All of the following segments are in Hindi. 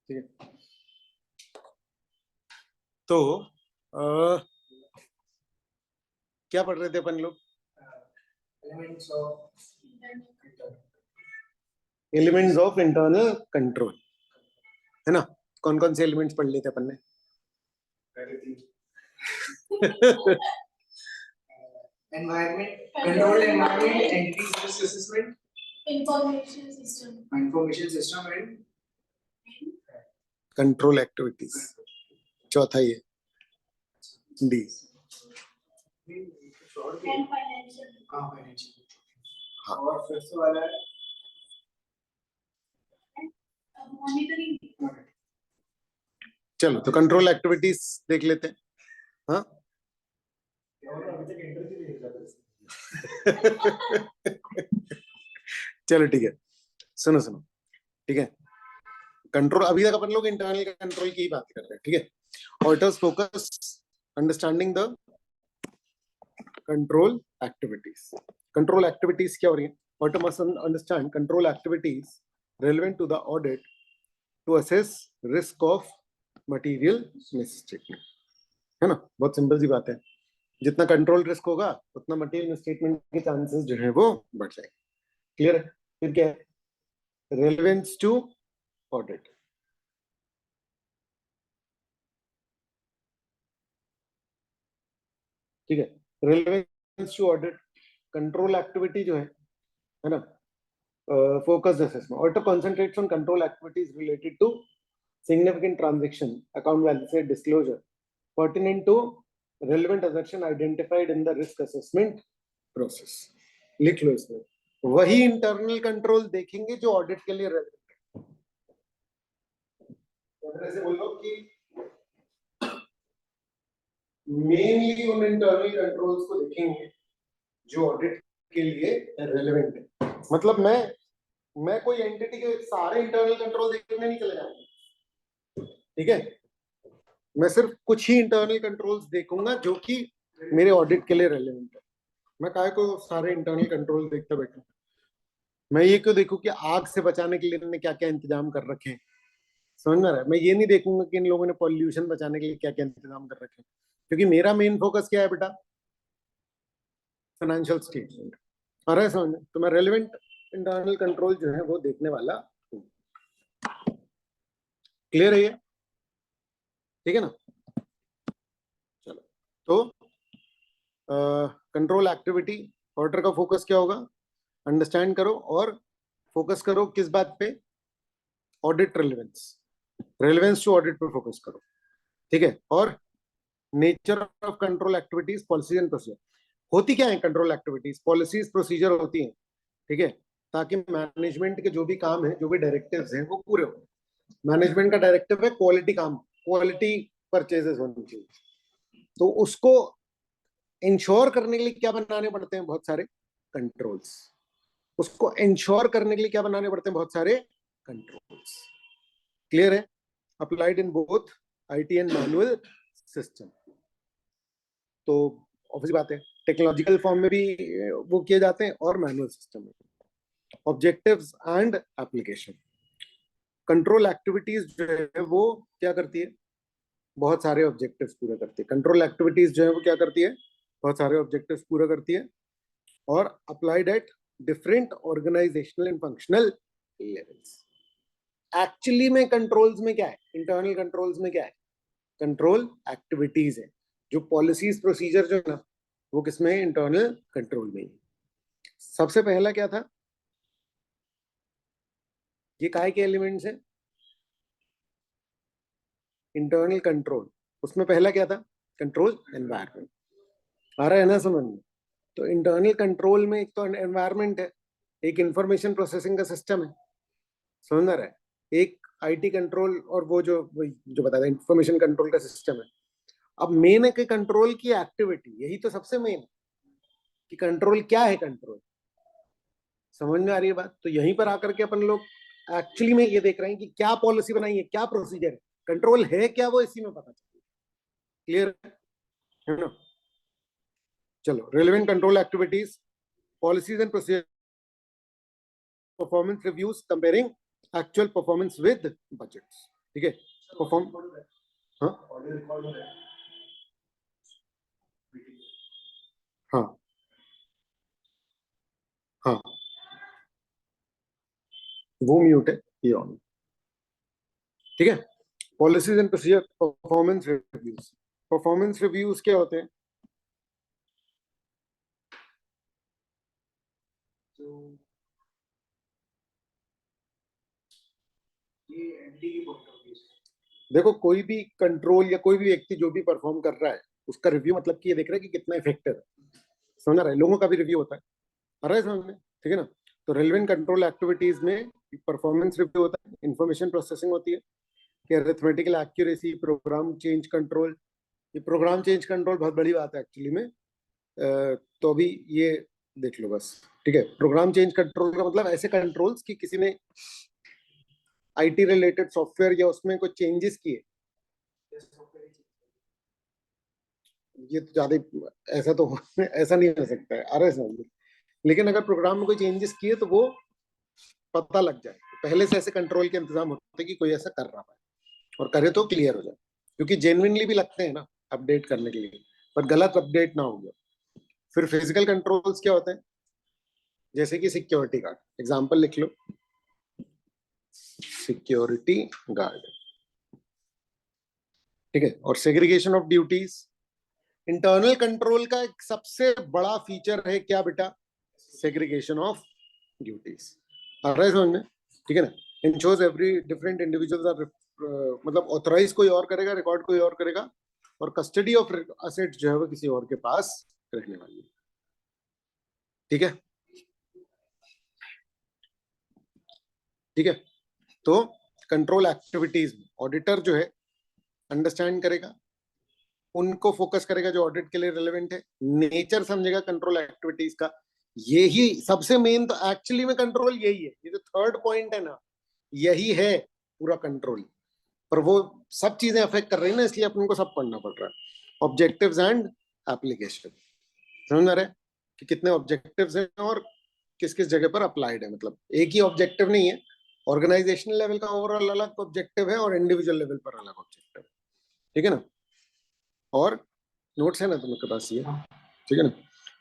ठीक है, तो क्या पढ़ रहे थे अपन लोग? एलिमेंट्स ऑफ इंटरनल कंट्रोल, है ना? कौन कौन से एलिमेंट्स पढ़ लिए थे अपन ने? Environment, controlled environment, entity risk assessment, information system and control activities. चौथा ये डी। हाँ, और फिफ्थ वाला है मॉनिटरिंग। चलो तो कंट्रोल एक्टिविटीज देख लेते हैं। हाँ चलो ठीक है, सुनो सुनो, ठीक है। कंट्रोल, अभी तक अपन लोग इंटरनल कंट्रोल की ही बात कर रहे हैं, ठीक है। Auditors focus understanding the control activities. Control activities क्या हो रही है? Auditor must understand control activities relevant to the audit to assess risk of material misstatement, है ना? बहुत सिंपल सी बात है, जितना कंट्रोल रिस्क होगा उतना मटेरियल मिसस्टेटमेंट के चांसेस जो है वो बढ़ जाएंगे। क्लियर है? फिर क्या है? रेलेवेंस टू ऑडिट, ठीक है। Relevance to audit, control activity जो है ना, focused assessment. Auditor concentrates on control activities related to significant transaction, account balance disclosure pertinent to relevant assertion identified in the risk assessment process. लिख लो इसमें, वही इंटरनल कंट्रोल देखेंगे जो ऑडिट के लिए रेलेवेंट है। ऐसे बोलो कि मेनली उन इंटरनल कंट्रोल्स को देखेंगे जो ऑडिट के लिए रेलेवेंट है। मतलब मैं कोई एंटिटी के सारे इंटरनल कंट्रोल देखने नहीं चले जाऊंगा, ठीक है। मैं सिर्फ कुछ ही इंटरनल कंट्रोल्स देखूंगा जो कि मेरे ऑडिट के लिए रेलेवेंट है। मैं काहे को सारे इंटरनल कंट्रोल देखते बैठूं? मैं ये क्यों देखूं कि आग से बचाने के लिए इन्होंने क्या क्या इंतजाम कर रखे हैं? समझ में आ रहा है? मैं ये नहीं देखूंगा कि इन लोगों ने पॉल्यूशन बचाने के लिए क्या क्या इंतजाम कर रखे हैं, क्योंकि मेरा मेन फोकस क्या है बेटा? Financial statement. आ रहा है समझ में? तो मैं रेलेवेंट इंटरनल कंट्रोल जो है वो देखने वाला हूं। क्लियर है ये? ठीक है ना? चलो, तो कंट्रोल एक्टिविटी, ऑडिटर का फोकस क्या होगा? अंडरस्टैंड करो और फोकस करो किस बात पे? Audit relevance, relevance to audit पे फोकस करो, ठीक है। और nature of control activities, policies and procedure. होती क्या है कंट्रोल एक्टिविटीज? पॉलिसीज प्रोसीजर होती हैं, ठीक है, ताकि मैनेजमेंट के जो भी काम है, जो भी डायरेक्टिव्स हैं वो पूरे हो। मैनेजमेंट का डायरेक्टिव है क्वालिटी काम, क्वालिटी परचेजेस होनी चाहिए, तो उसको इंश्योर करने के लिए क्या बनाने पड़ते हैं? बहुत सारे कंट्रोल्स। उसको इंश्योर करने के लिए क्या बनाने पड़ते हैं? बहुत सारे कंट्रोल्स। क्लियर है? Applied in both IT and manual system. तो ऑब्वियस बात है, टेक्नोलॉजिकल फॉर्म में भी वो किए जाते हैं और मैनुअल सिस्टम में। Objectives and application. Control activities जो है वो क्या करती है? बहुत सारे ऑब्जेक्टिव्स पूरा करती है। कंट्रोल एक्टिविटीज जो है वो क्या करती है? बहुत सारे ऑब्जेक्टिव्स पूरा करती है और applied at different organizational and functional levels. Actually में कंट्रोल्स में क्या है? इंटरनल कंट्रोल्स में क्या है? कंट्रोल एक्टिविटीज है। जो पॉलिसीज प्रोसीजर जो है ना, वो किसमें? इंटरनल कंट्रोल में। सबसे पहला क्या था? ये काहे के एलिमेंट्स हैं? Internal control. उसमें पहला क्या था? Control environment. आ रहा है ना समझ में? तो इंटरनल कंट्रोल में एक तो एनवायरनमेंट है, एक इंफॉर्मेशन प्रोसेसिंग का सिस्टम है, समझ रहा है, एक आईटी कंट्रोल, और वो जो बता रहा इंफॉर्मेशन कंट्रोल का सिस्टम है। अब मेन है कि कंट्रोल की एक्टिविटी, यही तो सबसे मेन है कि कंट्रोल क्या है। कंट्रोल समझ में आ रही है बात? तो यहीं पर आकर के अपन लोग एक्चुअली में ये देख रहे हैं कि क्या पॉलिसी बनाई है, क्या प्रोसीजर है, कंट्रोल है क्या, वो इसी में पता चले। क्लियर है ना? चलो, relevant control activities, policies and procedure, performance reviews comparing actual performance with budgets. ठीक है, परफॉर्म, हाँ हाँ हाँ, वो म्यूट है, ये ऑन। ठीक है, policies and procedure, performance reviews. Performance reviews क्या होते हैं? तो ये एंटी की पॉइंट ऑफ व्यू से। देखो, कोई भी कंट्रोल या कोई भी व्यक्ति जो भी परफॉर्म कर रहा है, उसका रिव्यू मतलब कि ये देख रहा है कि कितना इफेक्टिव है। समझ रहा है? लोगों का भी रिव्यू होता है, आ रहा है समझ में? ठीक है ना? तो रेलेवेंट कंट्रोल एक्टिविटीज में परफॉर्मेंस रिव्यू होता है, इंफॉर्मेशन प्रोसेसिंग होती है, कि arithmetical accuracy, program change control. ये प्रोग्राम चेंज कंट्रोल बहुत बड़ी बात है एक्चुअली में। तो अभी ये देख लो बस। ठीक है, प्रोग्राम चेंज कंट्रोल का मतलब ऐसे कंट्रोल्स कि किसी ने आईटी रिलेटेड सॉफ्टवेयर या उसमें कोई चेंजेस किए, ये तो ज्यादा ऐसा तो ऐसा नहीं हो सकता है, अरे समझ। लेकिन अगर प्रोग्राम में कोई चेंजेस किए तो वो पता लग जाए, पहले से ऐसे कंट्रोल के इंतजाम होते हैं कि कोई ऐसा कर रहा है, और करे तो क्लियर हो जाए, क्योंकि जेन्युइनली भी लगते हैं ना अपडेट करने के लिए, पर गलत अपडेट ना हो गया। फिर फिजिकल कंट्रोल्स क्या होते हैं? जैसे कि सिक्योरिटी गार्ड, एग्जांपल लिख लो, सिक्योरिटी गार्ड। ठीक है, और segregation of duties. Internal control का एक सबसे बड़ा फीचर है क्या बेटा? Segregation of duties. आ रहा है समझ में? ठीक है ना? Ensures every different individuals are, मतलब ऑथराइज कोई और करेगा, रिकॉर्ड कोई और करेगा, और कस्टडी ऑफ असेट्स जो है वो किसी और के पास रहने वाली है। ठीक है, ठीक है। तो कंट्रोल एक्टिविटीज में ऑडिटर जो है अंडरस्टैंड करेगा, उनको फोकस करेगा जो ऑडिट के लिए रिलेवेंट है, नेचर समझेगा कंट्रोल एक्टिविटीज का। यही सबसे मेन तो एक्चुअली में कंट्रोल यही है, ये जो थर्ड पॉइंट है ना, यही है पूरा कंट्रोल। पर वो सब चीजें अफेक्ट कर रही है ना, इसलिए अपन को सब पढ़ना पड़ रहा है। ऑब्जेक्टिव्स एंड एप्लीकेशन, समझ आ रहा है कि कितने ऑब्जेक्टिव्स हैं और किस किस जगह पर अप्लाइड है। मतलब एक ही ऑब्जेक्टिव नहीं है, ऑर्गेनाइजेशनल लेवल का ओवरऑल अलग ऑब्जेक्टिव है और इंडिविजुअल लेवल पर अलग ऑब्जेक्टिव। ठीक है ना? और नोट्स है ना तुम्हारे पास ये? ठीक है ना?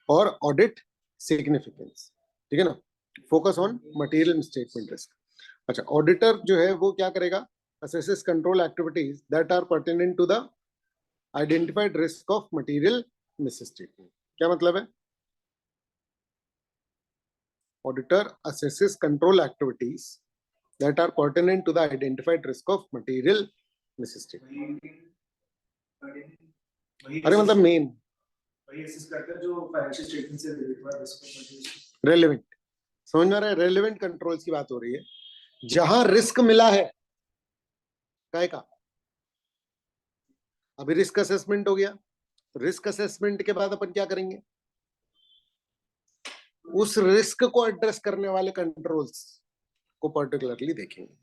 और ऑडिट सिग्निफिकेंस, ठीक है ना? Focus on material misstatement risk. अच्छा, ऑडिटर जो है वो क्या करेगा? Assesses control activities that are pertinent to the identified risk of material misstatement. क्या मतलब है? Auditor assesses control activities that are pertinent to the identified risk of material misstatement. अरे मतलब मेन वही असेस करता है जो फाइनेंशियल स्टेटमेंट से रिलेटेड है, रिस्क रेलेवेंट, समझ में आ रहा है? रेलेवेंट कंट्रोल्स की बात हो रही है, जहां रिस्क मिला है काय का। अभी रिस्क असेसमेंट हो गया, रिस्क असेसमेंट के बाद अपन क्या करेंगे? उस रिस्क को एड्रेस करने वाले कंट्रोल्स को पर्टिकुलरली देखेंगे।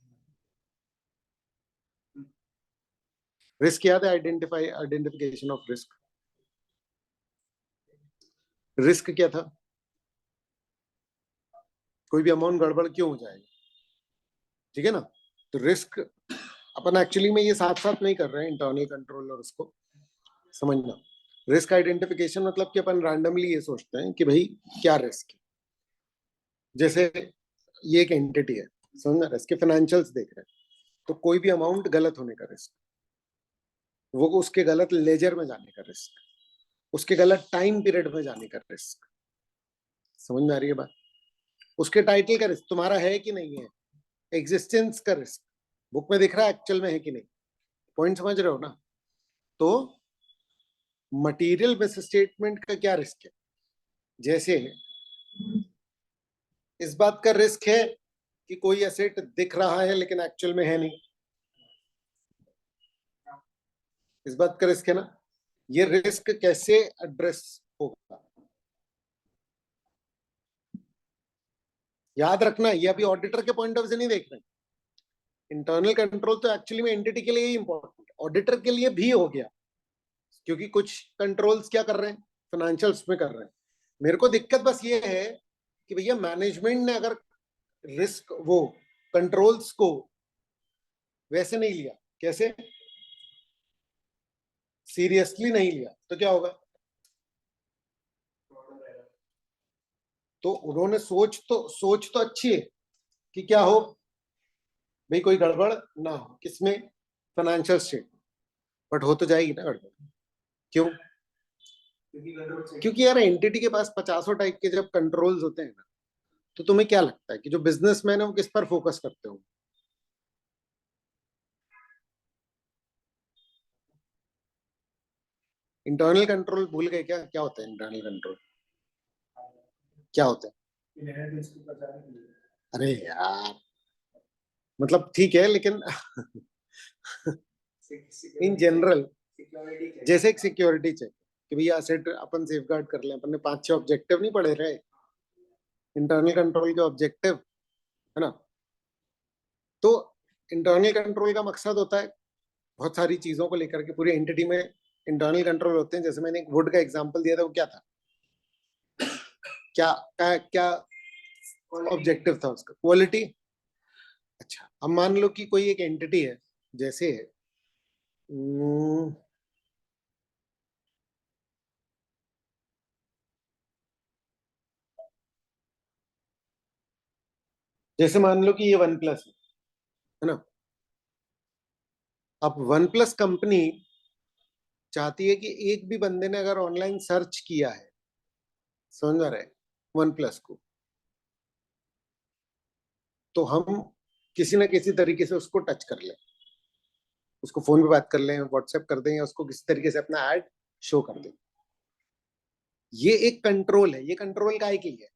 रिस्क याद है? Identification of risk. रिस्क क्या था? कोई भी अमाउंट गड़बड़ क्यों हो जाएगा? ठीक है ना? तो रिस्क अपन एक्चुअली में ये साथ साथ नहीं कर रहे हैं, इंटरनल कंट्रोल और उसको समझना। रिस्क आइडेंटिफिकेशन मतलब कि अपन रैंडमली ये सोचते हैं कि भाई क्या रिस्क है। जैसे ये एक एंटिटी है, समझना, इसके फाइनेंशियल्स देख रहे हैं, तो कोई भी अमाउंट गलत होने का रिस्क, वो उसके गलत लेजर में जाने का रिस्क, उसके गलत टाइम पीरियड में जाने का रिस्क। समझ में आ रही है बात? उसके टाइटल का रिस्क तुम्हारा है कि नहीं है, एग्जिस्टेंस का रिस्क, बुक में दिख रहा है एक्चुअल में है कि नहीं। पॉइंट समझ रहे हो ना? तो मटेरियल मिस स्टेटमेंट का क्या रिस्क है? जैसे इस बात का रिस्क है कि कोई एसेट दिख रहा है लेकिन एक्चुअल में है नहीं, इस बात का रिस्क है ना। ये रिस्क कैसे एड्रेस होगा? याद रखना, ये अभी ऑडिटर के पॉइंट ऑफ व्यू से नहीं देख रहे। इंटरनल कंट्रोल तो एक्चुअली में एंटिटी के लिए ही इंपॉर्टेंट है, ऑडिटर के लिए भी हो गया, क्योंकि कुछ कंट्रोल्स क्या कर रहे हैं? फाइनेंशियल्स में कर रहे हैं। मेरे को दिक्कत बस ये है कि भैया मैनेजमेंट ने अगर रिस्क वो कंट्रोल्स को वैसे नहीं लिया, कैसे? सीरियसली नहीं लिया तो क्या होगा? तो उन्होंने सोच तो अच्छी है कि क्या हो भाई, कोई गड़बड़ ना हो किसमें, फाइनेंशियल स्टेटमेंट, बट हो तो जाएगी ना गड़बड़। क्यों? क्योंकि यार एंटिटी के पास 50 टाइप के जब कंट्रोल्स होते हैं ना, तो तुम्हें क्या लगता है कि जो बिजनेसमैन है वो किस पर फोकस करते हो? इंटरनल कंट्रोल भूल गए क्या? क्या होता है इंटरनल कंट्रोल? क्या होता है? अरे यार, मतलब ठीक है लेकिन इन जनरल जैसे एक सिक्योरिटी चेक कि भैया असेट अपन सेफ गार्ड कर लें, अपन ने 5-6 ऑब्जेक्टिव नहीं पढ़े रहे इंटरनल कंट्रोल के ऑब्जेक्टिव, है ना? तो इंटरनल कंट्रोल का मकसद होता है बहुत सारी चीजों को लेकर के, पूरी एंटिटी में इंटरनल कंट्रोल होते हैं। जैसे मैंने एक वुड का एग्जांपल दिया था, वो क्या था, क्या ऑब्जेक्टिव था उसका? क्वालिटी। अच्छा, अब मान लो कि कोई एक एंटिटी है, जैसे जैसे मान लो कि ये वन प्लस है ना? अब वन प्लस कंपनी चाहती है कि एक भी बंदे ने अगर ऑनलाइन सर्च किया है, समझ आ रहा है, वन प्लस को, तो हम किसी ना किसी तरीके से उसको टच कर लें, उसको फोन पे बात कर लें, व्हाट्सएप कर दें, या उसको किसी तरीके से अपना ऐड शो कर दें। ये एक कंट्रोल है। ये कंट्रोल काहे के लिए है?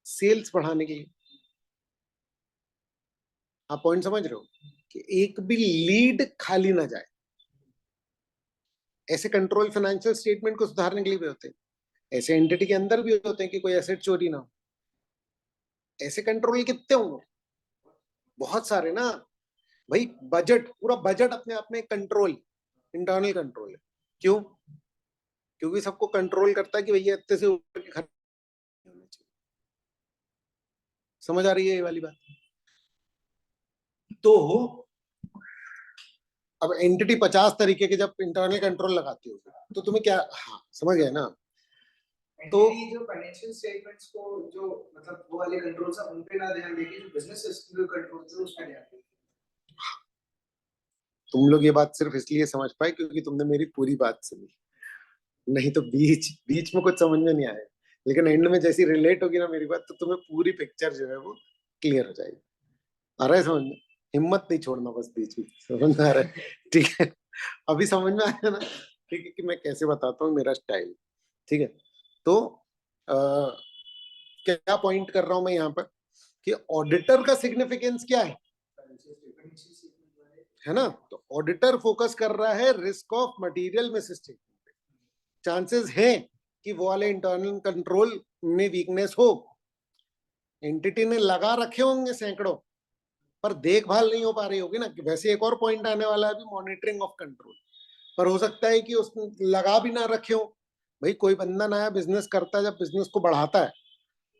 सेल्स बढ़ाने के लिए। आप पॉइंट समझ रहे हो कि एक भी लीड खाली ना जाए। ऐसे कंट्रोल फाइनेंशियल स्टेटमेंट को सुधारने के लिए भी होते हैं, ऐसे एंटिटी के अंदर भी होते हैं कि कोई एसेट चोरी ना हो। ऐसे कंट्रोल कितने होंगे? बहुत सारे ना भाई। बजट, पूरा बजट अपने आप में कंट्रोल, इंटरनल कंट्रोल है। क्यों? क्योंकि सबको कंट्रोल करता है कि भैया इतने से ऊपर के खर्च नहीं होने चाहिए। समझ आ रही है ये वाली बात? तो अब एंटिटी 50 तरीके के जब इंटरनल कंट्रोल लगाती हो, तो तुम्हें क्या, हाँ समझ गए ना? तो जो फाइनेंशियल स्टेटमेंट्स को जो मतलब वो वाले कंट्रोल्स है उन पे ना ध्यान देके जो बिजनेस सिस्टम के कंट्रोल्स है उस पे ध्यान दें। तुम लोग ये बात सिर्फ इसलिए समझ पाए क्योंकि तुमने मेरी पूरी बात सुनी, नहीं तो बीच बीच में कुछ समझ में नहीं आया। लेकिन एंड में जैसी रिलेट होगी ना मेरी बात, तो तुम्हें पूरी पिक्चर जो है वो क्लियर हो जाएगी। आ रहा है समझ में? हिम्मत नहीं छोड़ना बस बीच में, समझ में आ रहा है? ठीक है, अभी समझ में आया ना? ठीक है कि मैं कैसे बताता हूँ मेरा स्टाइल। ठीक है, तो आ, क्या पॉइंट कर रहा हूं मैं यहाँ पर कि ऑडिटर का सिग्निफिकेंस क्या है ना? तो ऑडिटर फोकस कर रहा है रिस्क ऑफ मटेरियल मिसस्टेक। चांसेस है कि वो वाले इंटरनल कंट्रोल में वीकनेस हो। एंटिटी ने लगा रखे होंगे सैकड़ों, पर देखभाल नहीं हो पा रही होगी ना। वैसे एक और पॉइंट आने वाला है अभी, मॉनिटरिंग ऑफ कंट्रोल। पर हो सकता है कि उसने लगा भी ना रखे हो। भाई कोई बंदा नया बिजनेस करता है, जब बिजनेस को बढ़ाता है,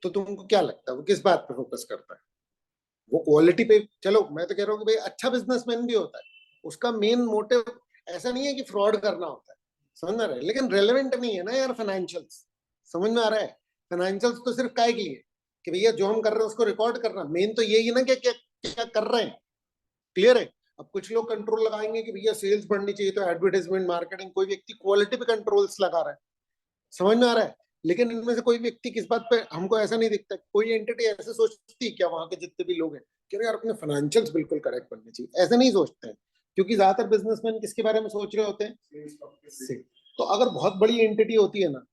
तो तुमको क्या लगता है वो किस बात पे फोकस करता है? वो क्वालिटी पे। चलो मैं तो कह रहा हूँ कि भाई अच्छा बिजनेसमैन भी होता है, उसका मेन मोटिव ऐसा नहीं है कि फ्रॉड करना होता है, समझ में आ रहा है? लेकिन रेलेवेंट नहीं है ना यार फाइनेंशियल्स। समझ में आ रहा है? फाइनेंशियल्स तो सिर्फ काय के लिए कि भैया जो हम कर रहे हैं उसको रिकॉर्ड करना, मेन तो यही है ना कि क्या क्या कर रहे हैं। क्लियर है? अब कुछ लोग कंट्रोल लगाएंगे कि भैया सेल्स बढ़नी चाहिए तो एडवर्टाइजमेंट मार्केटिंग, कोई व्यक्ति क्वालिटी पे कंट्रोल्स लगा रहा है। समझ में आ रहा है? लेकिन इनमें से कोई व्यक्ति किस बात पे, हमको ऐसा नहीं दिखता कोई एंटिटी ऐसे सोचती है क्या वहां के जितने भी लोग हैं कि यार अपने फाइनेंशियल्स बिल्कुल करेक्ट बनने चाहिए? ऐसे नहीं सोचते हैं, क्योंकि ज्यादातर बिजनेसमैन किसके बारे में सोच रहे होते हैं? से। तो अगर बहुत बड़ी एंटिटी होती है ना,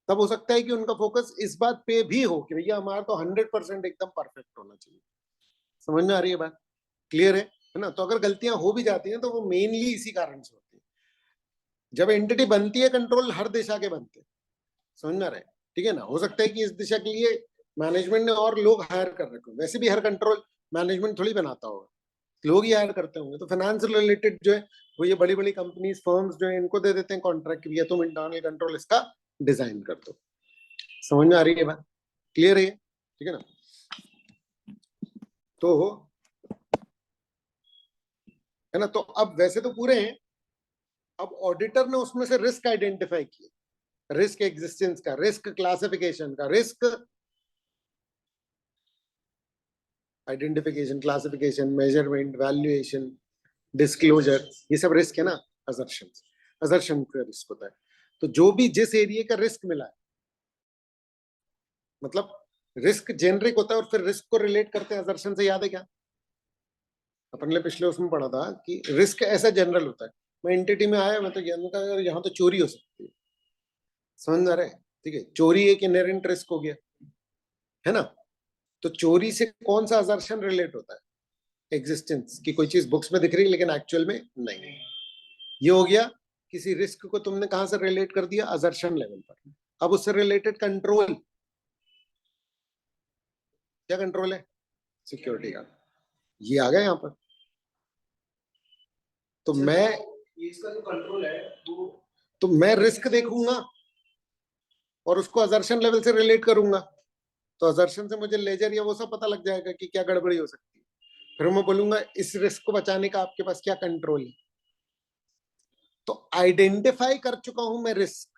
तब हो सकता है कि उनका फोकस इस बात पे भी हो कि भैया हमारा तो 100% एकदम परफेक्ट होना चाहिए। समझ में आ रही है बात? क्लियर है ना? तो अगर गलतियां हो भी जाती हैं तो वो मेनली इसी कारण से होती है। जब एंटिटी बनती है कंट्रोल हर दिशा के बनते हैं, समझ में आ रहा है? ठीक है ना? हो सकता है कि इस दिशा के लिए मैनेजमेंट ने और लोग हायर कर रखे हो, वैसे भी हर कंट्रोल मैनेजमेंट थोड़ी बनाता होगा, लोग ही हायर करते होंगे। तो फाइनेंस रिलेटेड जो है वो ये बड़ी बड़ी कंपनीज फर्म्स जो है इनको दे देते हैं कॉन्ट्रैक्ट कि भैया तुम इंटरनल कंट्रोल इसका डिजाइन कर दो। समझ में आ रही है बात? क्लियर है? ठीक है ना? तो है ना। तो अब वैसे तो पूरे हैं, अब ऑडिटर ने उसमें से रिस्क आइडेंटिफाई किए, रिस्क एग्जिस्टेंस का, रिस्क क्लासिफिकेशन का, risk identification, classification, measurement, valuation, disclosure, ये सब रिस्क है ना। असर्शन, असर्शन का रिस्क होता है। तो जो भी जिस एरिया का रिस्क मिला है, मतलब रिस्क जेनरिक होता है और फिर रिस्क को रिलेट करते हैं असर्शन से। याद है क्या अपन ने पिछले उसमें पढ़ा था कि रिस्क ऐसा जनरल होता है। मैं एंटिटी में आया, मैं तो यहाँ तो चोरी हो सकती है, समझ आ रहा है। ठीक है, चोरी एक इनहेरेंट रिस्क हो गया, है ना। तो चोरी से कौन सा असर्शन रिलेट होता है? एग्जिस्टेंस की, कोई चीज बुक्स में दिख रही है लेकिन एक्चुअल में नहीं। ये हो गया, किसी रिस्क को तुमने कहां से रिलेट कर दिया? असर्शन लेवल पर। अब उससे रिलेटेड कंट्रोल, क्या कंट्रोल है? Security guard. ये आ गया यहाँ पर। तो मैं, ये इसका जो कंट्रोल है वो, तो मैं रिस्क देखूंगा और उसको असर्शन लेवल से रिलेट करूंगा, तो असर्शन से मुझे लेजर या वो सब पता लग जाएगा कि क्या गड़बड़ी हो सकती है। फिर मैं बोलूंगा इस रिस्क को बचाने का आपके पास क्या कंट्रोल है। तो आइडेंटिफाई कर चुका हूं मैं रिस्क,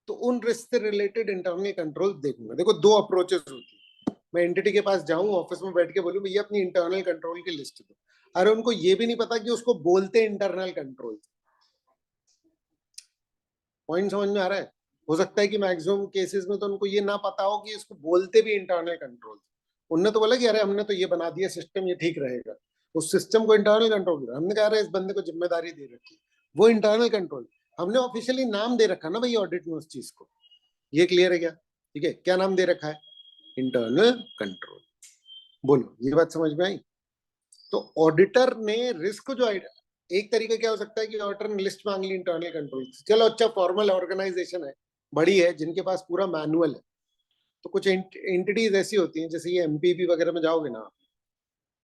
तो उन रिस्क से रिलेटेड इंटरनल कंट्रोल देखूंगा। देखो दो अप्रोचेस होती है। मैं एंटिटी के पास जाऊं, ऑफिस में बैठ के बोलूं भैया अपनी इंटरनल कंट्रोल की लिस्ट दो, अरे उनको ये भी नहीं पता कि उसको बोलते इंटरनल कंट्रोल। पॉइंट समझ में आ रहा है? हो सकता है कि मैक्सिमम केसेस में तो उनको ये ना पता हो कि इसको बोलते भी इंटरनल कंट्रोल। उनने तो बोला कि अरे हमने तो ये बना दिया सिस्टम, ये ठीक रहेगा। उस सिस्टम को इंटरनल कंट्रोल किया हमने, कहा अरे इस बंदे को जिम्मेदारी दे रखी, वो इंटरनल कंट्रोल। हमने ऑफिशियली नाम दे रखा ना भाई ऑडिट में उस चीज को। ये क्लियर है क्या? ठीक है, क्या नाम दे रखा है? Internal control. बोलो ये बात समझ में आई? तो ऑडिटर ने रिस्क जो, एक तरीका क्या हो सकता है कि ऑडिटर ने लिस्ट मांग ली इंटरनल कंट्रोल। चलो अच्छा, फॉर्मल ऑर्गेनाइजेशन है, बड़ी है, जिनके पास पूरा मैनुअल है। तो कुछ एंटिटीज ऐसी होती हैं, जैसे ये एमपीपी वगैरह में जाओगे ना,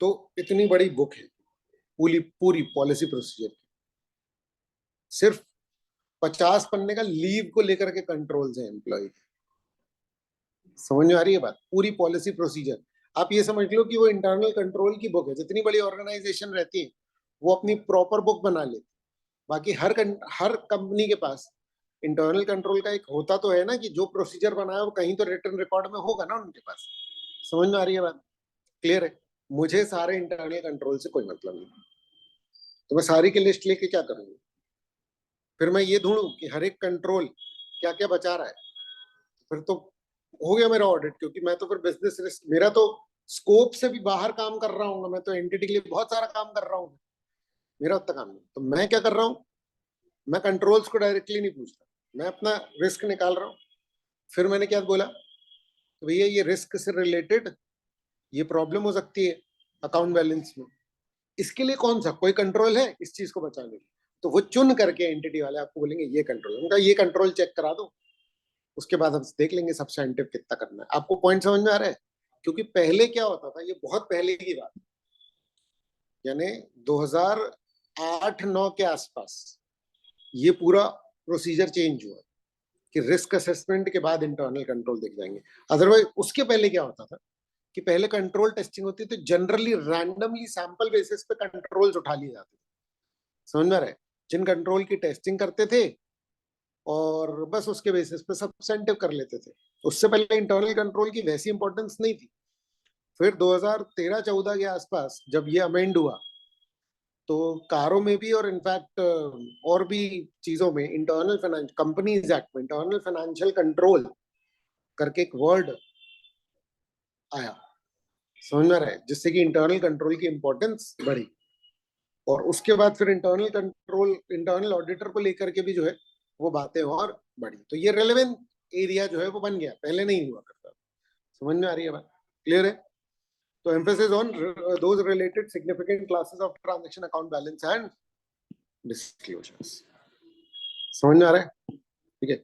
तो इतनी बड़ी बुक है, पूरी पूरी पॉलिसी प्रोसीजर, सिर्फ 50 पन्ने का लीव को लेकर के कंट्रोल्स हैं एम्प्लॉय। समझ में आ रही है बात? पूरी पॉलिसी प्रोसीजर। आप ये समझ लो कि वो इंटरनल कंट्रोल की बुक है। जितनी बड़ी ऑर्गेनाइजेशन रहती है वो अपनी प्रॉपर बुक बना लेती। बाकी हर कंपनी के पास इंटरनल कंट्रोल का एक होता तो है ना, कि जो प्रोसीजर बनाया वो कहीं तो रिटर्न रिकॉर्ड में होगा ना उनके पास। समझ में आ रही है बात? क्लियर है? मुझे सारे इंटरनल कंट्रोल से कोई मतलब नहीं, तो मैं सारी की लिस्ट लेके क्या करूंगी? फिर मैं ये ढूंढूं कि हर एक कंट्रोल क्या क्या बचा रहा है, फिर तो हो गया मेरा ऑडिट। क्योंकि मैं तो फिर बिजनेस रिस्क, मेरा तो स्कोप से भी बाहर काम कर रहा हूँ, मैं तो एंटिटी के लिए बहुत सारा काम कर रहा हूँ, मेरा उतना काम नहीं। तो मैं क्या कर रहा हूँ, मैं कंट्रोल्स को डायरेक्टली नहीं पूछता, मैं अपना रिस्क निकाल रहा हूँ। फिर मैंने क्या बोला, तो भैया ये रिस्क से रिलेटेड ये प्रॉब्लम हो सकती है अकाउंट बैलेंस में, इसके लिए कौन सा कोई कंट्रोल है इस चीज को बचाने के? तो वो चुन करके एंटिटी वाले आपको बोलेंगे ये कंट्रोल, उनका ये कंट्रोल चेक करा दो, उसके बाद हम देख लेंगे सब्सटेंटिव कितना करना है। आपको पॉइंट समझ में आ रहा है? क्योंकि पहले क्या होता था, ये बहुत पहले की बात, यानी 2008-9 के आसपास ये पूरा प्रोसीजर चेंज हुआ कि रिस्क असेसमेंट के बाद इंटरनल कंट्रोल देख जाएंगे। अदरवाइज उसके पहले क्या होता था कि पहले कंट्रोल टेस्टिंग होती थी, जनरली रैंडमली सैंपल बेसिस पे कंट्रोल्स उठा लिए जाते थे। समझ में आ रहा है? जिन कंट्रोल की टेस्टिंग करते थे और बस उसके बेसिस पे सब्सटेंटिव कर लेते थे। उससे पहले इंटरनल कंट्रोल की वैसी इंपॉर्टेंस नहीं थी। फिर 2013-14 के आसपास जब ये अमेंड हुआ, तो कारों में भी और इनफैक्ट और भी चीजों में इंटरनल फाइनेंस कंपनीज एक्ट में इंटरनल फाइनेंशियल कंट्रोल करके एक वर्ड आया। समझ में आ रहा है? जिससे कि इंटरनल कंट्रोल की इंपॉर्टेंस बढ़ी। और उसके बाद फिर इंटरनल कंट्रोल, इंटरनल ऑडिटर को लेकर के भी जो है वो बातें और बढ़ी। तो ये रेलेवेंट एरिया जो है वो बन गया, पहले नहीं हुआ करता। समझ में आ रही है बात? क्लियर है? तो emphasis on those related significant classes of transaction account balance and disclosures. समझ में आ रहा है? ठीक है।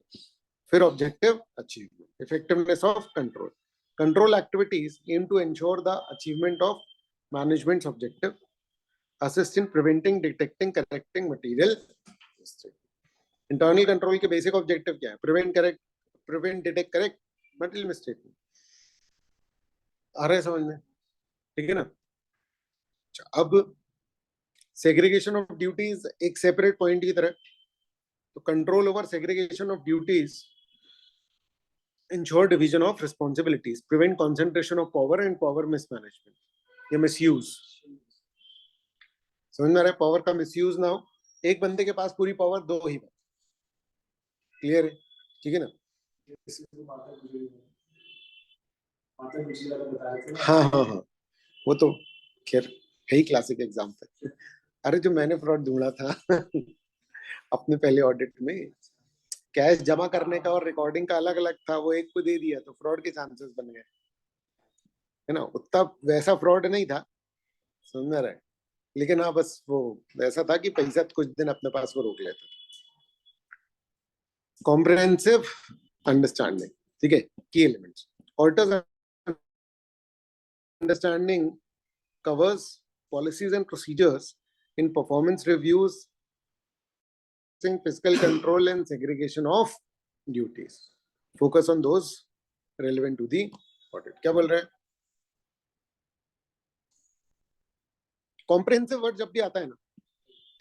फिर objective achievement, effectiveness of control. Control activities aim to ensure the achievement of management objective, assist in preventing, detecting, correcting material mistake. Internal control के बेसिक ऑब्जेक्टिव क्या है? Prevent, detect, correct material mistake. आ रहा है समझ में? ठीक है ना? अब सेग्रीगेशन ऑफ ड्यूटीज एक सेपरेट पॉइंट की तरह, तो control over segregation of duties, ensure division of responsibilities, prevent concentration of power and power mismanagement या misuse. समझ में आ रहा है? पावर का मिसयूज ना हो, एक बंदे के पास पूरी पावर दो ही, क्लियर है? ठीक है ना? हाँ हाँ हाँ, वो तो खैर है ही क्लासिक एग्जाम्पल। अरे जो मैंने फ्रॉड ढूंढा था अपने पहले ऑडिट में, कैश जमा करने का और रिकॉर्डिंग का अलग अलग था, वो एक को दे दिया तो फ्रॉड के चांसेस बन गए, है ना? उतना वैसा फ्रॉड नहीं था, समझ में आ रहा है? लेकिन हाँ, बस वो वैसा था कि पैसा कुछ दिन अपने पास वो रोक लेता। कॉम्प्रिहेंसिव अंडरस्टैंडिंग, ठीक है? की elements, auditors understanding covers policies and procedures in performance reviews, fiscal control and segregation of duties. Focus on those relevant to the audit. क्या बोल रहे हैं? कॉम्प्रिहेंसिव वर्ड जब भी आता है ना,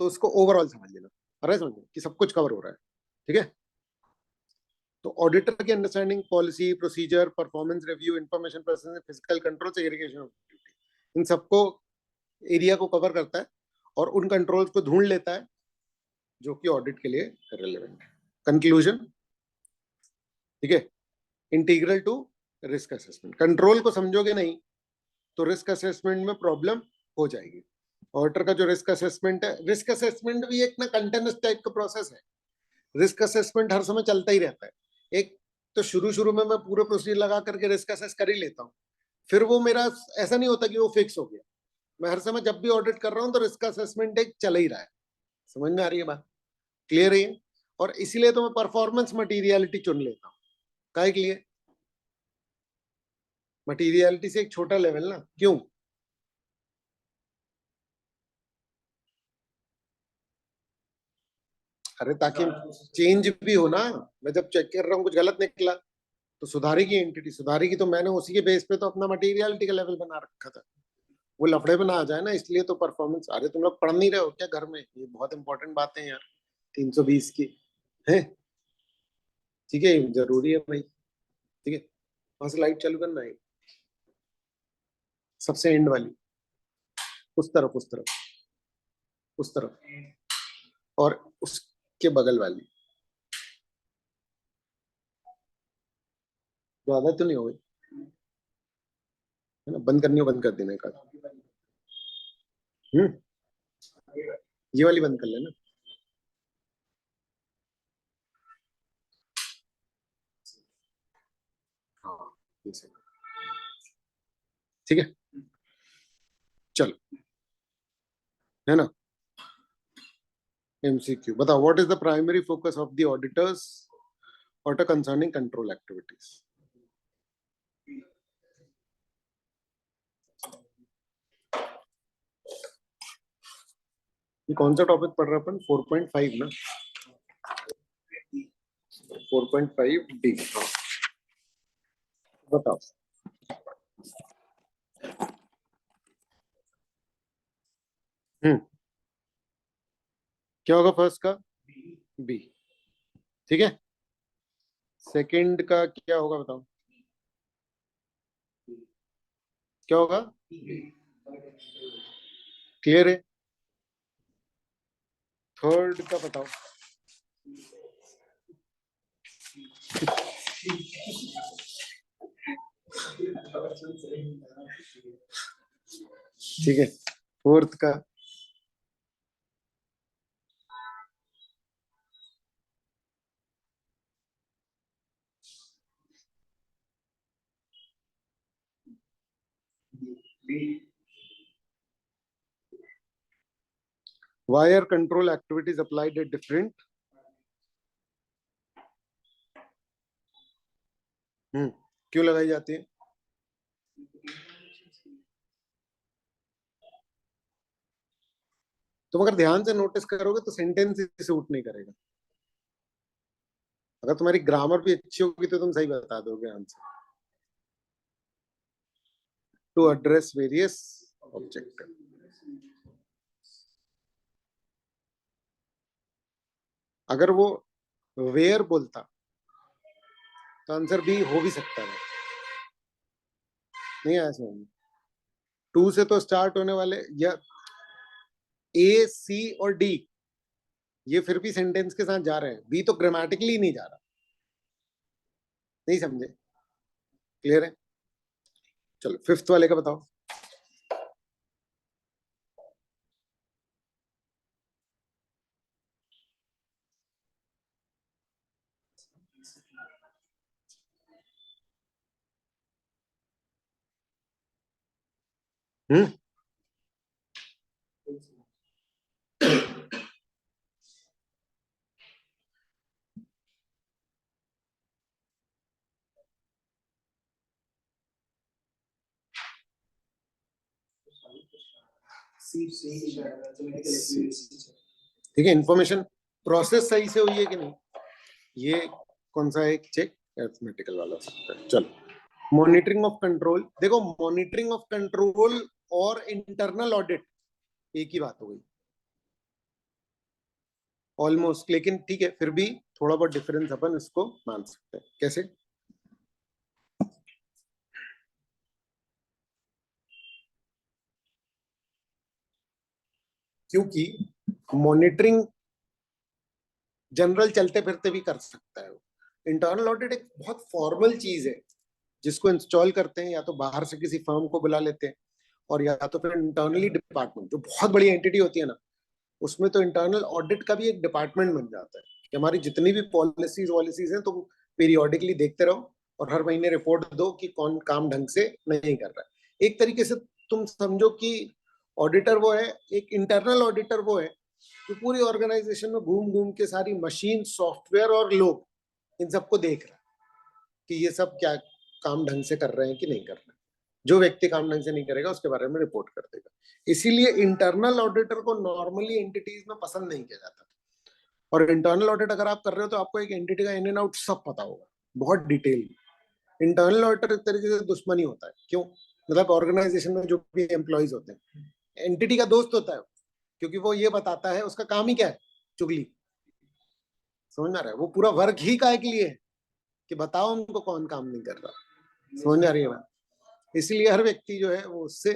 तो उसको ओवरऑल समझ लेना, अरे समझ कि सब कुछ कवर हो रहा है, ठीक है? तो ऑडिटर की understanding policy, procedure, performance review, information processing, physical control, segregation of duty, इन सबको एरिया को कवर करता है और उन कंट्रोल्स को ढूंढ लेता है जो कि ऑडिट के लिए रिलेवेंट है। कंक्लूजन, ठीक है? Integral to risk assessment. Control को समझोगे नहीं तो रिस्क असेसमेंट में प्रॉब्लम हो जाएगी। ऑडिटर का जो रिस्क असेसमेंट है, रिस्क असेसमेंट भी एक ना कंटिन्यूअस टाइप का प्रोसेस है। रिस्क असेसमेंट हर समय चलता ही रहता है। एक तो शुरू में मैं पूरे प्रोसीजर लगा करके रिस्क असेस कर ही लेता हूँ, फिर वो मेरा ऐसा नहीं होता कि वो फिक्स हो गया। मैं हर समय जब भी ऑडिट कर रहा हूँ तो रिस्क असेसमेंट एक चल ही रहा है। समझ में आ रही है बात? क्लियर है? और इसीलिए तो मैं परफॉर्मेंस मटीरियलिटी चुन लेता हूँ। काहे के लिए? मटीरियलिटी से एक छोटा लेवल ना, क्यों? अरे ताकि चेंज भी हो ना। मैं जब चेक कर रहा हूँ कुछ गलत निकला तो सुधारेगी, एंटिटी सुधारेगी, तो मैंने उसी के बेस पे तो अपना मटीरियलिटी का लेवल बना रखा था, वो लफड़े में ना आ जाए ना, इसलिए तो परफॉर्मेंस। अरे तुम लोग पढ़ नहीं रहे हो क्या घर में? ये बहुत इंपॉर्टेंट बातें हैं यार, 320 की है, ठीक है? जरूरी है भाई, ठीक है? वहां से लाइट चालू करना है, सबसे एंड वाली, उस तरफ, उस तरफ, उस तरफ, और उसके बगल वाली। ज्यादा तो नहीं हो गई है ना? बंद करनी हो बंद कर देने का। हम्म, ये वाली बंद कर लेना। हाँ, ये सही, ठीक है? चलो, है ना? एमसीक्यू बताओ, what is the primary focus of the auditors auditor concerning control activities? ये कौन सा टॉपिक पढ़ रहा अपन? 4.5 ना? 4.5 डी। हाँ, बताओ। हम्म, क्या होगा फर्स्ट का? बी, ठीक है? सेकंड का क्या होगा बताओ? क्या होगा? क्लियर है? थर्ड का बताओ। ठीक है, फोर्थ का? Why are control activities applied at different? क्यों लगाई जाती है? तुम अगर ध्यान से नोटिस करोगे तो सेंटेंस ही सूट नहीं करेगा। अगर तुम्हारी ग्रामर भी अच्छी होगी तो तुम सही बता दोगे answer. To address various objective, अगर वो वेयर बोलता तो आंसर बी हो भी सकता है, नहीं आया समझ में। 2 से तो स्टार्ट होने वाले या ए सी और डी ये फिर भी सेंटेंस के साथ जा रहे हैं, बी तो ग्रामेटिकली नहीं जा रहा, नहीं समझे, क्लियर है। चलो फिफ्थ वाले का बताओ। हम्म ठीक है, इंफॉर्मेशन प्रोसेस सही से हुई है कि नहीं, ये कौन सा एक चेक अरिथमेटिकल वाला सकता है। चलो मॉनिटरिंग ऑफ कंट्रोल, देखो मॉनिटरिंग ऑफ कंट्रोल और इंटरनल ऑडिट एक ही बात हो गई ऑलमोस्ट, लेकिन ठीक है फिर भी थोड़ा बहुत डिफरेंस अपन इसको मान सकते हैं। कैसे? क्योंकि मॉनिटरिंग जनरल चलते फिरते भी कर सकता है, इंटरनल ऑडिट एक बहुत फॉर्मल चीज है जिसको इंस्टॉल करते हैं या तो बाहर से किसी फर्म को बुला लेते हैं, और या तो फिर इंटरनली डिपार्टमेंट जो बहुत बड़ी एंटिटी होती है ना, उसमें तो इंटरनल ऑडिट का भी एक डिपार्टमेंट बन जाता है कि हमारी जितनी भी पॉलिसीज वॉलिसीज हैं तो पीरियोडिकली देखते रहो और हर महीने रिपोर्ट दो कि कौन काम ढंग से नहीं कर रहा है। एक तरीके से तुम समझो कि ऑडिटर वो है, एक इंटरनल ऑडिटर वो है जो पूरी ऑर्गेनाइजेशन में घूम घूम के सारी मशीन सॉफ्टवेयर और लोग इन सबको देख रहा है कि ये सब क्या काम ढंग से कर रहे हैं कि नहीं कर रहे हैं। जो व्यक्ति काम ढंग से नहीं करेगा उसके बारे में रिपोर्ट कर देगा। इसीलिए इंटरनल ऑडिटर को नॉर्मली एंटिटीज में पसंद नहीं किया जाता, और इंटरनल ऑडिट अगर आप कर रहे हो तो आपको एक एंटिटी का इन एंड आउट सब पता होगा बहुत डिटेल। इंटरनल ऑडिटर एक तरीके से दुश्मनी होता है, क्यों? मतलब ऑर्गेनाइजेशन में जो भी एम्प्लॉइज होते हैं एंटिटी का दोस्त होता है, क्योंकि वो ये बताता है, उसका काम ही क्या है, चुगली। समझ में आ रहा है? वो पूरा वर्क ही काय के लिए है कि बताओ उनको कौन काम नहीं कर रहा। समझ में आ रही है बात? इसीलिए हर व्यक्ति जो है वो उससे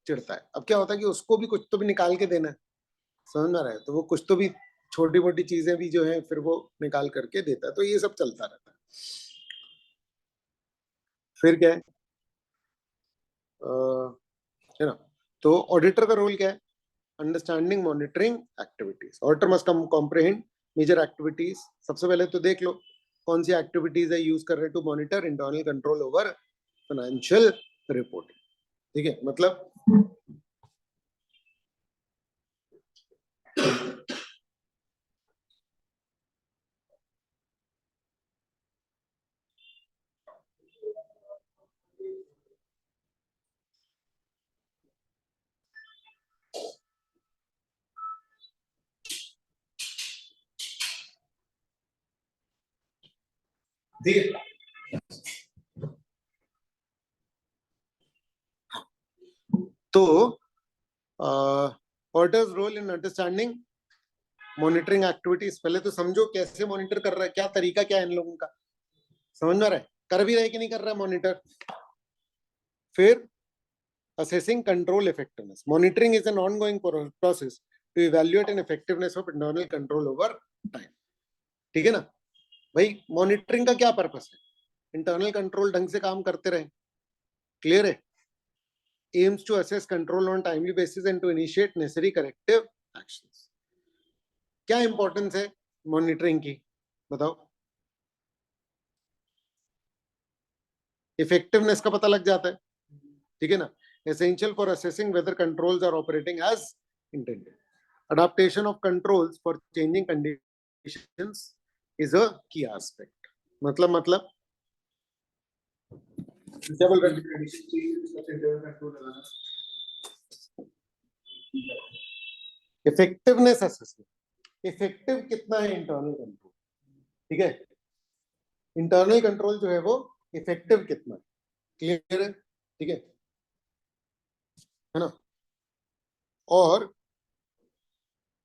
चिढ़ता है। अब क्या होता है कि उसको भी कुछ तो भी निकाल के देना है, समझ में आ रहा है, तो वो कुछ तो भी छोटी मोटी चीजें भी जो है फिर वो निकाल करके देता है, तो ये सब चलता रहता है। फिर क्या है ना, तो ऑडिटर का रोल क्या है? Understanding monitoring activities, auditor must comprehend major activities. सबसे पहले तो देख लो कौन सी एक्टिविटीज है यूज कर रहे to monitor internal control over financial reporting. ठीक है, मतलब ठीक है, तो auditors role in understanding monitoring activities, पहले तो समझो कैसे मॉनिटर कर रहा है, क्या तरीका क्या है इन लोगों का, समझ में आ रहा है, कर भी रहे कि नहीं कर रहा है मॉनिटर। फिर assessing control effectiveness, monitoring is an ongoing process to evaluate an effectiveness of internal control over time। ठीक है ना भाई, मॉनिटरिंग का क्या पर्पस है? इंटरनल कंट्रोल ढंग से काम करते रहे, क्लियर है। aims to assess control on timely basis and to initiate necessary corrective actions। क्या इंपॉर्टेंस है मॉनिटरिंग की, बताओ? इफेक्टिवनेस का पता लग जाता है, ठीक है ना। essential for assessing whether controls are operating as intended। adaptation of controls for changing conditions is a key aspect। मतलब क्या बोल रहे इफेक्टिवनेस असेसमेंट, इफेक्टिव कितना है इंटरनल कंट्रोल, ठीक है, इंटरनल कंट्रोल जो है वो इफेक्टिव कितना है, क्लियर है, ठीक है ना। और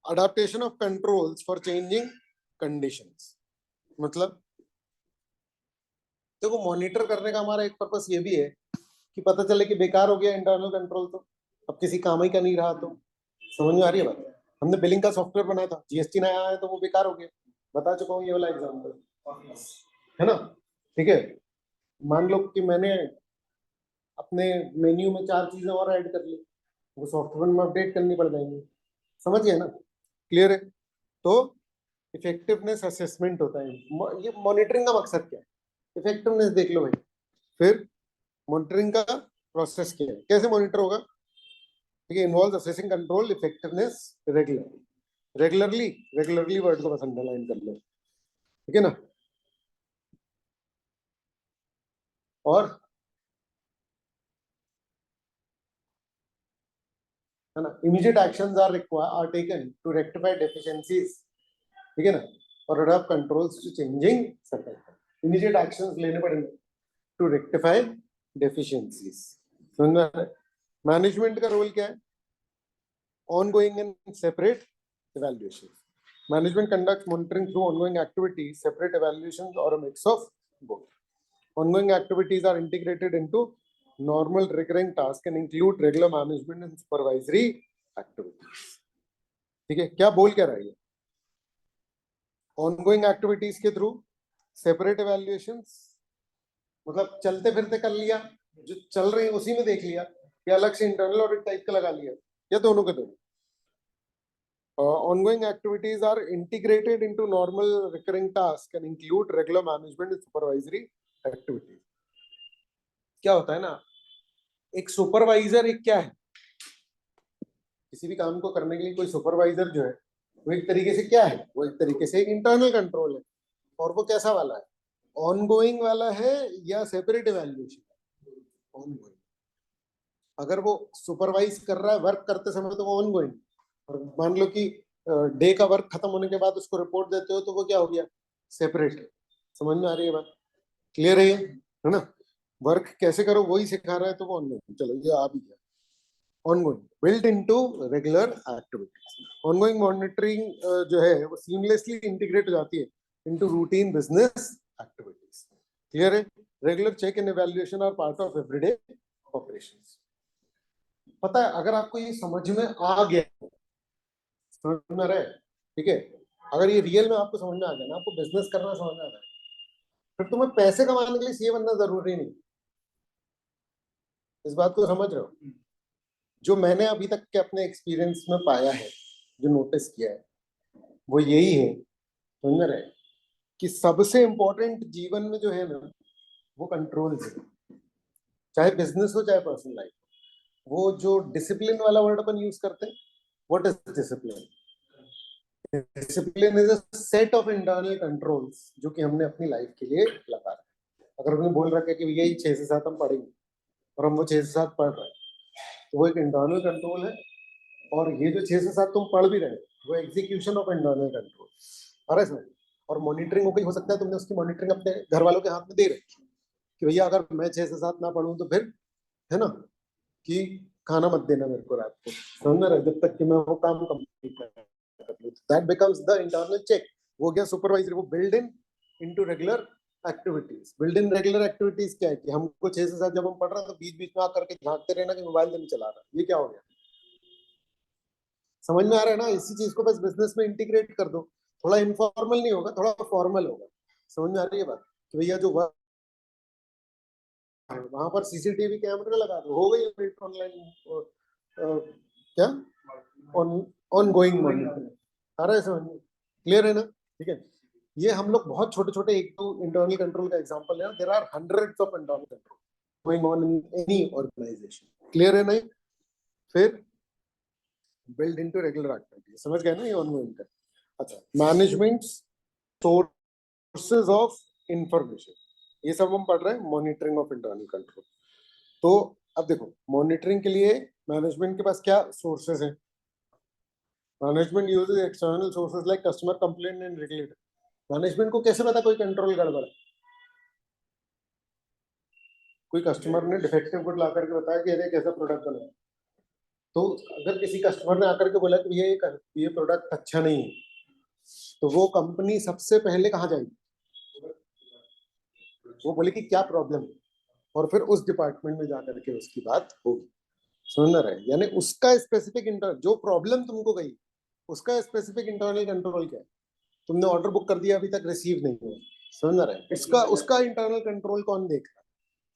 adaptation of controls for changing conditions. मतलब देखो मॉनिटर करने का हमारा एक पर्पस ये भी है कि पता चले कि बेकार हो गया इंटरनल कंट्रोल, तो अब किसी काम ही का नहीं रहा। तो समझ में आ रही है बात? हमने बिलिंग का सॉफ्टवेयर बनाया था, जीएसटी नया आया तो वो बेकार हो गया। बता चुका हूँ ये वाला एग्जाम्पल, है ना? ठीक है, मान लो कि मैंने अपने मेन्यू में 4 चीजें और ऐड कर ली, वो सॉफ्टवेयर में अपडेट करनी पड़ जाएंगी। समझ गए ना? क्लियर है? तो इफेक्टिवनेस असेसमेंट होता है। ये मॉनिटरिंग का मकसद क्या है? इफेक्टिवनेस देख लो भाई। फिर मॉनिटरिंग का प्रोसेस क्या है, कैसे मॉनिटर होगा? ठीक है, involve assessing control effectiveness regularly regularly word को बस अंडरलाइन कर लो, ठीक है ना? और है ना, immediate actions are taken to rectify deficiencies, ठीक है ना, और adopt controls to changing circle. Immediate actions लेने पड़ेंगे टू रेक्टिफाई डेफिशिएंसीज। समझ में आ रहा है? मैनेजमेंट का रोल क्या है? Ongoing and separate evaluation. Management conducts monitoring through ongoing activities, separate evaluations, or a mix of both. Ongoing activities are integrated into normal recurring tasks and include regular management and supervisory activities. ठीक है, क्या बोल क्या रहा है ये? Ongoing activities के थ्रू separate evaluations, मतलब चलते फिरते कर लिया, जो चल रहे हैं उसी में देख लिया, या अलग से इंटरनल ऑडिट टाइप का लगा लिया, या दोनों के दोनों? Ongoing activities are integrated into normal recurring tasks and include regular management and supervisory activities. क्या होता है ना, एक सुपरवाइजर एक क्या है, किसी भी काम को करने के लिए कोई सुपरवाइजर जो है वो एक तरीके से क्या है, वो एक तरीके से एक इंटरनल कंट्रोल है। और वो कैसा वाला है? ऑनगोइंग वाला है या सेपरेट इवैल्यूएशन? ऑनगोइंग। अगर वो सुपरवाइज कर रहा है वर्क करते समय तो वो ऑनगोइंग, और मान लो कि डे का वर्क खत्म होने के बाद उसको रिपोर्ट देते हो तो वो क्या हो गया? सेपरेट। समझ में आ रही है बात? क्लियर है ये? है ना? वर्क कैसे करो वही सिखा रहा है तो वो ऑनगोइंग। चलो ये आ भी गया। Ongoing built into regular activities. Ongoing monitoring जो है वो सीमलेसली इंटीग्रेट हो जाती है into routine business activities. Clear है? Regular check and evaluation are part of everyday operations. पता है, अगर आपको ये समझ में आ गया, समझ में आ रहा है, ठीक है, अगर ये रियल में आपको समझ में आ गया ना, आपको बिजनेस करना समझ में आ गया, फिर तुम्हें पैसे कमाने के लिए सीए बनना जरूरी नहीं। इस बात को समझ रहे हो? जो मैंने अभी तक के अपने एक्सपीरियंस में पाया है, जो नोटिस किया है, वो यही है, समझ में रहे, कि सबसे इंपॉर्टेंट जीवन में जो है ना वो कंट्रोल है। चाहे बिजनेस हो चाहे पर्सनल लाइफ। वो जो डिसिप्लिन वाला वर्ड अपन यूज करते हैं, what is discipline? Discipline is a set of internal controls जो कि हमने अपनी लाइफ के लिए लगा रखा है। अगर हमने बोल रखा है कि भैया 6 से 7 हम पढ़ेंगे और हम वो 6 से 7 पढ़ रहे हैं, तो वो एक इंटरनल कंट्रोल है। और ये जो 6 से 7 तुम पढ़ भी रहे हो वो एग्जीक्यूशन ऑफ इंटरनल कंट्रोल। अरे सर, और मॉनिटरिंग हो गई, हो सकता है तुमने उसकी मॉनिटरिंग अपने घर वालों के हाथ में दे रखी कि भैया अगर मैं 6 से 7 ना पढ़ूं तो फिर, है ना, कि खाना मत देना मेरे को रात को, समझ रहे, जब तक कि मैं वो काम कंप्लीट कर लूं। That becomes the internal check. वो गया सुपरवाइजर, वो build in into regular activities. Build in regular activities क्या है कि हमको 6 से 7 जब हम पढ़ रहे हैं तो बीच बीच में आकर के झांकते रहना कि मोबाइल तो नहीं चला रहा, ये क्या हो गया? समझ में आ रहा है ना? इसी चीज को बस बिजनेस में इंटीग्रेट कर दो, थोड़ा इनफॉर्मल नहीं होगा, थोड़ा फॉर्मल होगा। समझ में आ रही है बात? कि भैया जो वर्क है वहां पर सीसीटीवी कैमरे लगा दो, हो गई ऑनलाइन क्या ऑन गोइंग मॉनिटरिंग। आ रहा है समझ में? क्लियर है ना? ठीक है, ये हम लोग बहुत छोटे छोटे एक दो इंटरनल कंट्रोल का एग्जांपल है, there are hundreds of internal control going on in any organization. Clear है नहीं? फिर बिल्ड इनटू रेगुलर एक्टिविटी, समझ गए ना ये ऑनगोइंग का? अच्छा, मैनेजमेंट सोर्सेज ऑफ इंफॉर्मेशन, ये सब हम पढ़ रहे हैं मॉनिटरिंग ऑफ इंटरनल कंट्रोल। तो अब देखो, मॉनिटरिंग के लिए मैनेजमेंट के पास क्या सोर्सेज हैं? Management uses external sources like customer complaint and regulator. Management को कैसे पता कोई कंट्रोल गड़बड़ है? कोई कस्टमर ने डिफेक्टिव गुड ला करके बताया कि अरे कैसा प्रोडक्ट बना है, तो अगर किसी कस्टमर ने आकर के बोला कि ये प्रोडक्ट अच्छा नहीं है, तो वो कंपनी सबसे पहले कहाँ जाएगी? वो बोले कि क्या प्रॉब्लम है, और फिर उस डिपार्टमेंट में जाकर के उसकी बात होगी। समझ रहे हैं? यानी उसका स्पेसिफिक इंटर जो प्रॉब्लम तुमको गई उसका स्पेसिफिक इंटरनल कंट्रोल क्या है? तुमने ऑर्डर बुक कर दिया, अभी तक रिसीव नहीं हुआ, समझ रहे हैं? उसका उसका इंटरनल कंट्रोल कौन देख रहा है?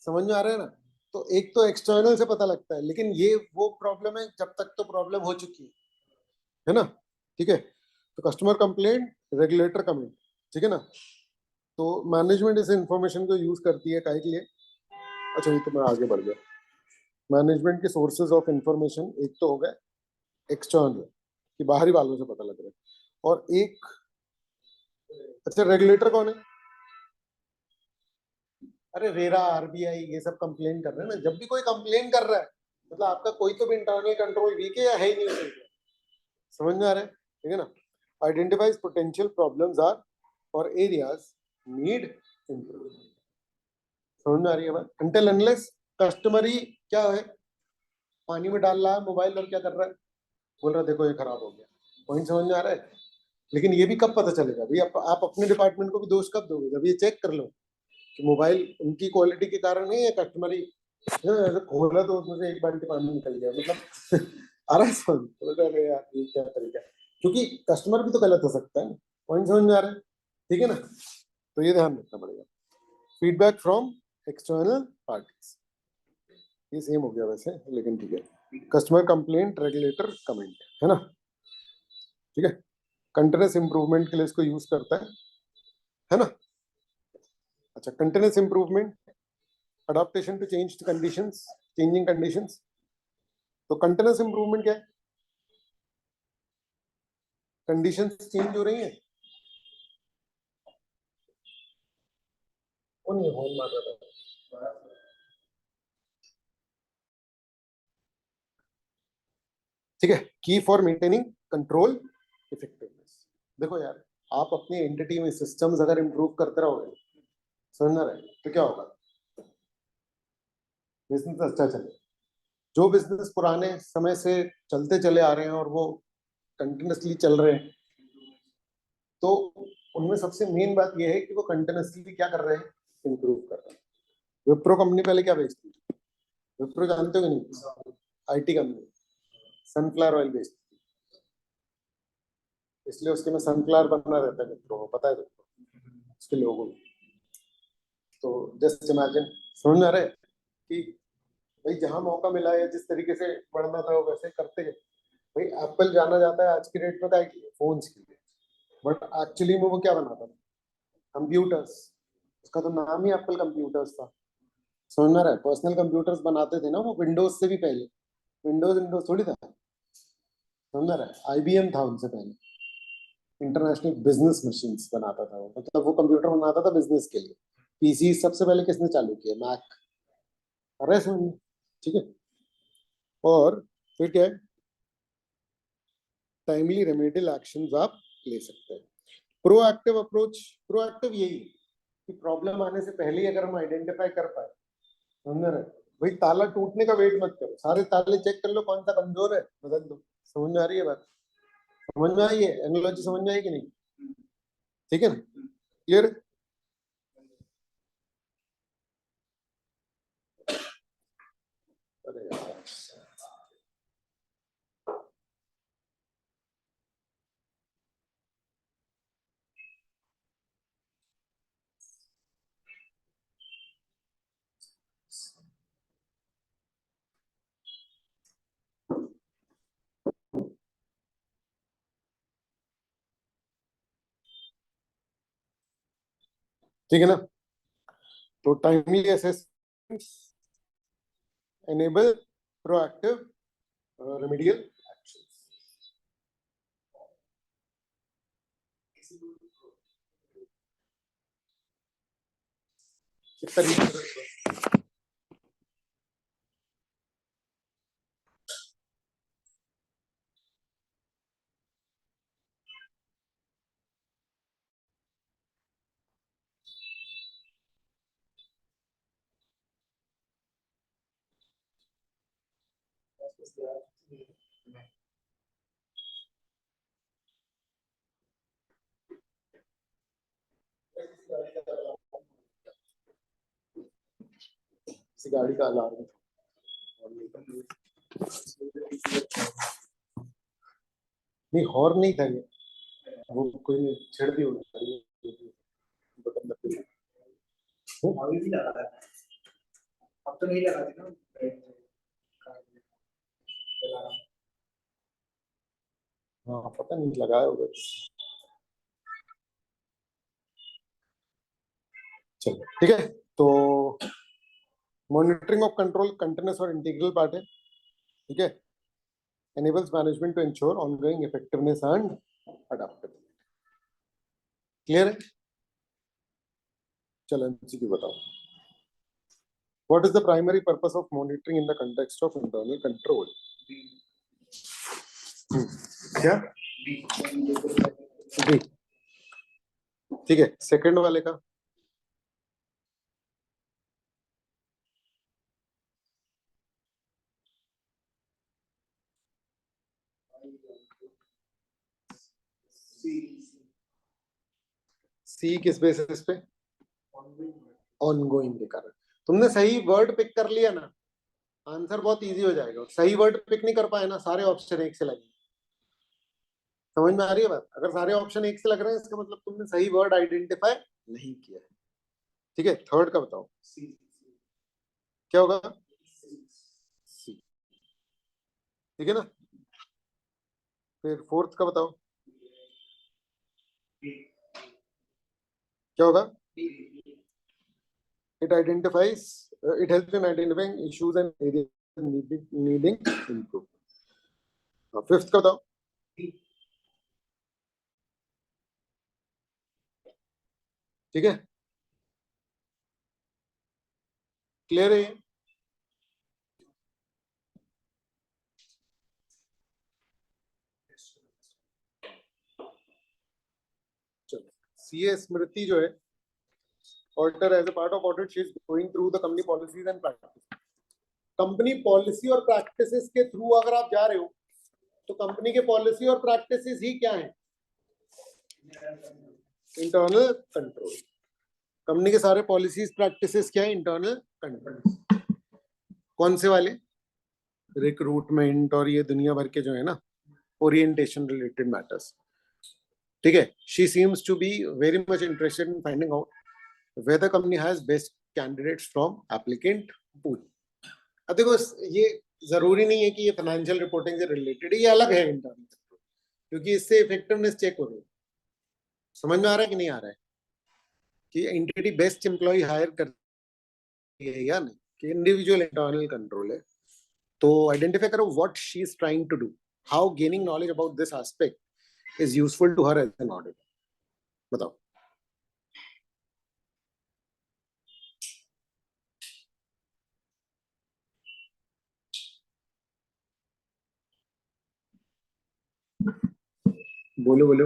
समझ में आ रहा है ना? तो एक तो एक्सटर्नल से पता लगता है, लेकिन ये वो प्रॉब्लम है जब तक तो प्रॉब्लम हो चुकी है ना? ठीक है, तो कस्टमर कंप्लेंट, रेगुलेटर कमेंट, ठीक है ना? तो मैनेजमेंट इस इंफॉर्मेशन को यूज करती है काहे के लिए? अच्छा, ये तो मैं आगे बढ़ गया। मैनेजमेंट के सोर्सेज ऑफ इंफॉर्मेशन एक तो हो गए एक्सटर्नल कि बाहरी वालों से पता लग रहा है, और एक अच्छा रेगुलेटर कौन है? अरे रेरा, आरबीआई, ये सब कंप्लेन कर रहे हैं ना। जब भी कोई कंप्लेन कर रहा है मतलब आपका कोई तो भी इंटरनल कंट्रोल वीक है या है ही नहीं सही है। समझ में आ रहा है? ठीक है ना? आइडेंटिफाइज पोटेंशियल प्रॉब्लम्स आर और एरियाज नीड इम्प्रूवमेंट। समझ में आ रही है बात? अनटिल अनलेस कस्टमर ही क्या है, पानी में डाल रहा है मोबाइल और क्या कर रहा है, बोल रहा है देखो ये खराब हो गया। पॉइंट समझ में आ रहा है? लेकिन ये भी कब पता चलेगा भाई? आप अपने डिपार्टमेंट को भी दोष कब दोगे? जब ये चेक कर लो कि मोबाइल उनकी क्वालिटी के कारण नहीं है, कस्टमर ही ऐसे खोला तो उसमें से एक बाल्टी पानी निकल गया, मतलब आ रहा है समझ? बोल रहा है यार ये क्या तरीका है, क्योंकि कस्टमर भी तो गलत हो सकता है। पॉइंट समझ में आ रहा है? ठीक है ना? तो ये ध्यान रखना पड़ेगा। फीडबैक फ्रॉम एक्सटर्नल पार्टीज, ये सेम हो गया वैसे, लेकिन ठीक है। कस्टमर कंप्लेंट, रेगुलेटर कमेंट, है ना? ठीक है, कंटिन्यूस इंप्रूवमेंट के लिए इसको यूज करता है ना? अच्छा, continuous improvement, adaptation to change conditions, changing conditions. तो कंटिन्यूस इंप्रूवमेंट क्या है? कंडीशंस चेंज हो रही हैं, वो नहीं होल मार रहा था। ठीक है, की फॉर मेंटेनिंग कंट्रोल इफेक्टिवनेस। देखो यार, आप अपनी एंटिटी में सिस्टम्स अगर इंप्रूव करते रहोगे, समझ रहे, तो क्या होगा? बिजनेस अच्छा चले। जो बिजनेस पुराने समय से चलते चले आ रहे हैं और वो कंटिन्यूसली चल रहे हैं, तो उनमें सबसे मेन बात यह है कि वो कंटिन्यूसली क्या कर रहे हैं? इंप्रूव कर रहे हैं। विप्रो कंपनी पहले क्या बेचती थी? विप्रो जानते हो कि नहीं? आईटी कंपनी, सनफ्लावर ऑयल बेचती थी, इसलिए उसके में सनफ्लावर बनना रहता है विप्रो को, पता है तुमको, उसके लोगों में। तो जस्ट इमेजिन, समझ में आ रहा है कि भाई जहां मौका मिला है जिस तरीके से बढ़ना था वो वैसे करते हैं। भाई एप्पल जाना जाता है आज की डेट में क्या फोन के लिए, बट एक्चुअली में वो क्या बनाता था? कंप्यूटर्स। उसका तो नाम ही एप्पल कंप्यूटर्स था। समझ में आ रहा है? पर्सनल कंप्यूटर्स बनाते थे ना वो, विंडोज से भी पहले। विंडोज विंडोज थोड़ी था। समझ में आ रहा है? आईबीएम था उनसे पहले, इंटरनेशनल बिजनेस मशीन्स बनाता था वो, मतलब वो कंप्यूटर बनाता था बिजनेस के लिए। पीसी सबसे पहले किसने चालू किया? मैक। अरे समझ में? ठीक है, और फिर क्या है? टाइमली रेमेडियल एक्शंस आप ले सकते हैं। प्रोएक्टिव अप्रोच, प्रोएक्टिव यही है कि प्रॉब्लम आने से पहले ही अगर हम आइडेंटिफाई कर पाए, समझ रहे, भाई ताला टूटने का वेट मत करो, सारे ताले चेक कर लो कौन सा कमजोर है, बदल दो। समझ में आ रही है बात? समझ में आई है एनालॉजी? समझ में आई कि नहीं? ठीक है ना? क्लियर? अरे यार, ठीक है ना? तो timely assessment enable proactive remedial actions। इस तरीके से गाड़ी का अलार्म। नहीं हॉर्न नहीं था ये, वो कोई छेड़ दी होगी बटन दबा के। अभी भी लगा है, अब तो नहीं लगाती ना। हाँ पता नहीं लगाया होगा। चलो ठीक है, तो मॉनिटरिंग ऑफ कंट्रोल कंटिन्यूस और इंटीग्रल पार्ट है, ठीक है। enables management to ensure ongoing effectiveness and adaptability। Clear है? चलो एमसीक्यू बताओ। What is the primary purpose of monitoring in the context of internal control? क्या? जी ठीक है, सेकंड वाले का सी किस बेसिस पे? ऑनगोइंग के कारण। तुमने सही वर्ड पिक कर लिया ना, आंसर बहुत इजी हो जाएगा। सही वर्ड पिक नहीं कर पाए ना, सारे ऑप्शन एक से लगे। समझ में आ रही है बात? अगर सारे ऑप्शन एक से लग रहे हैं इसका मतलब तुमने सही वर्ड आइडेंटिफाई नहीं किया है। ठीक है, थर्ड का बताओ क्या होगा? सी, ठीक है ना। फिर फोर्थ का बताओ क्या होगा? It identifies, it helps in identifying issues and areas needing improvement। Fifth का बताओ। ठीक है, क्लियर है ये? चलो, सीए स्मृति जो है auditor, as a part of audit she is going through the company policies and practice. Company policy और प्रैक्टिसेस के थ्रू अगर आप जा रहे हो तो कंपनी के पॉलिसी और प्रैक्टिसेस ही क्या है? Internal control. कंपनी के सारे पॉलिसीज प्रैक्टिसेस क्या है? Internal control. कौन से वाले? रिक्रूटमेंट और ये दुनिया भर के जो है ना, ओरिएंटेशन रिलेटेड मैटर्स। ठीक है, she seems to be very much interested in finding out whether company has best candidates from applicant pool. अब देखो ये जरूरी नहीं है कि ये फाइनेंशियल रिपोर्टिंग से रिलेटेड है, ये अलग है इंटरनल, क्योंकि इससे इफेक्टिवनेस चेक हो रही है। समझ में आ रहा है कि नहीं आ रहा है कि एंटिटी बेस्ट एम्प्लॉय हायर कर है या नहीं, कि इंडिविजुअल इंटरनल कंट्रोल है। तो आइडेंटिफाई करो what she is trying to do, how gaining knowledge about this aspect is useful to her as an auditor. बताओ। बोलो बोलो।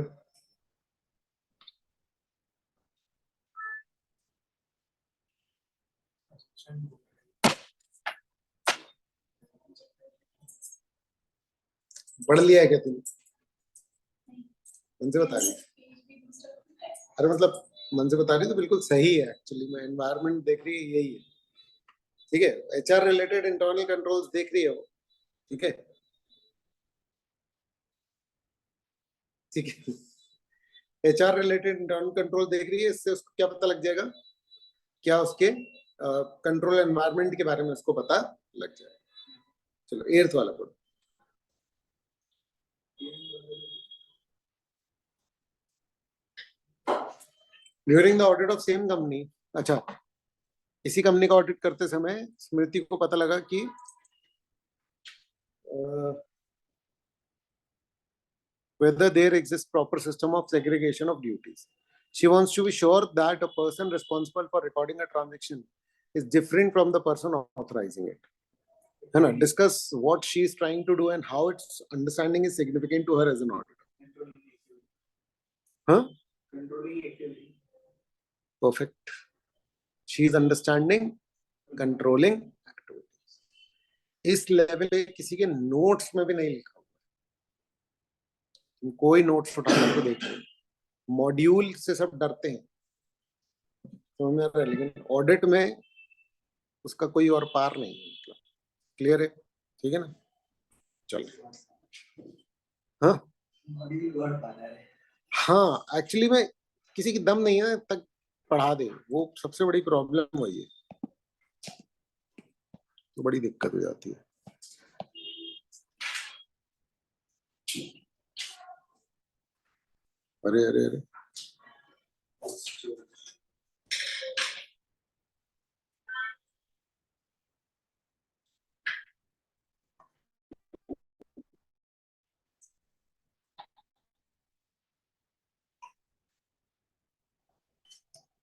पढ़ लिया है क्या तुमने? मन से बता रही? अरे मतलब मन से बता रही तो बिल्कुल सही है। एक्चुअली मैं एनवायरनमेंट देख रही है, यही है। ठीक है, एचआर रिलेटेड इंटरनल कंट्रोल्स देख रही हो। ठीक है, ठीक है, एचआर रिलेटेड इंटरनल कंट्रोल देख रही है, इससे उसको क्या पता लग जाएगा, क्या उसके कंट्रोल एनवायरनमेंट के बारे में उसको पता लग जाएगा। चलो एर्थ वाला पढ़ो। During the audit of same company, अच्छा, इसी कंपनी का ऑडिट करते समय स्मृति को पता लगा कि whether there exists proper system of segregation of duties. She wants to be sure that a person responsible for recording a transaction is different from the person authorizing it. Hannah, discuss what she is trying to do and how its understanding is significant to her as an auditor. Huh? Perfect. She is understanding, controlling activities. इस लेवल पे किसी के नोट्स में भी नहीं लिखा हुआ। कोई नोट्स उठा करके देखो, मॉड्यूल से सब डरते हैं, समझ में आ रहा है, लेकिन ऑडिट में उसका कोई और पार नहीं है, मतलब क्लियर है, ठीक है ना। चलो हाँ हाँ, एक्चुअली में किसी की दम नहीं है तक पढ़ा दे, वो सबसे बड़ी प्रॉब्लम वही है, तो बड़ी दिक्कत हो जाती है। अरे अरे अरे,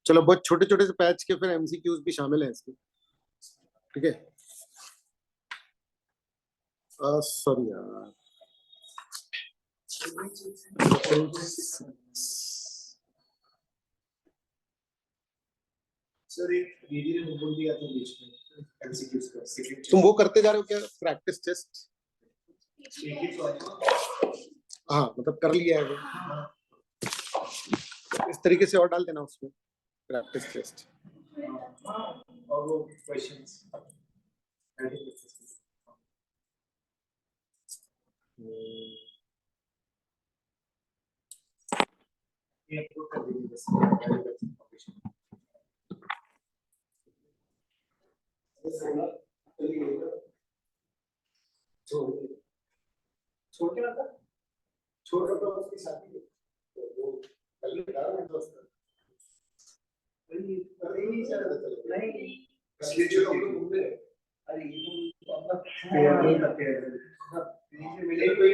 चलो बहुत छोटे छोटे से पैच के फिर एमसीक्यूज भी शामिल है इसमें, ठीक है। सॉरी यार, सर एक दीदी ने बोल दिया था बीच में एमसीक्यूज का सेकंड तुम वो करते जा रहे हो क्या, प्रैक्टिस टेस्ट? हाँ मतलब कर लिया है वो, इस तरीके से और डाल देना उसमें प्रैक्टिस टेस्ट। और वो क्वेश्चंस ये अपलोड कर दीजिए बस, छोड़ के ना था, छोड़ रहा था उसकी शादी तो वो कल ही कहा मैं दोस्त नहीं इसलिए जो हम लोग घूमते हैं, अरे ये तो अपना नहीं करते हैं मिले कोई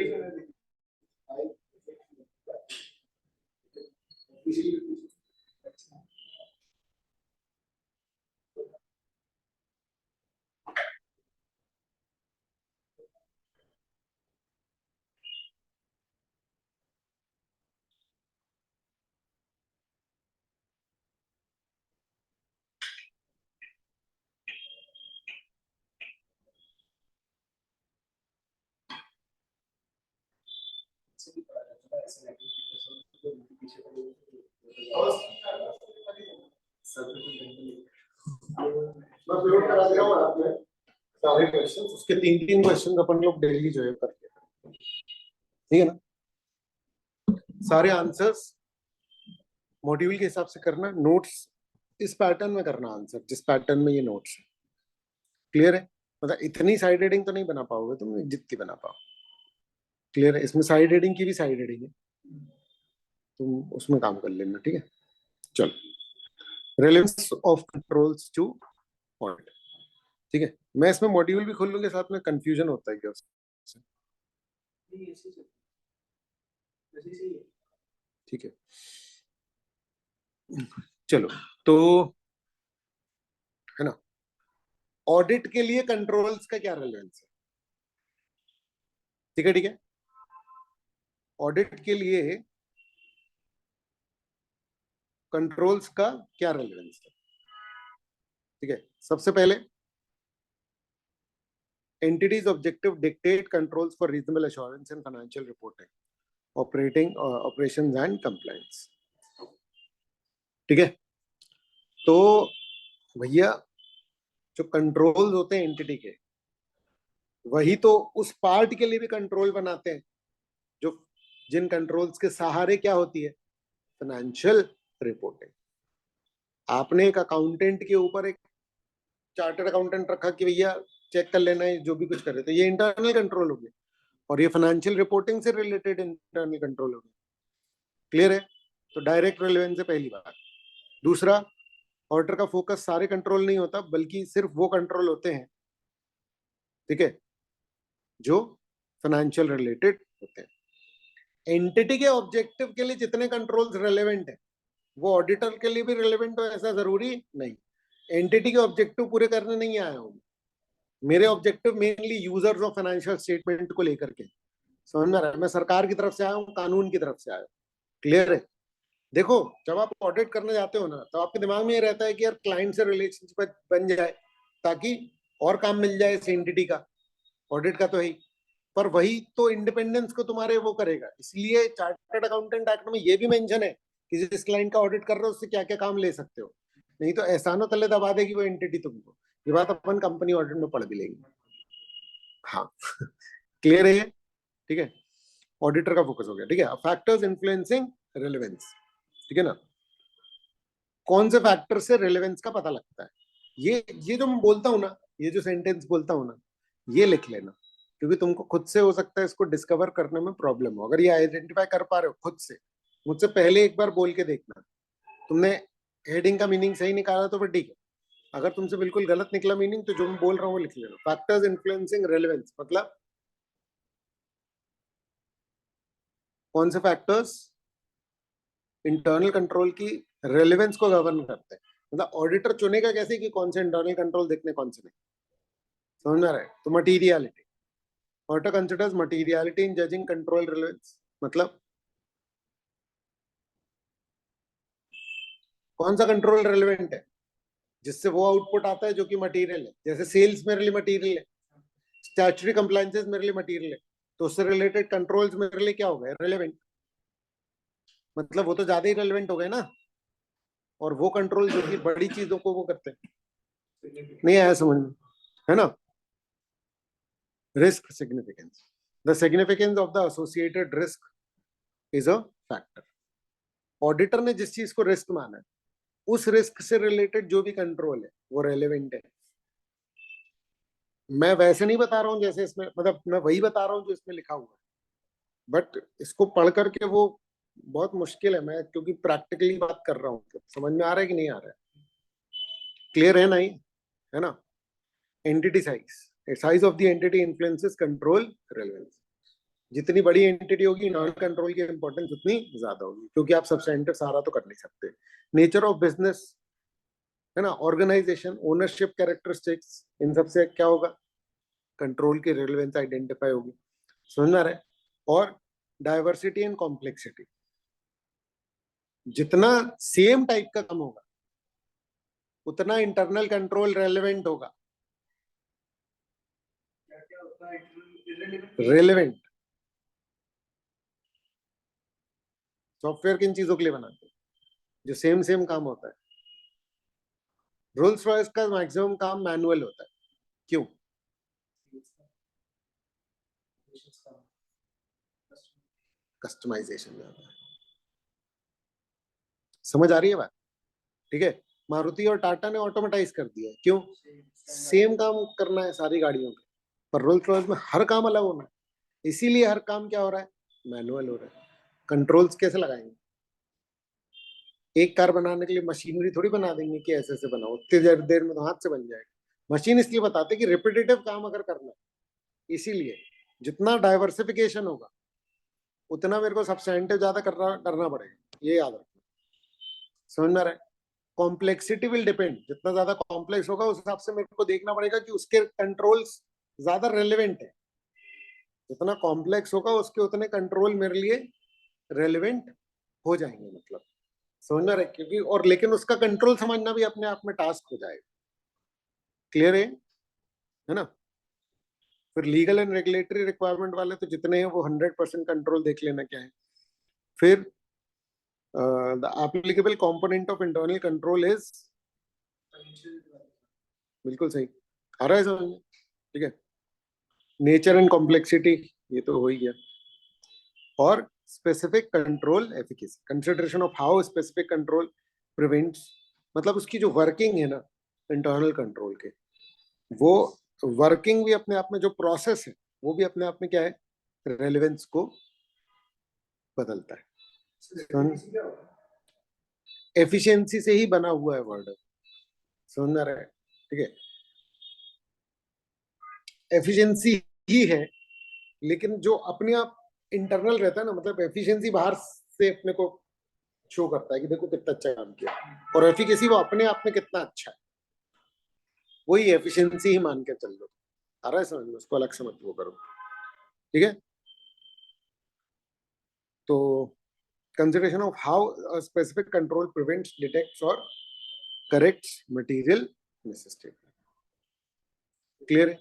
अपलोड करा दे रहा हूँ आपने सारे क्वेश्चंस, उसके 3-3 क्वेश्चंस अपन लोग डेली जो है करते हैं, ठीक है ना। सारे आंसर्स मॉड्यूल के हिसाब से करना, नोट्स इस पैटर्न में करना, आंसर जिस पैटर्न में ये नोट्स है, क्लियर है। मतलब इतनी साइड हेडिंग तो नहीं बना पाओगे तुम जितनी बना पाओ, क्लियर है। इसमें साइड हेडिंग की भी साइड हेडिंग है, तुम उसमें काम कर लेना, ठीक है। चलो, relevance of controls two point, ठीक है। मैं इसमें मॉड्यूल भी खोल लूंगा, साथ में कंफ्यूजन होता है क्या उससे, ठीक है। चलो तो है ना, ऑडिट के लिए कंट्रोल्स का क्या रेलेवेंस है, ठीक है, ठीक है। ऑडिट के लिए कंट्रोल्स का क्या रेलेवेंस है, ठीक है। सबसे पहले, entities objective dictate controls for reasonable assurance and financial reporting, operations and compliance, ठीक है। तो भैया जो कंट्रोल्स होते हैं एंटिटी के, वही तो उस पार्ट के लिए भी कंट्रोल बनाते हैं जो, जिन कंट्रोल्स के सहारे क्या होती है, फाइनेंशियल रिपोर्टिंग। आपने एक अकाउंटेंट के ऊपर एक चार्टर्ड अकाउंटेंट रखा कि भैया चेक कर लेना है जो भी कुछ करे, तो ये इंटरनल कंट्रोल हो गया, और ये फाइनेंशियल रिपोर्टिंग से रिलेटेड इंटरनल कंट्रोल हो गया, क्लियर है। तो डायरेक्ट रेलेवेंस है पहली बात। दूसरा, ऑडिटर का फोकस सारे कंट्रोल नहीं होता, बल्कि सिर्फ वो कंट्रोल होते हैं, ठीक है, जो फाइनेंशियल रिलेटेड होते हैं। एंटिटी के ऑब्जेक्टिव के लिए जितने कंट्रोल्स रेलेवेंट है, वो ऑडिटर के लिए भी रेलेवेंट हो ऐसा जरूरी नहीं। एंटिटी के ऑब्जेक्टिव पूरे करने नहीं आया हूं, मेरे objective mainly users of financial statement को लेकर के, समझ में आ रहा है। मैं सरकार की तरफ से आया हूँ, कानून की तरफ से आया हूँ, क्लियर है। देखो, जब आप ऑडिट करने जाते हो ना, तो आपके दिमाग में ये रहता है कि यार क्लाइंट से रिलेशनशिप बन जाए ताकि और काम मिल जाए इस एंटिटी का, ऑडिट का तो है ही, पर वही तो इंडिपेंडेंस को तुम्हारे वो करेगा। इसलिए चार्टर्ड अकाउंटेंट एक्ट में ये भी मेंशन है कि जिस क्लाइंट का ऑडिट कर रहे हो उससे क्या क्या काम ले सकते हो, नहीं तो एहसानों तले दबा देगी वो एंटिटी तुमको। ये बात अपन कंपनी ऑडिट में पढ़ भी लेंगे। हाँ क्लियर है ये? ठीक है, ऑडिटर का फोकस हो गया। ठीक है, फैक्टर्स इन्फ्लुएंसिंग रेलेवेंस, ठीक है ना, कौन से फैक्टर से रेलेवेंस का पता लगता है। ये जो मैं बोलता हूं ना, ये जो सेंटेंस बोलता हूं ना, ये लिख लेना, क्योंकि तुमको खुद से हो सकता है इसको डिस्कवर करने में प्रॉब्लम हो। अगर ये आइडेंटिफाई कर पा रहे हो खुद से, मुझसे पहले एक बार बोल के देखना। तुमने हेडिंग का मीनिंग सही निकाला तो फिर ठीक है, अगर तुमसे बिल्कुल गलत निकला मीनिंग तो जो मैं बोल रहा हूँ वो लिख लेना। फैक्टर्स इन्फ्लुएंसिंग रेलेवेंस मतलब कौन से फैक्टर्स इंटरनल कंट्रोल की रेलेवेंस को गवर्न करते हैं। मतलब ऑडिटर चुनेगा कैसे कि कौन से इंटरनल कंट्रोल देखने कौन से नहीं, समझ में आ रहा है? तो materiality, auditor considers materiality in judging control relevance, मतलब कौन सा कंट्रोल रेलेवेंट है जिससे वो आउटपुट आता है जो कि मटीरियल है। जैसे सेल्स मेरे लिए मटीरियल है, स्टैट्यूटरी कंप्लायंसेस मेरे लिए मटीरियल है, तो उससे रिलेटेड कंट्रोल्स मेरे लिए क्या हो गए, रेलेवेंट। मतलब वो तो ज्यादा ही रेलेवेंट हो गए ना, और वो कंट्रोल जो कि बड़ी चीजों को वो करते हैं। नहीं आया समझ में, है ना? Risk significance, the significance of the associated risk is a factor. Auditor ने जिस चीज को रिस्क माना है, उस रिस्क से रिलेटेड जो भी कंट्रोल है वो रेलेवेंट है। मैं वैसे नहीं बता रहा हूँ जैसे इसमें, मतलब मैं वही बता रहा हूँ जो इसमें लिखा हुआ है, बट इसको पढ़ करके वो बहुत मुश्किल है। मैं क्योंकि प्रैक्टिकली बात कर रहा हूँ, तो समझ में आ रहा है कि नहीं आ रहा है? क्लियर है नहीं, है ना? Entity size, size of the entity influences control relevance. जितनी बड़ी एंटिटी होगी नॉन कंट्रोल की इंपॉर्टेंस उतनी ज्यादा होगी, क्योंकि आप सब्सटेंटिव सारा तो कर नहीं सकते। नेचर ऑफ बिजनेस, है ना, ऑर्गेनाइजेशन, ओनरशिप, कैरेक्टरिस्टिक्स, इन सबसे क्या होगा, कंट्रोल की रेलेवेंस आइडेंटिफाई होगी। समझ में आ रहा है? और डाइवर्सिटी एंड कॉम्प्लेक्सिटी, जितना सेम टाइप का काम होगा उतना इंटरनल कंट्रोल रेलेवेंट होगा। रेलेवेंट सॉफ्टवेयर किन चीजों के लिए बनाते हैं, जो सेम सेम काम होता है। रोल्स रॉयस का मैक्सिमम काम मैनुअल होता है, क्यों? कस्टमाइजेशन में होता है। समझ आ रही है बात? ठीक है, मारुति और टाटा ने ऑटोमेटाइज कर दिया है, क्यों? सेम काम करना है सारी गाड़ियों के, पर रोल्स रॉयस में हर काम अलग होना है, इसीलिए हर काम क्या हो रहा है, मैनुअल हो रहा है। कंट्रोल्स कैसे लगाएंगे? एक कार बनाने के लिए मशीनरी थोड़ी बना देंगे कि ऐसे ऐसे बनाओ, उतनी देर में तो हाथ से बन जाएगा। मशीन इसलिए बताते कि रिपीटेटिव काम अगर करना है, इसीलिए जितना डाइवर्सिफिकेशन होगा उतना मेरे को सब्सटेंटिव ज्यादा करना पड़ेगा, ये याद रखना। समझ में आ रहा है? कॉम्प्लेक्सिटी विल डिपेंड, जितना ज्यादा कॉम्प्लेक्स होगा उस हिसाब से मेरे को देखना पड़ेगा कि उसके कंट्रोल्स ज्यादा रेलेवेंट है। जितना कॉम्प्लेक्स होगा उसके उतने कंट्रोल मेरे लिए रेलेवेंट हो जाएंगे, मतलब समझ में आ रहा है? क्योंकि और लेकिन उसका कंट्रोल समझना भी अपने आप में टास्क हो जाएगा। क्लियर है ना? फिर लीगल एंड रेगुलेटरी रिक्वायरमेंट वाले तो जितने हैं वो 100% कंट्रोल देख लेना क्या है। फिर the applicable component of internal control is, बिल्कुल सही, आ रहा है समझ में? ठीक है, नेचर एंड कॉम्प्लेक्सिटी, ये तो हो ही गया। और specific control efficacy, consideration of how specific control prevents, मतलब उसकी जो वर्किंग है ना इंटरनल कंट्रोल के, वो वर्किंग भी अपने आप में, जो प्रोसेस है वो भी अपने आप में क्या है, रेलेवेंस को बदलता है। एफिशिएंसी से ही बना हुआ है वर्ड, समझ में आ रहा है? ठीक है, एफिशिएंसी ही है, लेकिन जो अपने आप इंटरनल रहता है ना, मतलब एफिशिएंसी बाहर से अपने को शो करता है कि देखो कितना अच्छा काम किया, और एफिकेसी वो अपने आप में कितना अच्छा है, वही एफिशिएंसी ही मान के चल लो। आ रहा है समझ में? उसको अलग से मत वो करो, ठीक है? तो consideration of how a specific control prevents, detects or corrects material misstatement. Clear है?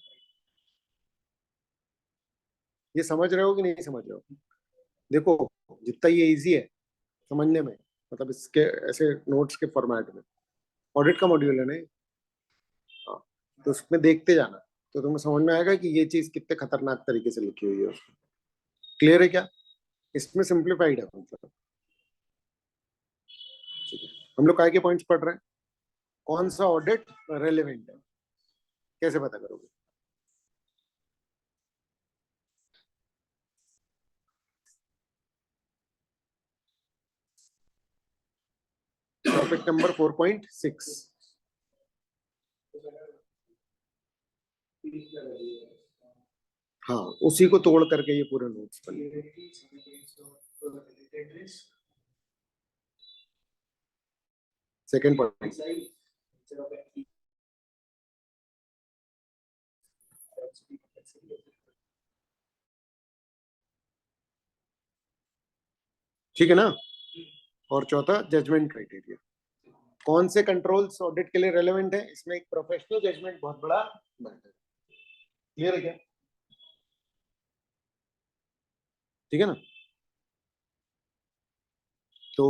ये समझ रहे हो कि नहीं समझ रहे हो? देखो, जितना ये इजी है समझने में, मतलब इसके ऐसे नोट्स के फॉर्मेट में, ऑडिट का मॉड्यूल है ना, हाँ, तो उसमें देखते जाना, तो तुम्हें समझ में आएगा कि ये चीज कितने खतरनाक तरीके से लिखी हुई है उसमें। क्लियर है क्या? इसमें सिंप्लीफाइड है मतलब। ठीक है, हम लोग काय के पॉइंट्स पढ़ रहे हैं? कौन सा ऑडिट रेलेवेंट है, कैसे पता करोगे? Topic number 4.6। हाँ, उसी को तोड़ करके ये पूरे नोट्स बने। सेकेंड पॉइंट, ठीक है ना? और चौथा जजमेंट क्राइटेरिया। कौन से कंट्रोल्स ऑडिट के लिए रेलेवेंट है? इसमें एक प्रोफेशनल जजमेंट बहुत बड़ा मैटर। क्लियर है क्या? ठीक है ना? तो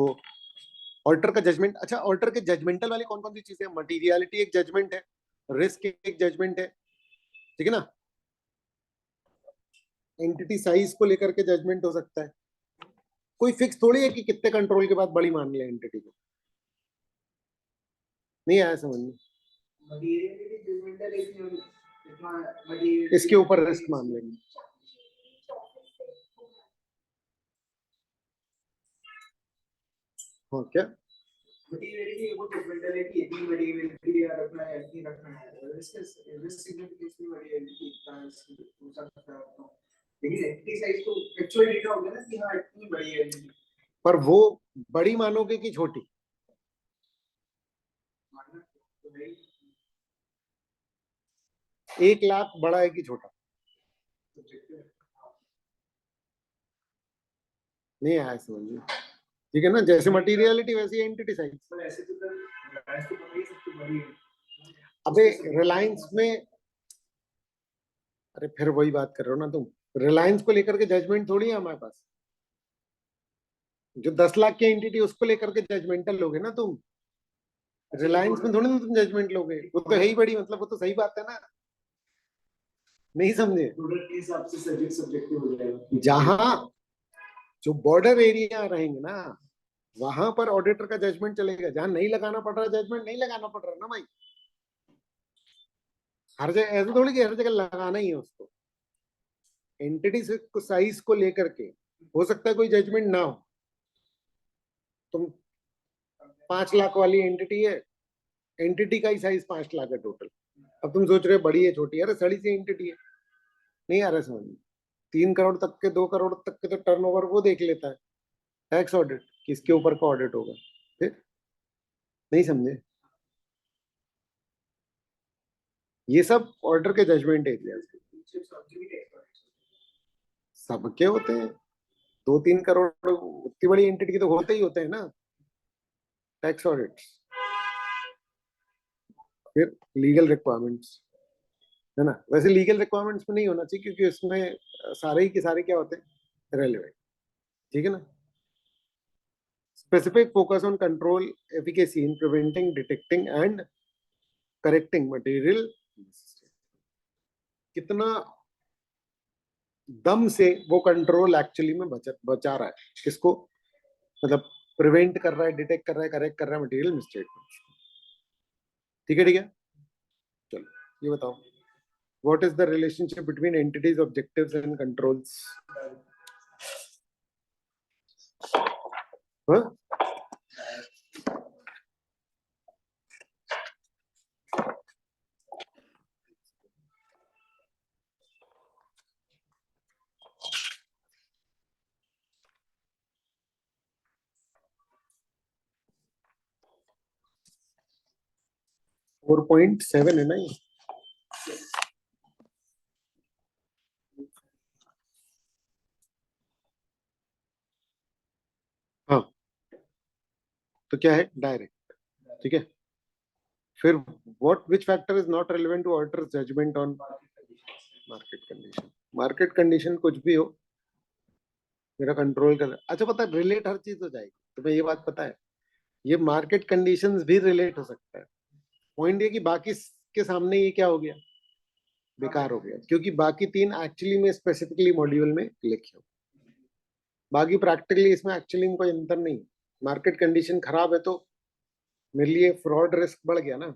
ऑडिटर का जजमेंट, अच्छा ऑडिटर के जजमेंटल वाली कौन कौन सी चीजें? मटीरियलिटी एक जजमेंट है, रिस्क एक जजमेंट है, ठीक है ना? एंटिटी साइज को लेकर के जजमेंट हो सकता है। कोई फिक्स थोड़ी है कि कितने कंट्रोल के बाद बड़ी मान ले एंटिटी को। नहीं आया समझ में? इसके ऊपर रिस्क मान लेंगे। हाँ क्या? पर वो बड़ी मानोगे कि छोटी? 1 लाख बड़ा है कि छोटा? नहीं आया समझ में? ठीक है ना? जैसे मटीरियलिटी वैसी एंटिटी साइज। अबे रिलायंस में, अरे फिर वही बात कर रहे हो ना तुम। रिलायंस को लेकर के जजमेंट थोड़ी है हमारे पास। जो 10 लाख की एंटिटी उसको लेकर के जजमेंटल लोगे ना तुम। रिलायंस में थोड़ी ना तुम जजमेंट लोगे, वो तो है ही बड़ी, मतलब वो तो सही बात है ना। नहीं समझे? जहां जो बॉर्डर एरिया रहेंगे ना, वहां पर ऑडिटर का जजमेंट चलेगा। जहां नहीं लगाना पड़ रहा जजमेंट, नहीं लगाना पड़ रहा ना भाई। हर जगह ऐसे थोड़ी कि हर जगह लगाना ही है उसको। एंटिटी साइज को लेकर के हो सकता है कोई जजमेंट ना हो। तुम 5 लाख वाली एंटिटी है, एंटिटी का ही साइज 5 लाख है टोटल। अब तुम सोच रहे हो बड़ी है छोटी है, अरे सड़ी सी एंटिटी है। नहीं आ रहा समझ में? 3 करोड़ तक के, 2 करोड़ तक के तो टर्नओवर वो देख लेता है टैक्स ऑडिट, किसके ऊपर का ऑडिट होगा। फिर नहीं समझे? ये सब ऑर्डर के जजमेंट एरिया सबके होते हैं। 2-3 करोड़ उतनी बड़ी एंटिटी के तो होते ही होते हैं ना टैक्स ऑडिट। फिर लीगल रिक्वायरमेंट्स है ना, वैसे लीगल रिक्वायरमेंट्स में नहीं होना चाहिए क्योंकि इसमें सारे ही के सारे क्या होते हैं, रेलेवेंट। ठीक है ना? Specific focus on control efficacy in preventing, detecting and correcting material. कितना दम से वो कंट्रोल एक्चुअली में बचा रहा है किसको, मतलब प्रिवेंट कर रहा है, डिटेक्ट कर रहा है, करेक्ट कर रहा है मटेरियल मिसस्टेटमेंट्स। ठीक है ठीक है, चलो ये बताओ, what is the relationship between entities, objectives and controls? हाँ? 4.7 है ना ये? हाँ, तो क्या है? डायरेक्ट। ठीक है, फिर what which factor is not relevant to auditors judgement on market condition? Market condition कुछ भी हो, मेरा कंट्रोल कर, अच्छा पता है रिलेट हर चीज हो जाएगी। तुम्हें ये बात पता है, ये मार्केट कंडीशंस भी रिलेट हो सकता है। पॉइंट ये कि बाकी के सामने ये क्या हो गया, बेकार हो गया, क्योंकि बाकी तीन एक्चुअली में स्पेसिफिकली मॉड्यूल में लिखे हो, बाकी प्रैक्टिकली इसमें एक्चुअली में कोई अंतर नहीं। मार्केट कंडीशन खराब है तो मेरे लिए फ्रॉड रिस्क बढ़ गया ना,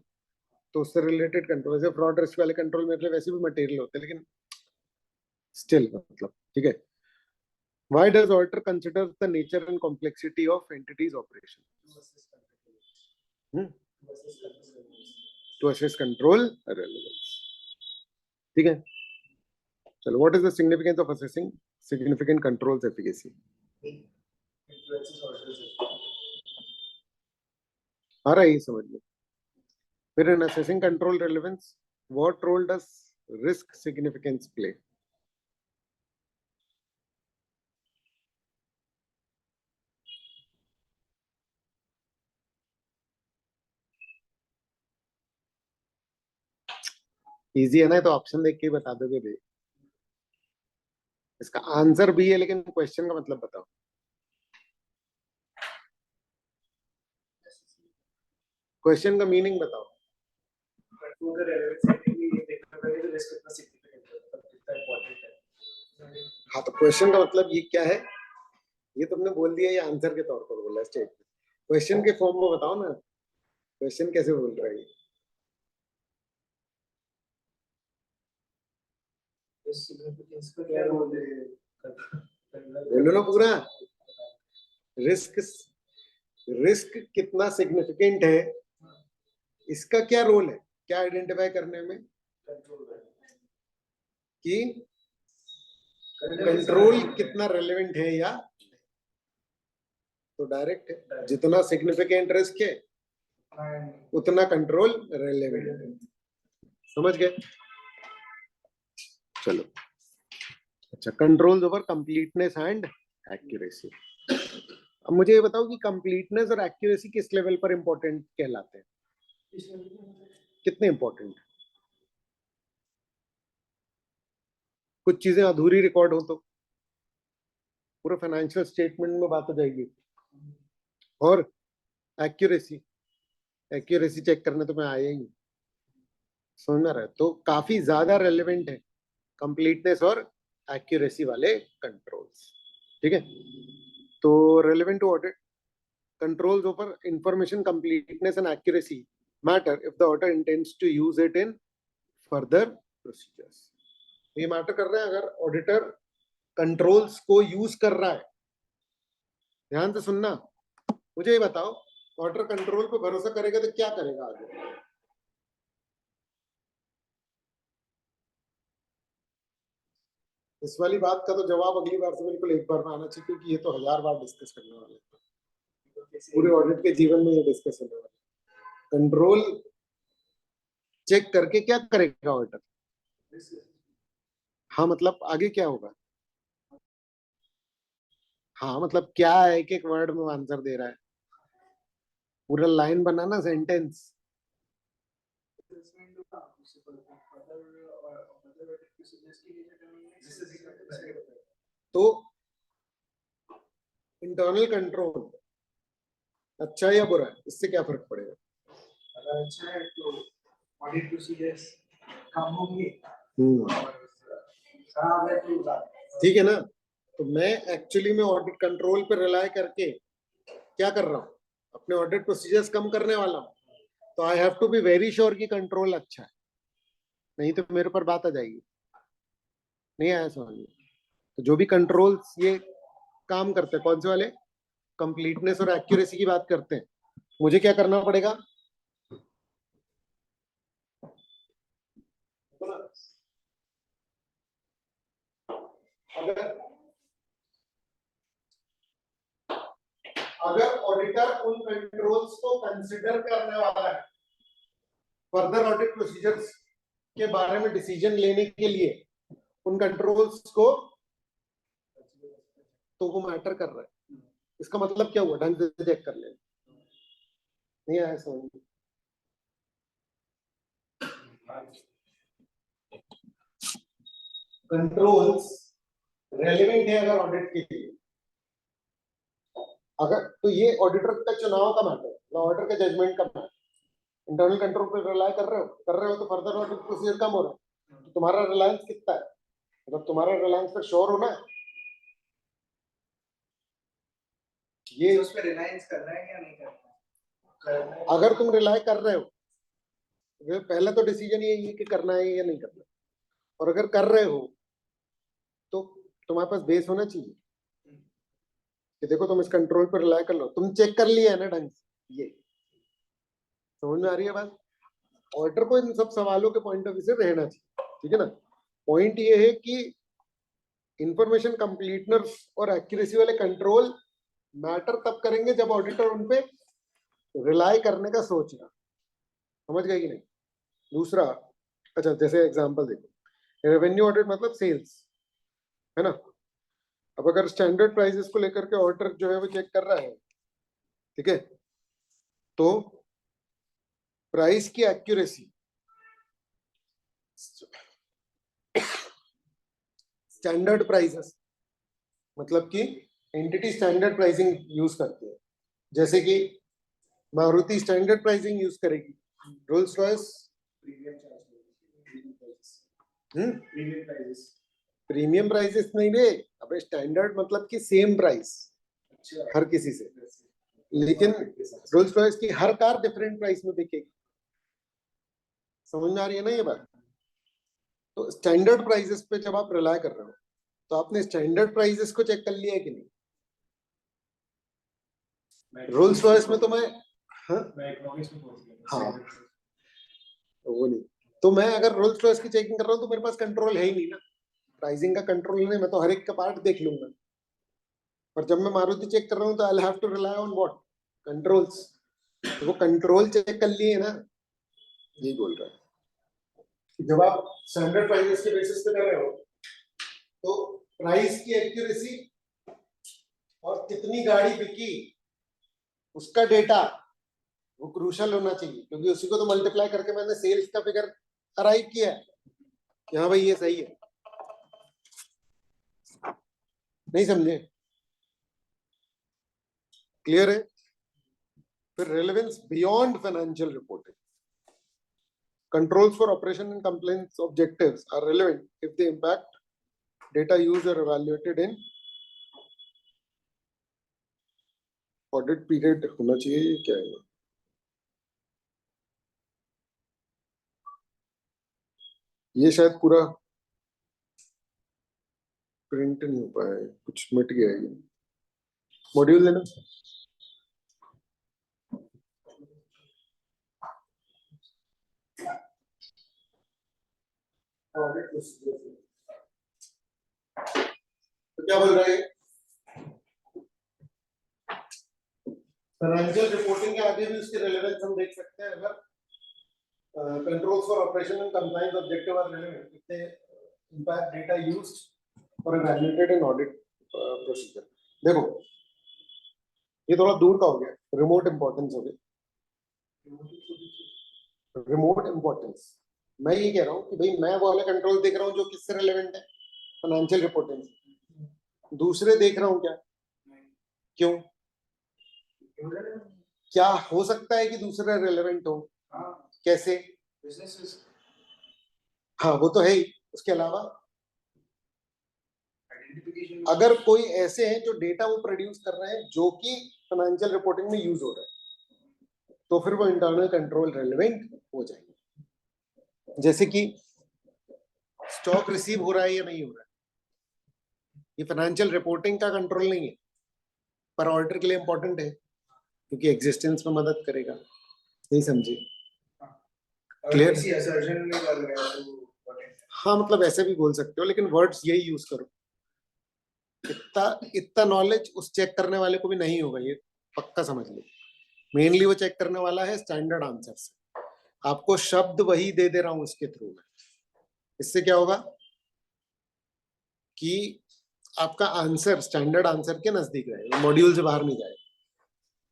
तो उससे रिलेटेड कंट्रोल, जैसे फ्रॉड रिस्क वाले कंट्रोल मेरे लिए वैसे भी मटेरियल होते हैं, लेकिन स्टिल मतलब ठीक है। Why does auditor consider the nature and complexity of entities operation? To assess control relevance. ठीक है, चलो, what is the significance of assessing significant controls efficacy? आ रहा है ये समझ लो। फिर in assessing control relevance, what role does risk significance play? Easy है ना, तो ऑप्शन देख के ही बता दोगे भाई। इसका आंसर भी है, लेकिन क्वेश्चन का मतलब बताओ। क्वेश्चन का मीनिंग बताओ। हाँ, तो क्वेश्चन का मतलब ये क्या है, ये तुमने बोल दिया, ये आंसर के तौर पर बोला स्टेटमेंट। क्वेश्चन के फॉर्म में बताओ ना, क्वेश्चन कैसे बोल रहा है ये? बोलो ना पूरा। रिस्क, रिस्क कितना सिग्निफिकेंट है, इसका क्या रोल है, क्या आइडेंटिफाई करने में कि कंट्रोल कितना रेलेवेंट है, या तो डायरेक्ट जितना सिग्निफिकेंट रिस्क है उतना कंट्रोल रेलेवेंट है। समझ गए? चलो, अच्छा, controls over completeness and accuracy. अब मुझे ये बताओ कि कंप्लीटनेस और एक्यूरेसी किस लेवल पर इंपॉर्टेंट कहलाते हैं, कितने इंपॉर्टेंट? कुछ चीजें अधूरी रिकॉर्ड हो तो पूरा फाइनेंशियल स्टेटमेंट में बात हो जाएगी। और एक्यूरेसी, एक्यूरेसी चेक करने तो मैं आया ही, समझ में रहा है? तो काफी ज्यादा रेलेवेंट है कंप्लीटनेस और एक्यूरेसी वाले कंट्रोल्स। ठीक है, तो relevant to audit controls over information completeness and accuracy matter if the auditor intends to use it in further procedures. ये मैटर कर रहे हैं अगर ऑडिटर कंट्रोल्स को यूज कर रहा है। ध्यान से सुनना, मुझे ये बताओ, ऑडिटर कंट्रोल पे भरोसा करेगा तो क्या करेगा आगे? इस वाली बात का तो जवाब अगली बार से बिल्कुल एक बार में आना चाहिए, क्योंकि ये तो 1000 बार डिस्कस करने वाले हैं, पूरे ऑडिट के जीवन में ये डिस्कस होने वाला है। कंट्रोल चेक करके क्या करेगा ऑडिटर? हाँ, मतलब आगे क्या होगा? हाँ, मतलब क्या है, एक एक वर्ड में आंसर दे रहा है, पूरा लाइन बनाना, सेंटेंस। तो इंटरनल कंट्रोल अच्छा है या बुरा है, इससे क्या फर्क पड़ेगा? अगर अच्छा है तो ऑडिट प्रोसीजर्स कम होंगे, खराब है तो ठीक है ना। तो मैं एक्चुअली में ऑडिट कंट्रोल पर रिलाय करके क्या कर रहा हूँ, अपने ऑडिट प्रोसीजर्स कम करने वाला हूँ, तो I have to be very sure कि कंट्रोल अच्छा है, नहीं तो मेरे पर बात आ जाएगी। नहीं आया समझ में? तो जो भी कंट्रोल्स ये काम करते हैं, कौन से वाले, कंप्लीटनेस और एक्यूरेसी की बात करते हैं, मुझे क्या करना पड़ेगा? अगर अगर ऑडिटर उन कंट्रोल्स को कंसिडर करने वाला है फर्दर ऑडिट प्रोसीजर्स के बारे में डिसीजन लेने के लिए, उन कंट्रोल्स को, तो वो मैटर कर रहा है। इसका मतलब क्या हुआ, ढंग से चेक कर लेना। नहीं आया समझ में? कंट्रोल्स रेलेवेंट है अगर ऑडिट के लिए, अगर तो ये ऑडिटर का चुनाव का मैटर, ऑडिटर के जजमेंट का मैटर। इंटरनल कंट्रोल पे रिलाय कर रहे हो तो फर्दर ऑडिट प्रोसीजर कम हो रहा है, तो तुम्हारा रिलायंस कितना है, मतलब तुम्हारा रिलायंस पर श्योर होना है ये उस पे रिलायंस कर रहा है या नहीं करना है? अगर तुम रिलाय कर रहे हो, पहला तो डिसीजन ये है कि करना है या नहीं करना, और अगर कर रहे हो तो तुम्हारे पास बेस होना चाहिए कि देखो तुम इस कंट्रोल पर रिलाय कर लो, तुम चेक कर लिया है ना ढंग से, ये समझ में आ रही है बात। ऑडिटर को इन सब सवालों के पॉइंट ऑफ व्यू से रहना चाहिए, ठीक है ना। पॉइंट ये है कि इंफॉर्मेशन कंप्लीटनेस और एक्यूरेसी वाले कंट्रोल मैटर तब करेंगे जब ऑडिटर उनपे रिलाय करने का सोचेगा, समझ गए कि नहीं। दूसरा, अच्छा जैसे एग्जांपल देखो, रेवेन्यू ऑडिट मतलब सेल्स है ना। अब अगर स्टैंडर्ड प्राइसेस को लेकर के ऑडिटर जो है वो चेक कर रहा है, ठीक है, तो प्राइस की एक्यूरेसी, स्टैंडर्ड प्राइसेस मतलब कि एंटिटी स्टैंडर्ड प्राइसिंग यूज करती है, जैसे कि मारुति स्टैंडर्ड प्राइसिंग यूज करेगी, रोल्स रॉयस प्रीमियम प्राइसेस नहीं रे, अबे स्टैंडर्ड मतलब कि सेम प्राइस हर किसी से, लेकिन रोल्स रॉयस की हर कार डिफरेंट प्राइस में बिकेगी, समझ में आ रही है ना ये बात। तो स्टैंडर्ड प्राइसेस पे जब आप रिलाय कर रहे हो तो आपने स्टैंडर्ड प्राइसेस को चेक कर लिया है कि नहीं। रोल्स रॉयस में तो मैं हाँ वो नहीं, तो मैं अगर रोल्स रॉयस की चेकिंग कर रहा हूँ तो मेरे पास कंट्रोल है ही नहीं ना, प्राइसिंग का कंट्रोल नहीं, मैं तो हर एक का पार्ट देख लूंगा। पर जब मैं मारुति चेक कर रहा हूँ तो I have to rely on what, controls, तो वो कंट्रोल चेक कर लिए ना, यही बोल रहा है। जब आप स्टैंडर्ड प्राइसेस के बेसिस पे कर रहे हो तो प्राइस की एक्यूरेसी और कितनी गाड़ी बिकी उसका डेटा वो क्रूशल होना चाहिए, क्योंकि उसी को तो मल्टीप्लाई करके मैंने सेल्स का फिगर अराइव किया है कि हाँ भाई ये सही है, नहीं समझे, क्लियर है। फिर relevance beyond financial reporting, controls for operation and compliance objectives are relevant if they impact data used or evaluated in audit period होना चाहिए, ये क्या है, ये शायद पूरा प्रिंट नहीं हो पाया है, कुछ मिट गया है ये मॉड्यूल लेना। तो क्या बोल रहा है, फाइनेंशियल रिपोर्टिंग के आगे भी उसकी रेलेवेंस हम देख सकते हैं, अगर controls for operation and compliance objective are relevant if they impact data used और इवैल्यूएटेड इन ऑडिट प्रोसीजर। देखो ये थोड़ा दूर का हो गया, रिमोट इंपॉर्टेंस हो गया, रिमोट इंपॉर्टेंस। मैं ये कह रहा हूँ कि भाई मैं वो वाले कंट्रोल देख रहा हूँ जो किससे रिलेवेंट है, फाइनेंशियल रिपोर्टिंग से, दूसरे देख रहा हूँ क्या, क्यों, क्या हो सकता है कि दूसरे रिलेवेंट हो, कैसे, हाँ वो तो है ही, उसके अलावा अगर कोई ऐसे हैं जो डेटा वो प्रोड्यूस कर रहे हैं जो कि फाइनेंशियल रिपोर्टिंग में यूज हो रहा है, तो फिर वो इंटरनल कंट्रोल रेलेवेंट हो जाएंगे। जैसे कि स्टॉक रिसीव हो रहा है या नहीं हो रहा है, ये फाइनेंशियल रिपोर्टिंग का कंट्रोल नहीं है, पर ऑडिटर के लिए इंपॉर्टेंट है क्योंकि एग्जिस्टेंस में मदद करेगा, नहीं समझे, क्लियर। हाँ मतलब ऐसे भी बोल सकते हो, लेकिन वर्ड्स यही यूज करो। इतना नॉलेज उस चेक करने वाले को भी नहीं होगा, ये पक्का समझ लो। मेनली वो चेक करने वाला है स्टैंडर्ड आंसर से, आपको शब्द वही दे दे रहा हूं इसके थ्रू में। इससे क्या होगा कि आपका आंसर स्टैंडर्ड आंसर के नजदीक रहेगा, मॉड्यूल से बाहर नहीं जाएगा,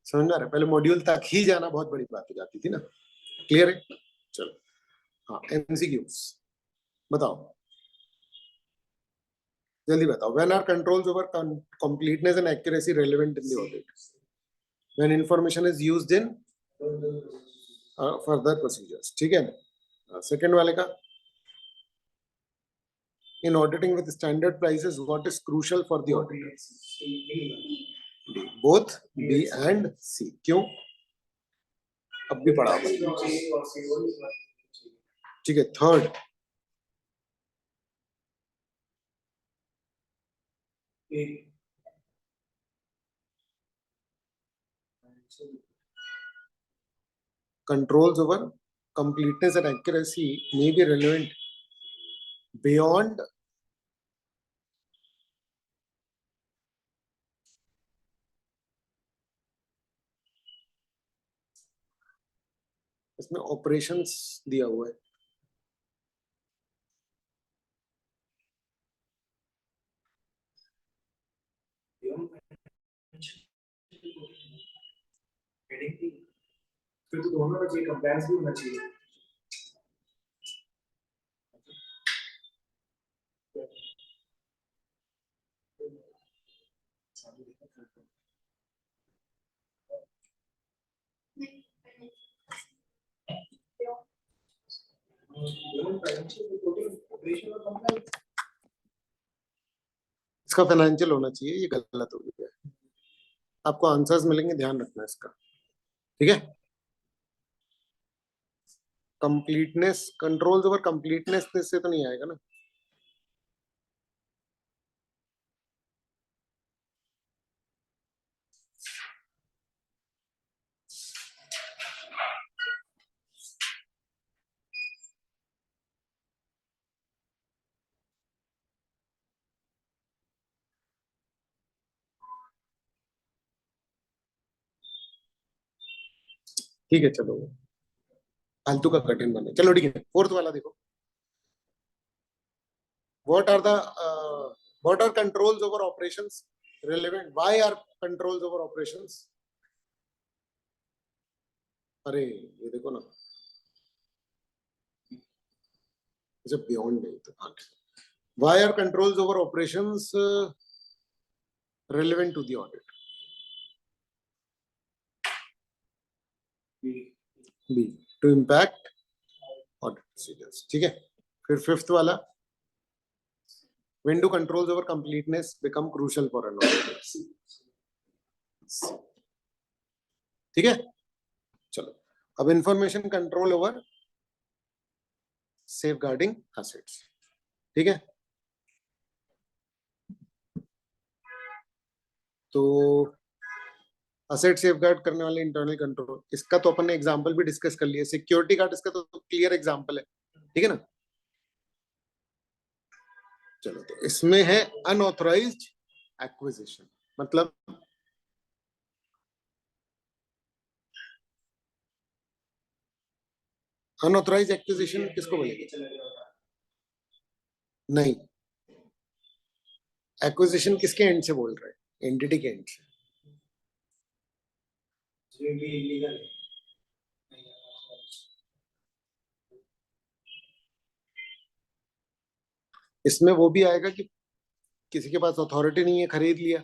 समझ में आ रहा है। पहले मॉड्यूल तक ही जाना बहुत बड़ी बात हो जाती थी ना, क्लियर है। चलो हाँ, एमसीक्यूज बताओ, जल्दी बताओ। When are controls over completeness and accuracy relevant in the audit? When information is used in further procedures, ठीक है ना। सेकंड वाले का, in auditing with standard prices, what is crucial for the auditor? D. Both B and C. क्यों? अब भी पढ़ा हुआ है। ठीक है। Third, controls over completeness and accuracy may be relevant beyond इसमें ऑपरेशंस दिया हुआ है। फिर तो दोनों का चाहिए, कंप्लायंस भी होना चाहिए। इसका फाइनेंशियल होना चाहिए, ये गलत हो गया है। आपको आंसर्स मिलेंगे, ध्यान रखना इसका, ठीक है। कंप्लीटनेस, कंट्रोल्स ओवर कंप्लीटनेस से तो नहीं आएगा ना। ठीक है, चलो फालतू का कठिन बने, चलो ठीक है। फोर्थ वाला देखो, what are the what are controls over operations relevant? Why are controls over operations? अरे ये देखो ना, जब बियॉन्ड नहीं तो why are controls over operations relevant to the audit? B, to impact audit procedures, ठीक है। फिर फिफ्थ वाला, when do controls over completeness become crucial for an auditor? ठीक है, चलो अब information control over safeguarding assets, ठीक है। तो असेट सेफगार्ड करने वाले इंटरनल कंट्रोल, इसका तो अपन ने एग्जांपल भी डिस्कस कर लिया। सिक्योरिटी गार्ड इसका तो क्लियर एग्जांपल है, ठीक है ना। चलो, तो इसमें है अनऑथराइज्ड एक्विजिशन, मतलब अनऑथराइज्ड एक्विजिशन किसको बोलेंगे? नहीं, एक्विजिशन किसके एंड से बोल रहे हैं? एंटिटी के एंड से। इसमें वो भी आएगा कि किसी के पास अथॉरिटी नहीं है, खरीद लिया।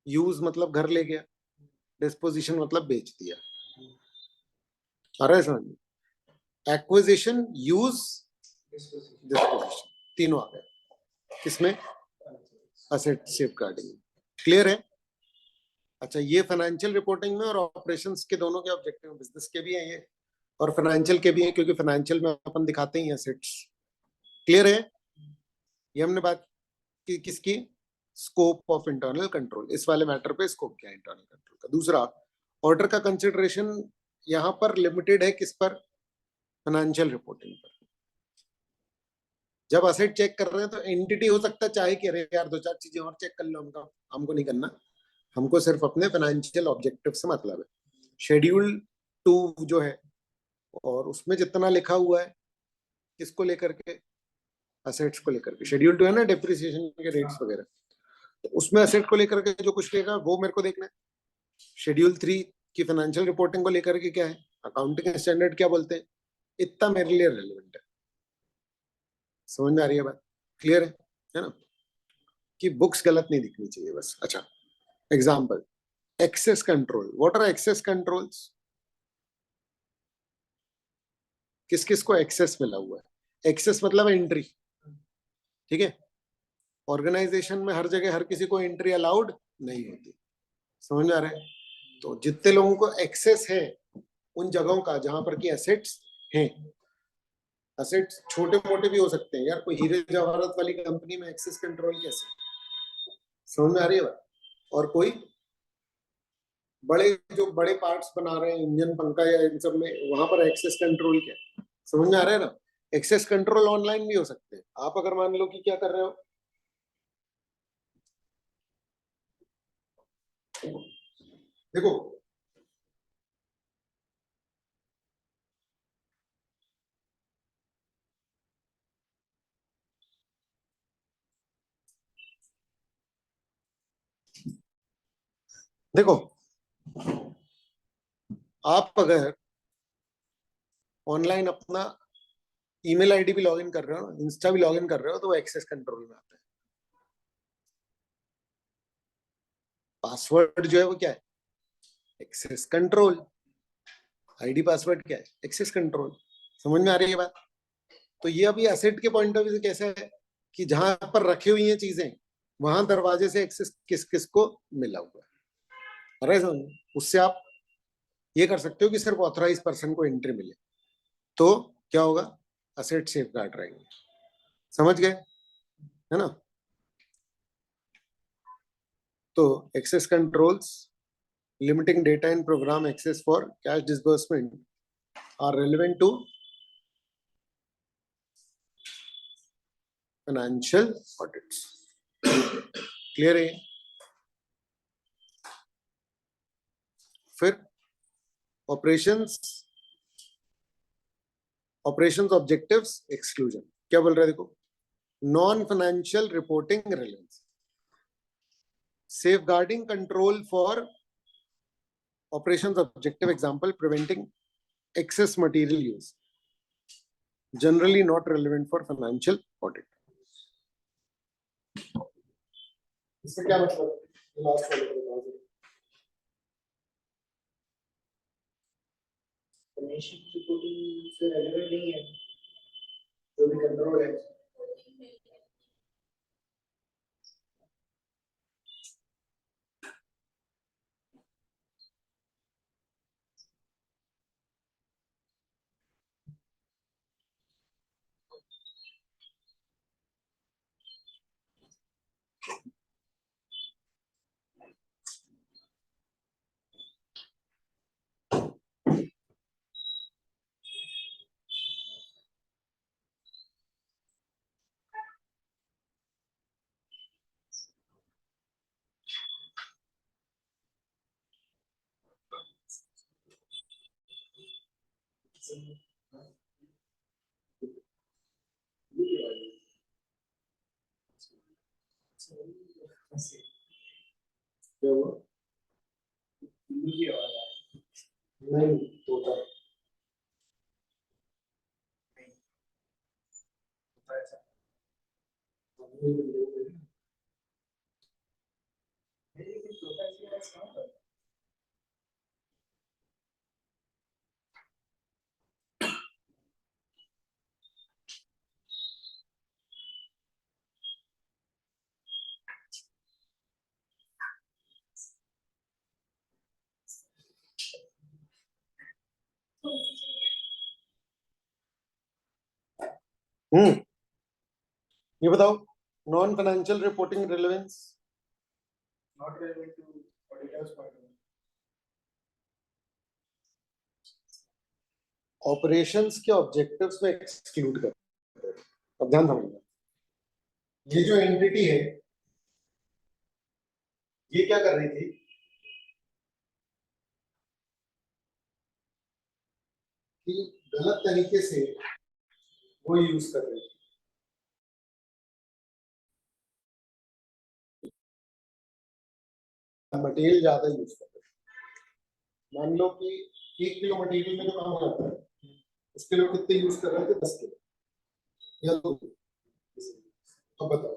यूज मतलब घर ले गया। डिस्पोजिशन मतलब बेच दिया। आ रहा है समझ में? एक्विजिशन, यूज, डिस्पोजिशन, तीनों आ गए किसमें? Asset safeguarding. क्लियर है? अच्छा, ये फाइनेंशियल रिपोर्टिंग में और ऑपरेशंस के दोनों के ऑब्जेक्टिव, बिजनेस के भी हैं ये और फाइनेंशियल के भी हैं, क्योंकि फाइनेंशियल में अपन दिखाते ही एसेट्स। क्लियर है? ये हमने बात की किसकी? Scope of internal control. इस वाले मैटर पे स्कोप क्या है इंटरनल कंट्रोल का। दूसरा, ऑर्डर का कंसिडरेशन यहां पर लिमिटेड है किस पर? फाइनेंशियल रिपोर्टिंग पर। जब असेट चेक कर रहे हैं तो एंटिटी हो सकता है चाहे कि अरे यार दो चार चीजें और चेक कर लो, हमको नहीं करना, हमको सिर्फ अपने फाइनेंशियल ऑब्जेक्टिव से मतलब है। शेड्यूल 2 जो है और उसमें जितना लिखा हुआ है किसको लेकर के? असेट्स को लेकर के। शेड्यूल 2 है ना, डेप्रिसिएशन के रेट्स वगैरह, तो उसमें असेट को लेकर के जो कुछ लेगा वो मेरे को देखना है। शेड्यूल 3 की फाइनेंशियल रिपोर्टिंग को लेकर के क्या है, अकाउंटिंग स्टैंडर्ड क्या बोलते हैं, इतना मेरे लिए रेलिवेंट है। समझ में आ रही है बात? क्लियर है ना? कि बुक्स गलत नहीं दिखनी चाहिए बस। अच्छा, example, access control. What are access controls? किस किस को एक्सेस मिला हुआ है। एक्सेस मतलब एंट्री, ठीक है। ऑर्गेनाइजेशन में हर जगह हर किसी को एंट्री अलाउड नहीं होती, समझ में आ रहा है। तो जितने लोगों को एक्सेस है उन जगहों का जहां पर की एसेट्स हैं, एसेट्स छोटे मोटे भी हो सकते हैं यार, कोई हीरे जवाहरात वाली कंपनी में एक्सेस कंट्रोल कैसे, समझ में आ रही है बात। और कोई बड़े जो बड़े पार्ट्स बना रहे हैं इंजन पंखा या इन सब में, वहां पर एक्सेस कंट्रोल क्या, समझ में आ रहा है ना। एक्सेस कंट्रोल ऑनलाइन भी हो सकते हैं। आप अगर मान लो कि क्या कर रहे हो, देखो देखो आप अगर ऑनलाइन अपना ईमेल आईडी भी लॉगिन कर रहे हो, इंस्टा भी लॉगिन कर रहे हो, तो वो एक्सेस कंट्रोल में आता है। पासवर्ड जो है वो क्या है, एक्सेस कंट्रोल। आईडी पासवर्ड क्या है, एक्सेस कंट्रोल। समझ में आ रही है बात। तो ये अभी एसेट के पॉइंट ऑफ व्यू से कैसा है कि जहां पर रखी हुई हैं चीजें, वहां दरवाजे से एक्सेस किस किस को मिला हुआ है। अरे समझ, उससे आप ये कर सकते हो कि सिर्फ ऑथराइज पर्सन को एंट्री मिले, तो क्या होगा, एसेट सेफ गार्ड रहेंगे। समझ गए, है ना। तो access controls limiting data in program access for cash disbursement are relevant to financial audits. Clear है। फिर operations objectives exclusion क्या बोल रहा है, देखो non financial reporting relevance, safeguarding control for operations objective, example preventing excess material use, generally not relevant for financial audit. इसका क्या मतलब, लास्ट वाले को बताओ। फाइनेंशियल रिपोर्टिंग से रेलेवेंट नहीं है, जो भी कंट्रोल है। क्या हुआ, नहीं तोता ये बताओ non financial reporting relevance, not relevant to auditors point of view. Operations के ऑब्जेक्टिव्स में एक्सक्लूड कर। अब ध्यान समझना, ये जो एंटिटी है ये क्या कर रही थी कि गलत तरीके से वो यूज कर रही थी। मटेरियल ज्यादा यूज कर रहे थे। मान लो कि 1 किलो मटेरियल में जो काम करता है उसके लिए कितने यूज कर रहे थे, 10 किलो या 2 किलो। अब बताओ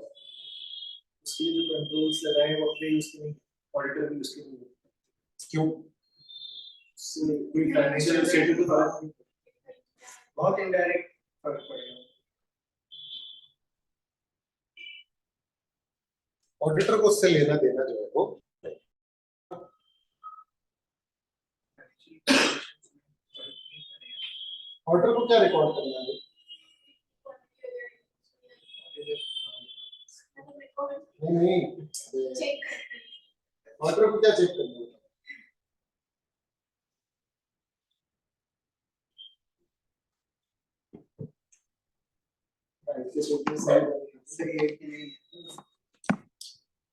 उसके लिए जो कंट्रोल्स लगाए हैं वो अपने यूज के नहीं, ऑडिटर भी यूज के नहीं। क्यों, उससे कोई फाइनेंशियल स्टेटमेंट तो फर्क नहीं। बहुत इनडायरेक्ट फर्क पड़ेगा। ऑडिटर को उससे लेना देना जो है वो ऑर्डर को क्या रिकॉर्ड करना है? नहीं ऑर्डर को क्या चेक करना है?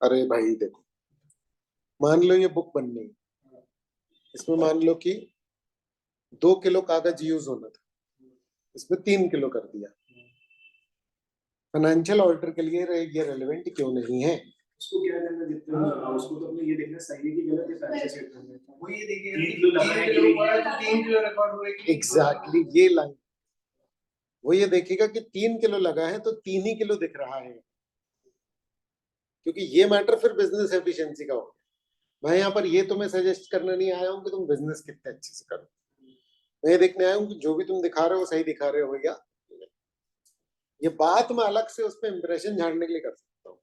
अरे भाई देखो, मान लो ये बुक बननी है, इसमें मान लो कि 2 किलो कागज यूज होना था, इसमें 3 किलो कर दिया। फाइनेंशियल ऑडिटर के लिए ये रेलेवेंट क्यों नहीं है? उसको क्या करना, जितना उसको तो अपने ये देखना सही है कि गलत है, फैक्ट चेक करना है। वो ये देखिए 3 किलो लगा है, 3 किलो रिकॉर्ड हुआ है। एग्जैक्टली ये लाइन, वो ये देखेगा कि 3 किलो लगा है तो 3 ही किलो दिख रहा है, क्योंकि ये मैटर फिर बिजनेस एफिशिएंसी का हो। मैं यहाँ पर ये तुम्हें सजेस्ट करने नहीं आया हूँ कि तुम बिजनेस कितने अच्छे से करो, मैं ये देखने आया हूँ कि जो भी तुम दिखा रहे हो सही दिखा रहे हो भैया। ये बात मैं अलग से उस पर इंप्रेशन झाड़ने के लिए कर सकता हूँ,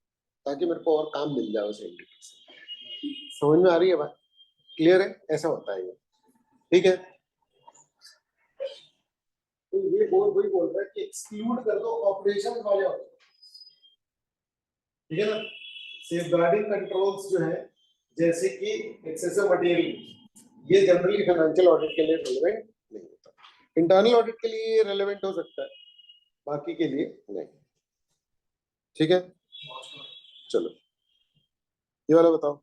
ताकि मेरे को और काम मिल जाए उस एंटिटी से। समझ में आ रही है बात? क्लियर है? ऐसा होता है ये, ठीक है। तो ये वही बोल रहा है कि एक्सक्लूड कर दो ऑपरेशन वाले ऑर्डर, ठीक है ना। सेफगार्डिंग कंट्रोल्स जो है, जैसे कि एक्सेसिव मटेरियल, ये जनरली फाइनेंशियल ऑडिट के लिए रेलेवेंट नहीं होता। इंटरनल ऑडिट के लिए ये रेलेवेंट हो सकता है, बाकी के लिए नहीं, ठीक है। चलो ये वाला बताओ।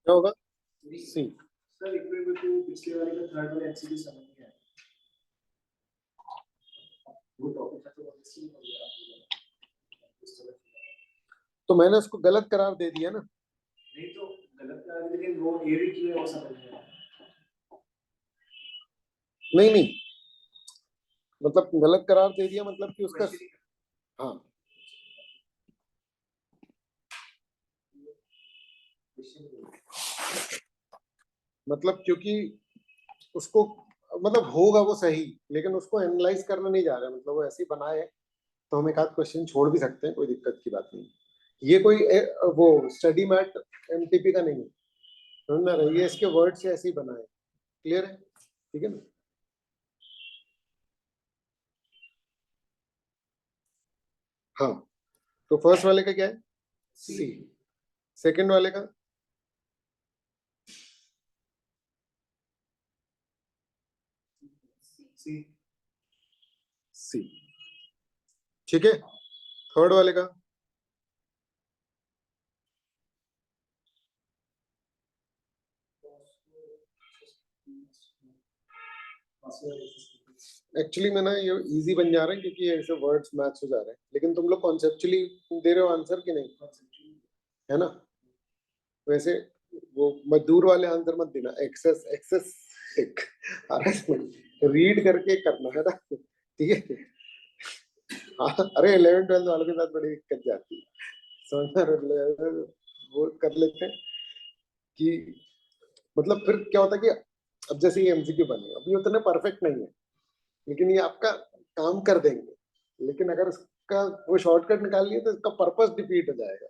क्या होगा? सी। सर एक मिनट में तो पिछले वाले का थर्ड वाला एमसीक्यू समझ नहीं आया। वो टॉपिक था तो इसलिए हो गया। तो मैंने उसको गलत करार दे दिया ना। नहीं तो गलत करार, लेकिन वो एडी क्यों है वो समझ नहीं आया। नहीं मतलब गलत करार दे दिया मतलब कि उसका, हाँ मतलब क्योंकि उसको मतलब होगा वो सही, लेकिन उसको एनालाइज करना नहीं जा रहा है, मतलब वो ऐसे ही बनाए तो हम एक आध क्वेश्चन छोड़ भी सकते हैं, कोई दिक्कत की बात नहीं। ये कोई वो स्टडी मैट एमटीपी का नहीं है, समझ में आ रहा है? ये इसके वर्ड से ऐसे ही बना है। क्लियर है? ठीक है ना। हाँ तो फर्स्ट वाले का क्या है? सी। सेकंड वाले का सी। सी, ठीक है। थर्ड वाले का एक्चुअली में ना ये इजी बन जा रहा है क्योंकि ऐसे वर्ड्स मैच हो जा रहे हैं, लेकिन तुम लोग कॉन्सेप्चुअली दे रहे हो आंसर कि नहीं, है ना। वैसे वो मजदूर वाले आंसर मत देना, एक्सेस एक्सेस रीड करके करना है ना, ठीक है। हाँ अरे 11th 12th वालों के साथ बड़ी दिक्कत जाती है, समझ में आ रहा है? वो कर लेते हैं कि मतलब फिर क्या होता है कि अब जैसे ये एमसीक्यू बने, अब ये उतने परफेक्ट नहीं है, लेकिन ये आपका काम कर देंगे, लेकिन अगर इसका वो शॉर्टकट निकाल लिए तो इसका पर्पस डिफीट हो जाएगा,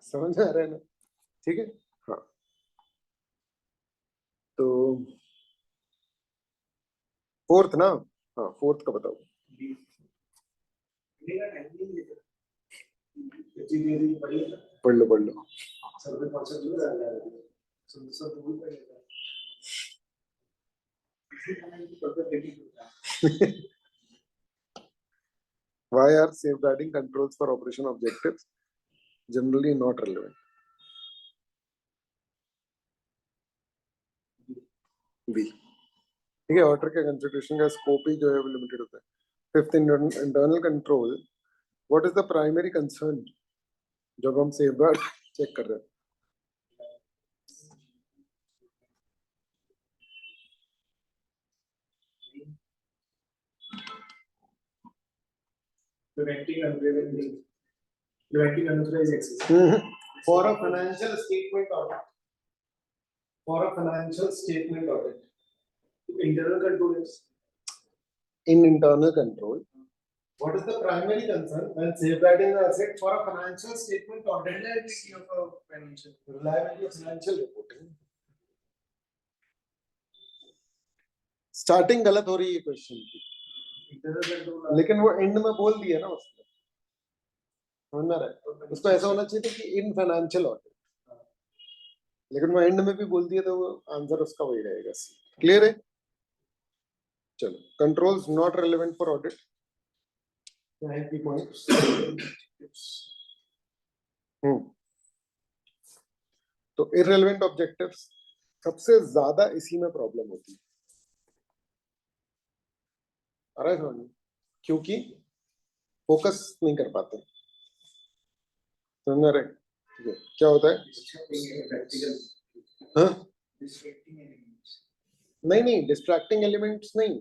समझ में आ रहा है ना, ठीक है। हाँ तो फोर्थ ना, हाँ फोर्थ का बताओ। पढ़ लो पढ़ लो। Why are safeguarding controls for operation objectives generally not relevant? B, ठीक है। ऑर्डर के कंसिडरेशन का स्कोप ही जो है वो लिमिटेड होता है। Fifth, internal control, what is the primary concern जब हम सेफगार्ड चेक कर रहे हैं? Preventing unrelenting. Directing unauthorized access. For a financial statement audit. For a financial statement audit. Internal controllers. In internal control, what is the primary concern when safeguarding the asset for a financial statement audit? Reliability of a financial. Reliability of financial reporting. Starting गलत हो रही है क्वेश्चन की, लेकिन वो एंड में बोल दिया ना उसने, समझ रहा है? उसको ऐसा होना चाहिए था कि इन फाइनेंशियल ऑडिट, लेकिन वो एंड में भी बोल दिया तो वो आंसर उसका वही रहेगा। क्लियर है? चलो, controls not relevant for audit, क्या है की पॉइंट्स? तो इररेलेवेंट ऑब्जेक्टिव्स सबसे ज्यादा इसी में प्रॉब्लम होती है, क्योंकि फोकस नहीं कर पाते, समझ रहे? ठीक है, क्या होता है? हाँ? नहीं, डिस्ट्रैक्टिंग एलिमेंट्स नहीं।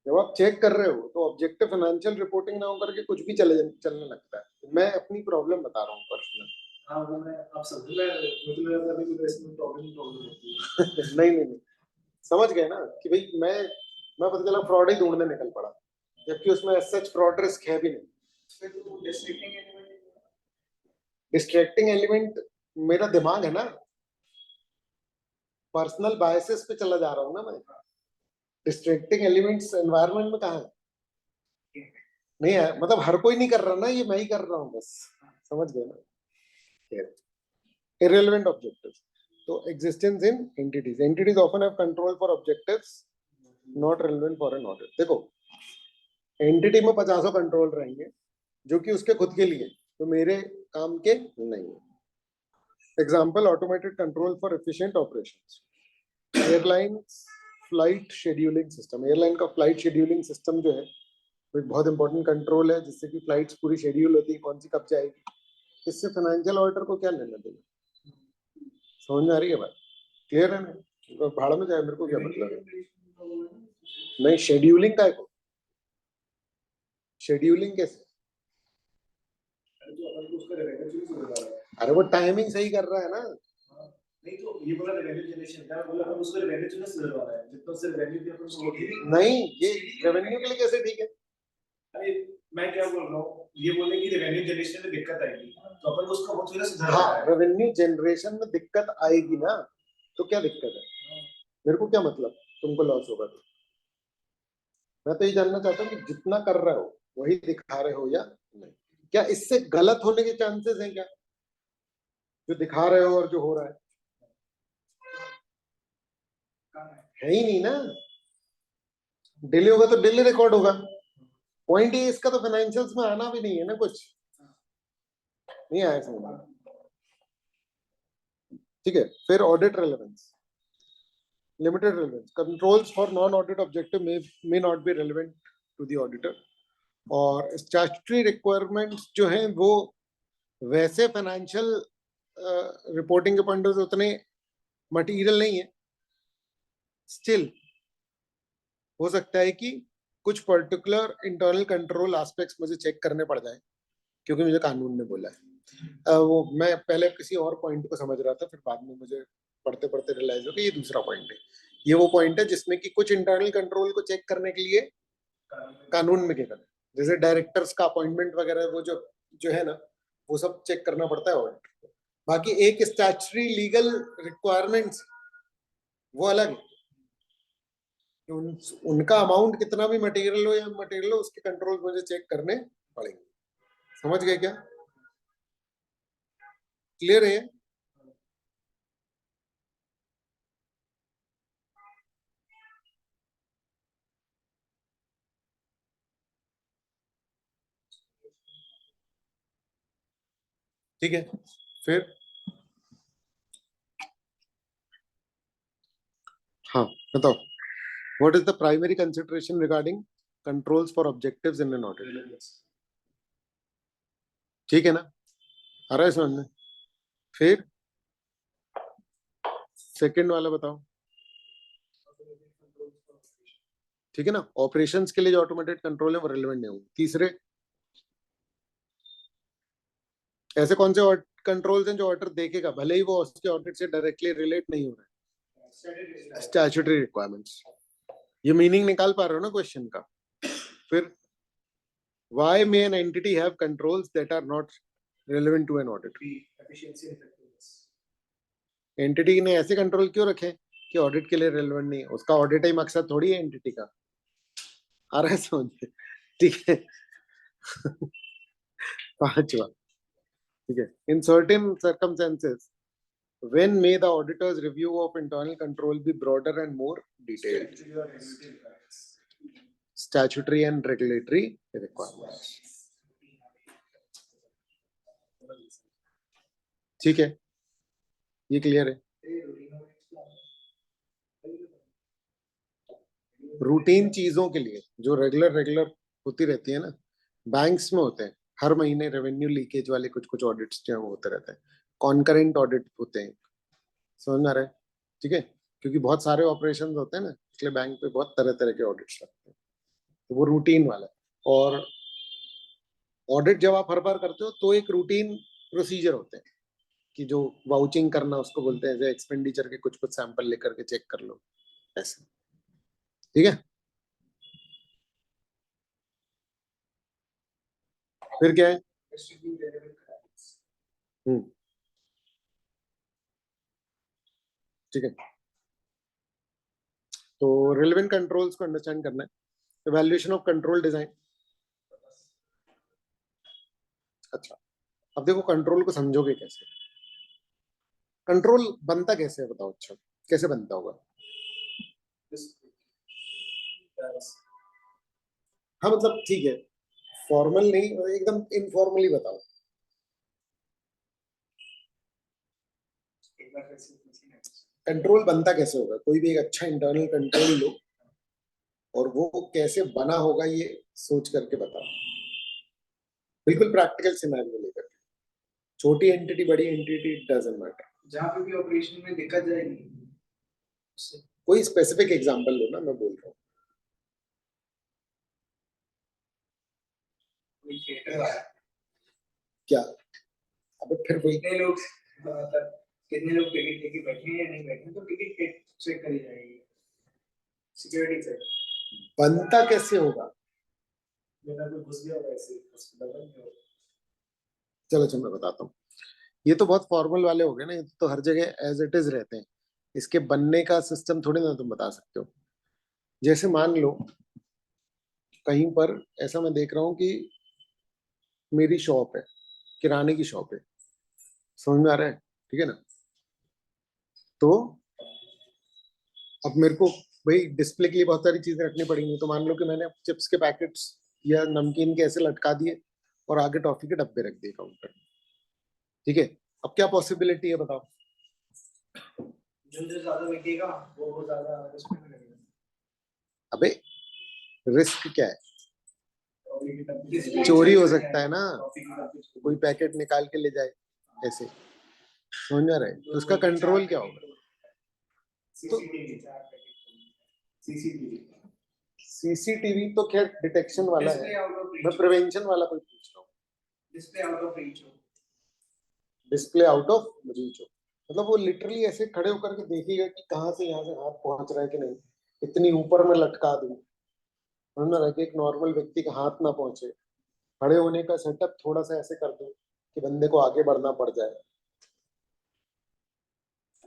जब आप चेक कर रहे हो तो ऑब्जेक्टिव फाइनेंशियल रिपोर्टिंग ना होकर के कुछ भी चलने लगता है। मैं अपनी प्रॉब्लम बता रहा हूँ पर्सनल। हाँ, मैं आप समझ रहे हैं, मतलब अभी भी इसमें प्रॉब्लम होती है। नहीं, समझ गए ना कि भाई मैं पता चला फ्रॉड ही ढूंढने निकल पड़ा, जबकि उसमें सच फ्रॉड रिस्क है भी नहीं। डिस्ट्रैक्टिंग एलिमेंट मेरा दिमाग है ना, पर्सनल बायसेस पे चला जा रहा हूँ ना मैं। डिस्ट्रैक्टिंग एलिमेंट्स एनवायरनमेंट में कहाँ है? नहीं है, मतलब हर कोई नहीं कर रहा ना, ये मैं ही कर रहा हूँ बस, समझ गए ना? इररेलेवेंट ऑब्जेक्टिव्स, तो existence in entities often have control for objectives not relevant for an audit. देखो, एंटिटी में 50 कंट्रोल रहेंगे जो कि उसके खुद के लिए, तो मेरे काम के नहीं है। Example, automated control for efficient operations, airlines flight scheduling system. Airline का फ्लाइट शेड्यूलिंग सिस्टम जो है वो बहुत इंपॉर्टेंट कंट्रोल है, जिससे कि फ्लाइट्स पूरी शेड्यूल होती है, कौन सी कब जाएगी। इससे फाइनेंशियल ऑडिटर को क्या लेना देना? समझ में आ रही है बात? क्लियर है ना? भाड़ में जाए, मेरे को क्या मतलब है? नहीं, शेड्यूलिंग का है, शेड्यूलिंग कैसे? अरे वो टाइमिंग सही कर रहा है ना। नहीं तो ये बोला रेवेन्यू जनरेशन का, बोला हम उसको रेवेन्यू से सुधरवा रहा है, जितना से रेवेन्यू की अपन नहीं, ये रेवेन्यू के लिए कैसे ठीक है? अरे मैं क्या बोल रहा हूँ, ये बोले कि रेवेन्यू जनरेशन में दिक्कत आएगी, तो अपन उसको बहुत थोड़ा सुधार रहा है। रेवेन्यू जनरेशन में दिक्कत आएगी ना, तो क्या दिक्कत है? मेरे को क्या मतलब तुमको लॉस होगा? तो मैं तो ये जानना चाहता हूँ कि जितना कर रहे हो वही दिखा रहे हो या नहीं। क्या इससे गलत होने के चांसेस हैं क्या, जो दिखा रहे हो और जो हो रहा है? है ही नहीं ना। डिले होगा तो डिले रिकॉर्ड होगा। पॉइंट ये इसका तो फाइनेंशियल्स में आना भी नहीं है ना, कुछ नहीं आया समझ। ठीक है, फिर audit relevance, limited relevance, controls for non audit objective may not be relevant to the auditor. और स्टैट्यूटरी रिक्वायरमेंट्स जो हैं वो वैसे फाइनेंशियल रिपोर्टिंग के पॉइंट से उतने मटेरियल नहीं है। स्टिल हो सकता है कि कुछ पर्टिकुलर इंटरनल कंट्रोल एस्पेक्ट्स मुझे चेक करने पड़ जाए, क्योंकि मुझे कानून ने बोला है। वो मैं पहले किसी और पॉइंट को समझ रहा था, फिर बाद में मुझे पढ़ते पढ़ते रियलाइज हो कि ये दूसरा पॉइंट है। ये वो पॉइंट है जिसमें कि कुछ इंटरनल कंट्रोल को चेक करने के लिए कानून में क्या करना, जैसे डायरेक्टर्स का अपॉइंटमेंट वगैरह, वो जो है ना, वो सब चेक करना पड़ता है ऑडिटर को। बाकी एक स्टैट्यूटरी लीगल रिक्वायरमेंट्स वो अलग है। उनका अमाउंट कितना भी मटेरियल हो या मटेरियल हो, उसके कंट्रोल मुझे चेक करने पड़ेंगे। समझ गए क्या? क्लियर है? ठीक है, फिर हाँ बताओ, what is the primary consideration regarding controls for objectives in an audit? ठीक है ना, आ रहा है समझ में? फिर सेकंड वाला बताओ। ठीक है ना, ऑपरेशंस के लिए जो ऑटोमेटेड कंट्रोल है वो रेलेवेंट नहीं होंगे। तीसरे, ऐसे कौन से कंट्रोल्स हैं जो ऑडिटर देखेगा, भले ही वो उसके ऑडिट से डायरेक्टली रिलेट नहीं हो रहा है? Statutory requirements. ये मीनिंग निकाल पा रहे हो ना क्वेश्चन का? फिर why may an entity have controls that are not relevant to an audit? Entity ने ऐसे कंट्रोल क्यों रखे कि ऑडिट के लिए रेलेवेंट नहीं है? उसका ऑडिट ही मकसद थोड़ी है एंटिटी का। आ रहा है समझ? ठीक है। पांचवा, ठीक है, in certain circumstances when may the auditor's review of internal control be broader and more detailed? Statutory and regulatory requirements. ठीक है, ये क्लियर है? रूटीन चीजों के लिए जो रेगुलर होती रहती है ना, बैंक्स में होते हैं हर महीने रेवेन्यू लीकेज वाले कुछ कुछ ऑडिट्स जो होते रहते हैं, कॉन्करेंट ऑडिट होते हैं, समझ में आ रहा है? ठीक है, क्योंकि बहुत सारे ऑपरेशंस होते हैं ना, इसलिए बैंक पे बहुत तरह तरह के ऑडिट्स लगते हैं, तो वो रूटीन वाला है। और ऑडिट जब आप हर बार करते हो तो एक रूटीन प्रोसीजर होते हैं कि जो वाउचिंग करना उसको बोलते हैं, जैसे एक्सपेंडिचर के कुछ कुछ सैंपल लेकर के चेक कर लो, ऐसे। ठीक है, फिर क्या है? ठीक है, तो रेलेवेंट कंट्रोल्स को अंडरस्टैंड करना है। Evaluation of control design. अच्छा, अब देखो कंट्रोल को समझोगे कैसे? कंट्रोल बनता कैसे है बताओ? अच्छा, कैसे बनता होगा? हाँ मतलब ठीक है, फॉर्मल नहीं, एकदम इनफॉर्मली बताओ। कंट्रोल बनता कैसे होगा? कोई भी एक अच्छा इंटरनल कंट्रोल लो और वो कैसे बना होगा ये सोच करके बताओ, बिल्कुल प्रैक्टिकल सिनेरियो लेकर। छोटी एंटिटी बड़ी एंटिटी डजंट मैटर, जहाँ पे भी ऑपरेशन में दिक्कत जाएगी। कोई स्पेसिफिक एग्जांपल लो ना, मैं बोल रहा हूँ। क्या? अब फिर कोई कितने लोग टिकट लेके बैठे हैं या नहीं बैठे, तो टिकट चेक करी जाएगी, सिक्योरिटी चेक। बनता कैसे होगा? कोई घुस गया होगा ऐसे, चलो मैं बताता हूँ। ये तो बहुत फॉर्मल वाले हो गए ना, ये तो हर जगह एज इट इज रहते हैं, इसके बनने का सिस्टम थोड़ी ना तुम बता सकते हो। जैसे मान लो कहीं पर ऐसा मैं देख रहा हूँ कि मेरी शॉप है, किराने की शॉप है, समझ में आ रहा है? ठीक है ना? तो अब मेरे को भाई डिस्प्ले के लिए बहुत सारी चीजें रखनी पड़ेंगी, तो मान लो कि मैंने चिप्स के पैकेट्स या नमकीन के ऐसे लटका दिए और आगे टॉफी के डब्बे रख दिए काउंटर। ठीक है, अब क्या पॉसिबिलिटी है बताओ? जो ज्यादा बिकेगा वो ज्यादा रिस्क में लगेगा। अबे रिस्क क्या है? चोरी हो सकता है ना, कोई पैकेट निकाल के ले जाए ऐसे, समझ में आ रहा है? तो उसका कंट्रोल क्या होगा? तो सीसीटीवी तो खैर डिटेक्शन वाला है, मैं प्रिवेंशन वाला कोई पूछ रहा हूँ। डिस्प्ले आउट ऑफ रीच हो, डिस्प्ले आउट ऑफ रीच हो मतलब वो लिटरली ऐसे खड़े होकर के देखेगा कि कहाँ से यहाँ से हाथ पहुंच रहा है कि नहीं, इतनी ऊपर में लटका दूं, समझ में आ रहा है कि एक नॉर्मल व्यक्ति का हाथ ना पहुंचे, खड़े होने का सेटअप थोड़ा सा ऐसे कर दूं कि बंदे को आगे बढ़ना पड़ जाए।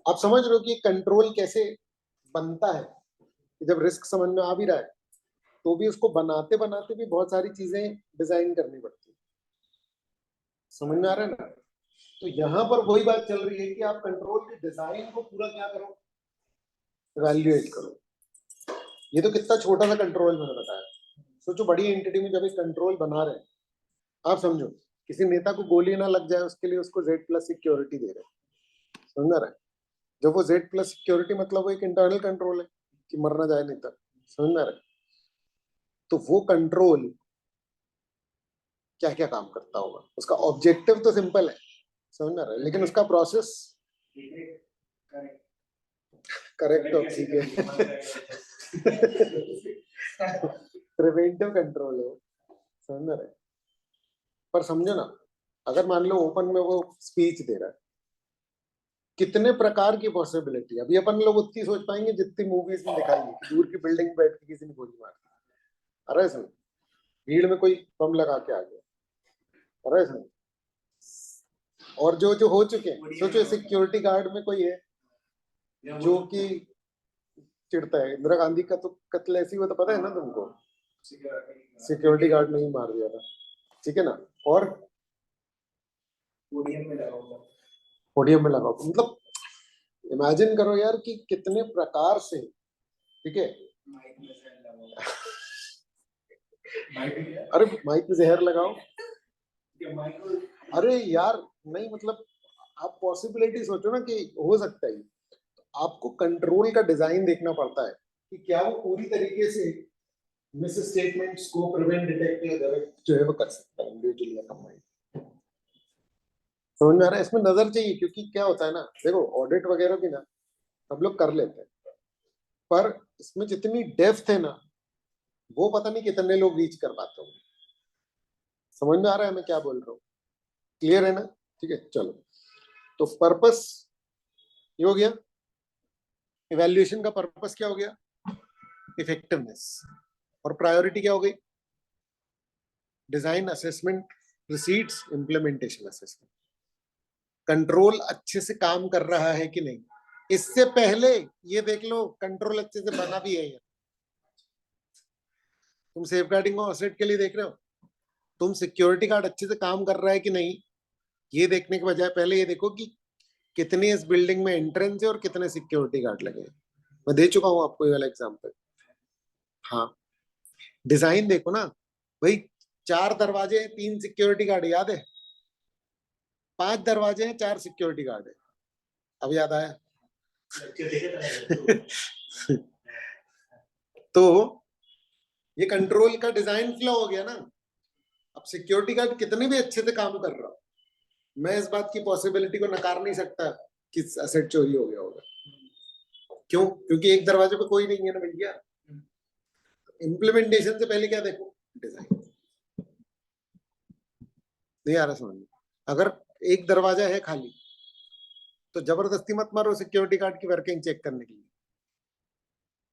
आप समझ रहे हो कि कंट्रोल कैसे बनता है? जब रिस्क समझ में आ भी रहा है तो भी उसको बनाते बनाते भी बहुत सारी चीजें डिजाइन करनी पड़ती है, समझ में आ रहा है ना? तो यहाँ पर वही बात चल रही है कि आप कंट्रोल के डिजाइन को पूरा क्या करो, इवैल्यूएट करो। ये तो कितना छोटा सा कंट्रोल मैंने बताया। सोचो बड़ी एंटिटी में जब एक कंट्रोल बना रहे हैं, आप समझो किसी नेता को गोली ना लग जाए उसके लिए उसको Z+ सिक्योरिटी दे रहे हैं, समझ रहा है? जब वो Z+ सिक्योरिटी मतलब वो एक इंटरनल कंट्रोल है कि मरना जाए नेता, समझ में आ रहा है? तो वो कंट्रोल क्या क्या काम करता होगा? उसका ऑब्जेक्टिव तो सिंपल है, समझ में आ रहा है, लेकिन उसका प्रोसेस करेक्ट हो, ठीक है। प्रिवेंटिव कंट्रोल है, समझ में आ रहा है? पर समझो ना, अगर मान लो ओपन में वो स्पीच दे रहा है, कितने प्रकार की पॉसिबिलिटी, अभी अपन लोग उतनी सोच पाएंगे जितनी मूवीज में दिखाई है कि दूर की बिल्डिंग में बैठ के किसी ने गोली मार दी, अरे सुन, भीड़ में कोई बम लगा के आ गया, अरे सुन, और जो जो हो चुके हैं, सोचो सिक्योरिटी गार्ड में कोई है जो कि चिढ़ता है, इंदिरा गांधी का तो कत्ल ऐसी हुआ, तो पता है ना तुमको, सिक्योरिटी गार्ड ने ही मार दिया था, ठीक है ना, और पोडियम में लगा होगा, पोडियम में लगा, मतलब इमेजिन करो यार कि कितने प्रकार से, ठीक है, माइक में से लगा होगा, माइक में, अरे माइक में जहर लगाओ, क्या माइक को, अरे यार नहीं, मतलब आप पॉसिबिलिटी सोचो ना कि हो सकता है, आपको कंट्रोल का डिजाइन देखना पड़ता है कि क्या वो पूरी तरीके से मिस स्टेटमेंट्स को प्रिवेंट, डिटेक्ट या डायरेक्ट जो है वो कर सकता है इंडिविजुअली या कंबाइंड। समझ में आ रहा है? इसमें नजर चाहिए, क्योंकि क्या होता है ना, देखो ऑडिट वगैरह भी ना सब लोग कर लेते हैं, पर इसमें जितनी डेप्थ है ना, वो पता नहीं कितने लोग रीच कर पाते होंगे। समझ में आ रहा है मैं क्या बोल रहा हूँ? क्लियर है ना? ठीक है, चलो, तो पर्पस ये हो गया, इवैल्यूएशन का पर्पस क्या हो गया, इफेक्टिवनेस, और प्रायोरिटी क्या हो गई, design, assessment, proceeds, implementation, assessment. Control अच्छे से काम कर रहा है कि नहीं, इससे पहले ये देख लो कंट्रोल अच्छे से बना भी है या, तुम सेफगार्डिंग और असेट के लिए देख रहे हो, तुम सिक्योरिटी गार्ड अच्छे से काम कर रहा है कि नहीं, ये देखने के बजाय पहले ये देखो कि कितने इस बिल्डिंग में एंट्रेंस है और कितने सिक्योरिटी गार्ड लगे हैं। मैं दे चुका हूं आपको ये वाला एग्जांपल। हाँ, डिजाइन देखो ना भाई, 4 दरवाजे हैं, 3 सिक्योरिटी गार्ड, याद है? 5 दरवाजे हैं, 4 सिक्योरिटी गार्ड है, अब याद आया? तो ये कंट्रोल का डिजाइन फ्लो हो गया ना। अब सिक्योरिटी गार्ड कितने भी अच्छे से काम कर रहा हो, मैं इस बात की पॉसिबिलिटी को नकार नहीं सकता कि असेट चोरी हो गया होगा। क्यों? क्योंकि एक दरवाजे पे कोई नहीं है ना भैया। इम्प्लीमेंटेशन से पहले क्या देखो, डिजाइन। नहीं आ रहा समझ में? अगर एक दरवाजा है खाली तो जबरदस्ती मत मारो सिक्योरिटी गार्ड की वर्किंग चेक करने के लिए,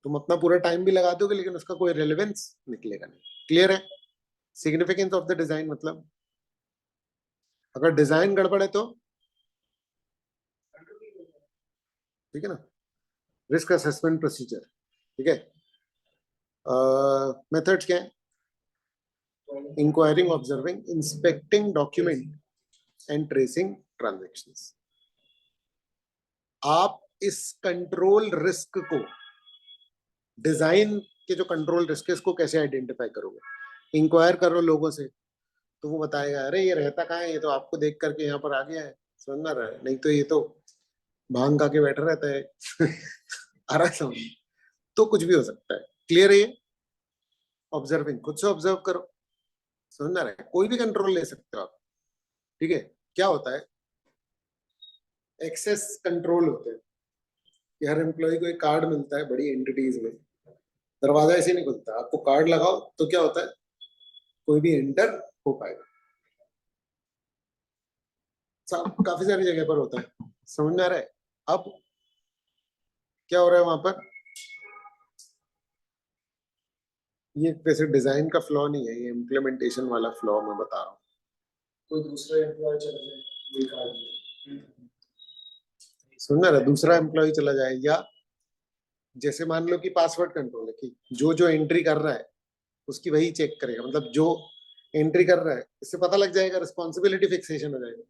तुम अपना पूरा टाइम भी लगा दोगे लेकिन उसका कोई रेलेवेंस निकलेगा नहीं। क्लियर है? सिग्निफिकेंस ऑफ द डिजाइन, मतलब अगर डिजाइन गड़बड़ है तो, ठीक है ना, रिस्क असेसमेंट प्रोसीजर, ठीक है, मेथड्स क्या है, enquiring, observing, inspecting document and tracing transactions. आप इस कंट्रोल रिस्क को, डिजाइन के जो कंट्रोल रिस्क है, इसको कैसे आइडेंटिफाई करोगे? इंक्वायर करो लोगों से, तो वो बताएगा अरे ये रहता कहाँ है, ये तो आपको देख करके यहाँ पर आ गया है, समझ में रहा है, नहीं तो ये तो भांग खा के बैठा रहता है। आ रहा है समझ? तो कुछ भी हो सकता है। क्लियर है ये? ऑब्जर्विंग, खुद से ऑब्जर्व करो, समझ में रहा है? कोई भी कंट्रोल ले सकते हो आप, ठीक है। क्या होता है, एक्सेस कंट्रोल होते हैं कि हर एम्प्लॉय को एक कार्ड मिलता है बड़ी एंटिटीज में, दरवाजा ऐसे नहीं खुलता, आपको कार्ड लगाओ तो क्या होता है, कोई भी एंटर हो पाएगा। काफी सारी जगह पर होता है, समझ में आ रहा है? अब क्या हो रहा है वहां पर, ये वैसे डिजाइन का फ्लॉ नहीं है, ये इम्प्लीमेंटेशन वाला फ्लॉ मैं बता रहा हूँ। कोई दूसरा एम्प्लॉय चला जाए, वही कार्ड, समझ में रहा है? दूसरा एम्प्लॉय चला जाए, या जैसे मान लो कि पासवर्ड कंट्रोल है कि जो जो एंट्री कर रहा है उसकी वही चेक करेगा, मतलब जो एंट्री कर रहा है इससे पता लग जाएगा, रिस्पॉन्सिबिलिटी फिक्सेशन हो जाएगा।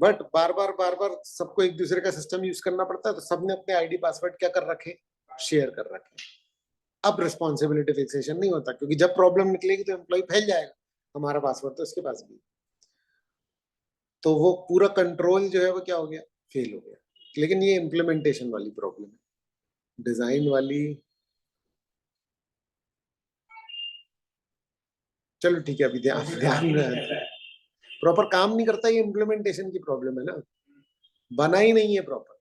बट बार बार सबको एक दूसरे का सिस्टम यूज करना पड़ता है, तो सबने अपने आईडी पासवर्ड क्या कर रखे, शेयर कर रखे। अब रिस्पॉन्सिबिलिटी फिक्सेशन नहीं होता, क्योंकि जब प्रॉब्लम निकलेगी तो एम्प्लॉय फैल जाएगा, हमारा पासवर्ड तो इसके पास भी, तो वो पूरा कंट्रोल जो है वो क्या हो गया, फेल हो गया। लेकिन ये इम्प्लीमेंटेशन वाली प्रॉब्लम है, डिजाइन वाली, चलो ठीक है, अभी ध्यान ध्यान में प्रॉपर काम नहीं करता, ये इम्प्लीमेंटेशन की प्रॉब्लम है ना, बना ही नहीं है प्रॉपर।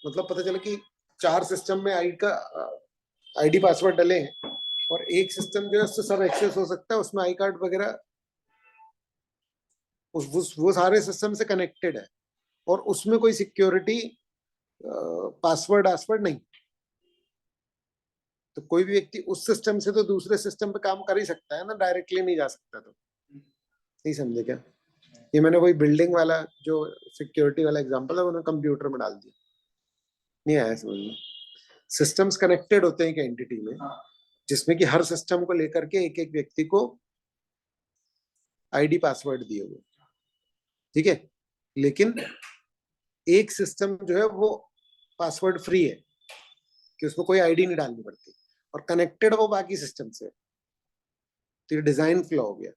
मतलब पता चला कि 4 सिस्टम में आईडी पासवर्ड डले हैं और एक सिस्टम जो है उससे सब एक्सेस हो सकता है, उसमें आई कार्ड वगैरह वो सारे सिस्टम से कनेक्टेड है और उसमें कोई सिक्योरिटी पासवर्ड नहीं। तो कोई भी व्यक्ति उस सिस्टम से तो दूसरे सिस्टम पे काम कर ही सकता है ना, डायरेक्टली नहीं जा सकता। तो नहीं समझे क्या? ये मैंने वही बिल्डिंग वाला जो सिक्योरिटी वाला एग्जांपल है उन्होंने कंप्यूटर में डाल दिया, नहीं आया समझ में। सिस्टम्स कनेक्टेड होते हैं एक एंटिटी में, जिसमें कि हर सिस्टम को लेकर के एक एक व्यक्ति को आईडी पासवर्ड दिए हुए, ठीक है। लेकिन एक सिस्टम जो है वो पासवर्ड फ्री है कि उसमें कोई आईडी नहीं डालनी पड़ती, और कनेक्टेड वो बाकी सिस्टम से। तो ये डिजाइन फ्लो हो गया,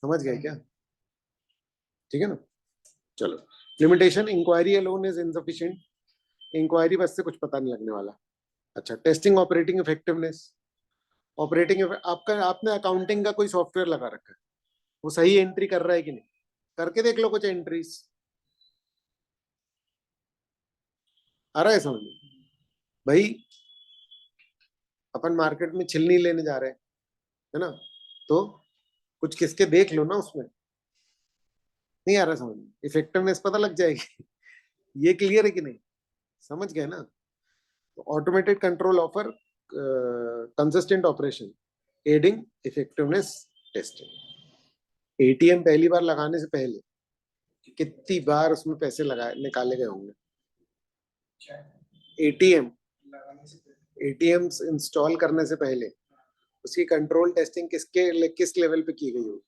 समझ गए क्या? ठीक है ना। चलो, limitation, inquiry alone is insufficient. Inquiry बस से कुछ पता नहीं लगने वाला। अच्छा, टेस्टिंग ऑपरेटिंग इफेक्टिवनेस। आपका आपने अकाउंटिंग का कोई सॉफ्टवेयर लगा रखा है, वो सही एंट्री कर रहा है कि नहीं, करके देख लो कुछ एंट्रीज, आ रहा है समझ में? भाई अपन मार्केट में छिलनी लेने जा रहे हैं, है ना, तो कुछ किसके देख लो ना उसमें। नहीं आ रहा समझ में? इफेक्टिवनेस पता लग जाएगी। ये क्लियर है कि नहीं? समझ गए ना? Automated control offer consistent operation adding effectiveness testing. ATM पहली बार लगाने से पहले कितनी बार उसमें पैसे लगाए निकाले गए होंगे? एटीएम एटीएम इंस्टॉल करने से पहले उसकी कंट्रोल टेस्टिंग किस लेवल पे की गई होगी?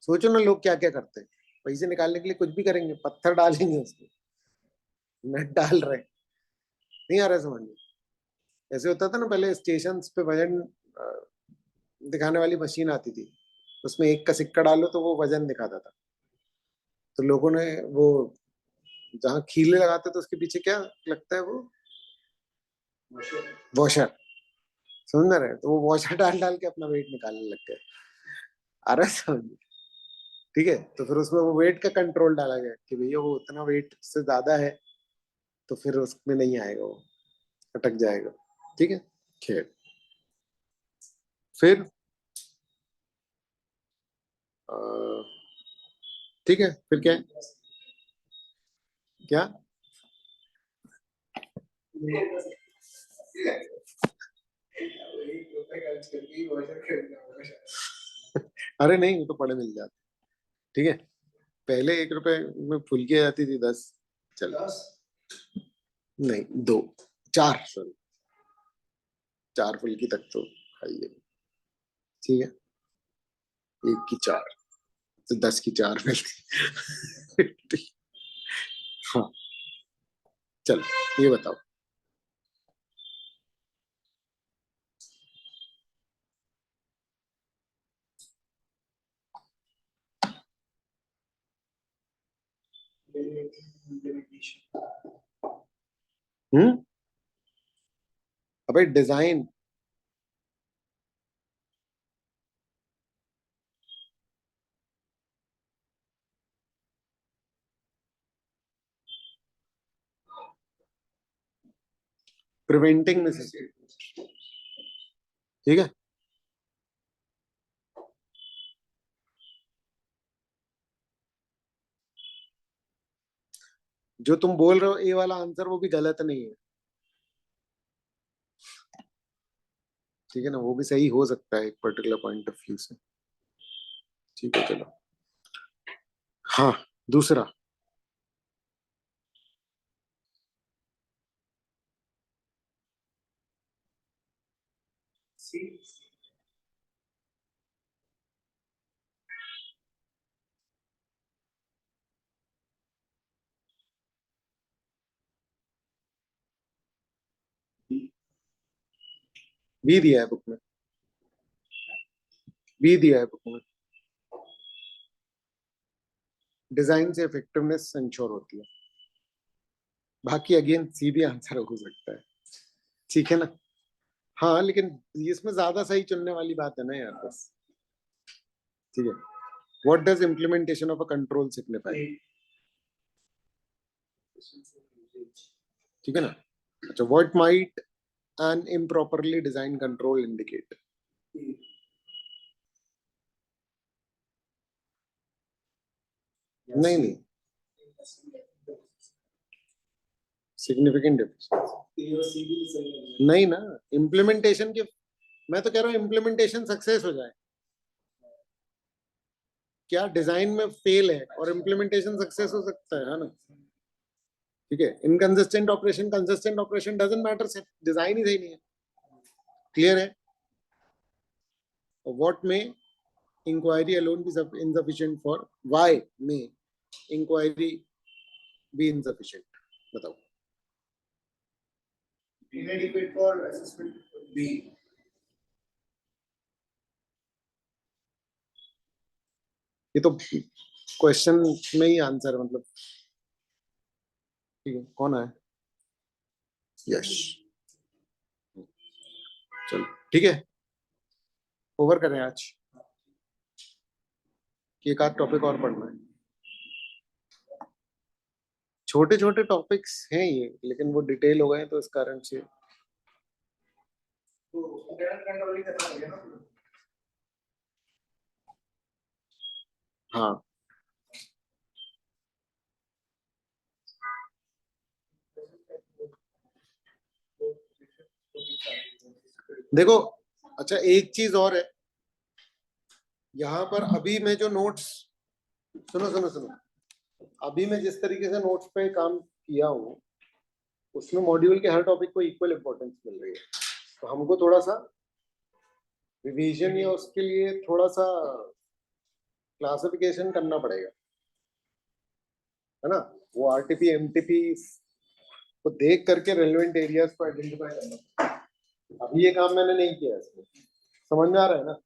सोचो ना, लोग क्या क्या करते हैं, पैसे निकालने के लिए कुछ भी करेंगे, पत्थर डालेंगे उसमें, नट डाल रहे हैं। नहीं आ रहा समझ में? ऐसे होता था ना पहले, स्टेशन पे वजन दिखाने वाली मशीन आती थी, उसमें एक का सिक्का डालो तो वो वजन दिखाता था। तो लोगों ने वो जहाँ खीले लगाते तो उसके पीछे क्या लगता है, वो वॉशर, समझ रहे? तो वो वॉशर डाल डाल के अपना वेट निकालने लग गए। आ रहा है समझ में? ठीक है, तो फिर उसमें वो वेट का कंट्रोल डाला गया कि भैया वो उतना वेट से ज्यादा है तो फिर उसमें नहीं आएगा, वो अटक जाएगा। ठीक है, खैर। फिर अ, ठीक है, फिर क्या है? क्या? अरे नहीं, वो तो पड़े मिल जाते। ठीक है, पहले 1 रुपए में फुल्की आ जाती थी 10। चल, नहीं, 2, 4, सॉरी, 4 फुल्की तक तो खाइए। ठीक है, 1 की 4, तो 10 की 4 मिलती। हाँ, चलो, ये बताओ। हम्म, अबे डिजाइन, प्रिवेंटिंग नेसेसिटी। ठीक है, जो तुम बोल रहे हो ए वाला आंसर, वो भी गलत नहीं है। ठीक है ना, वो भी सही हो सकता है एक पर्टिकुलर पॉइंट ऑफ व्यू से। ठीक है, चलो। हाँ, दूसरा। बी दिया है बुक में, बी दिया है बुक में। डिजाइन से इफेक्टिवनेस इंश्योर होती है, बाकी अगेन सी भी आंसर हो सकता है। ठीक है ना? हाँ, लेकिन इसमें ज्यादा सही चुनने वाली बात है ना यार, बस। ठीक है, what does implementation of a control signify? ठीक है ना। अच्छा, what might an improperly design control indicate? नहीं नहीं, सिग्निफिकेंट डिफरेंस नहीं ना, इम्प्लीमेंटेशन के, मैं तो कह रहा हूँ इम्प्लीमेंटेशन सक्सेस हो जाए, क्या डिजाइन में फेल है और इम्प्लीमेंटेशन सक्सेस हो सकता है ना, ठीक है। Inconsistent operation, consistent operation doesn't matter, सिर्फ डिजाइन ही सही नहीं है, क्लियर है। What may inquiry alone be insufficient for, why may inquiry be insufficient, बताओ। inadequate for assessment B. ये तो क्वेश्चन में ही आंसर, मतलब ठीक है। कौन है? यश, चलो ठीक है, ओवर करें आज कि एक आध टॉपिक और पढ़ना है। छोटे छोटे टॉपिक्स हैं ये, लेकिन वो डिटेल हो गए तो इस कारण से तो इंटरनल कंट्रोल ही करना होगा ना। हाँ। देखो, अच्छा एक चीज और है यहाँ पर, अभी मैं जो नोट्स, सुनो सुनो सुनो, अभी मैं जिस तरीके से नोट्स पे काम किया हूँ उसमें मॉड्यूल के हर टॉपिक को इक्वल इंपॉर्टेंस मिल रही है, तो हमको थोड़ा सा रिवीजन या उसके लिए थोड़ा सा क्लासिफिकेशन करना पड़ेगा, है ना। वो आरटीपी एमटीपी को देख करके रेलेवेंट एरियाज को आइडेंटिफाई करना। अभी ये काम मैंने नहीं किया इसमें, समझ में आ रहा है ना।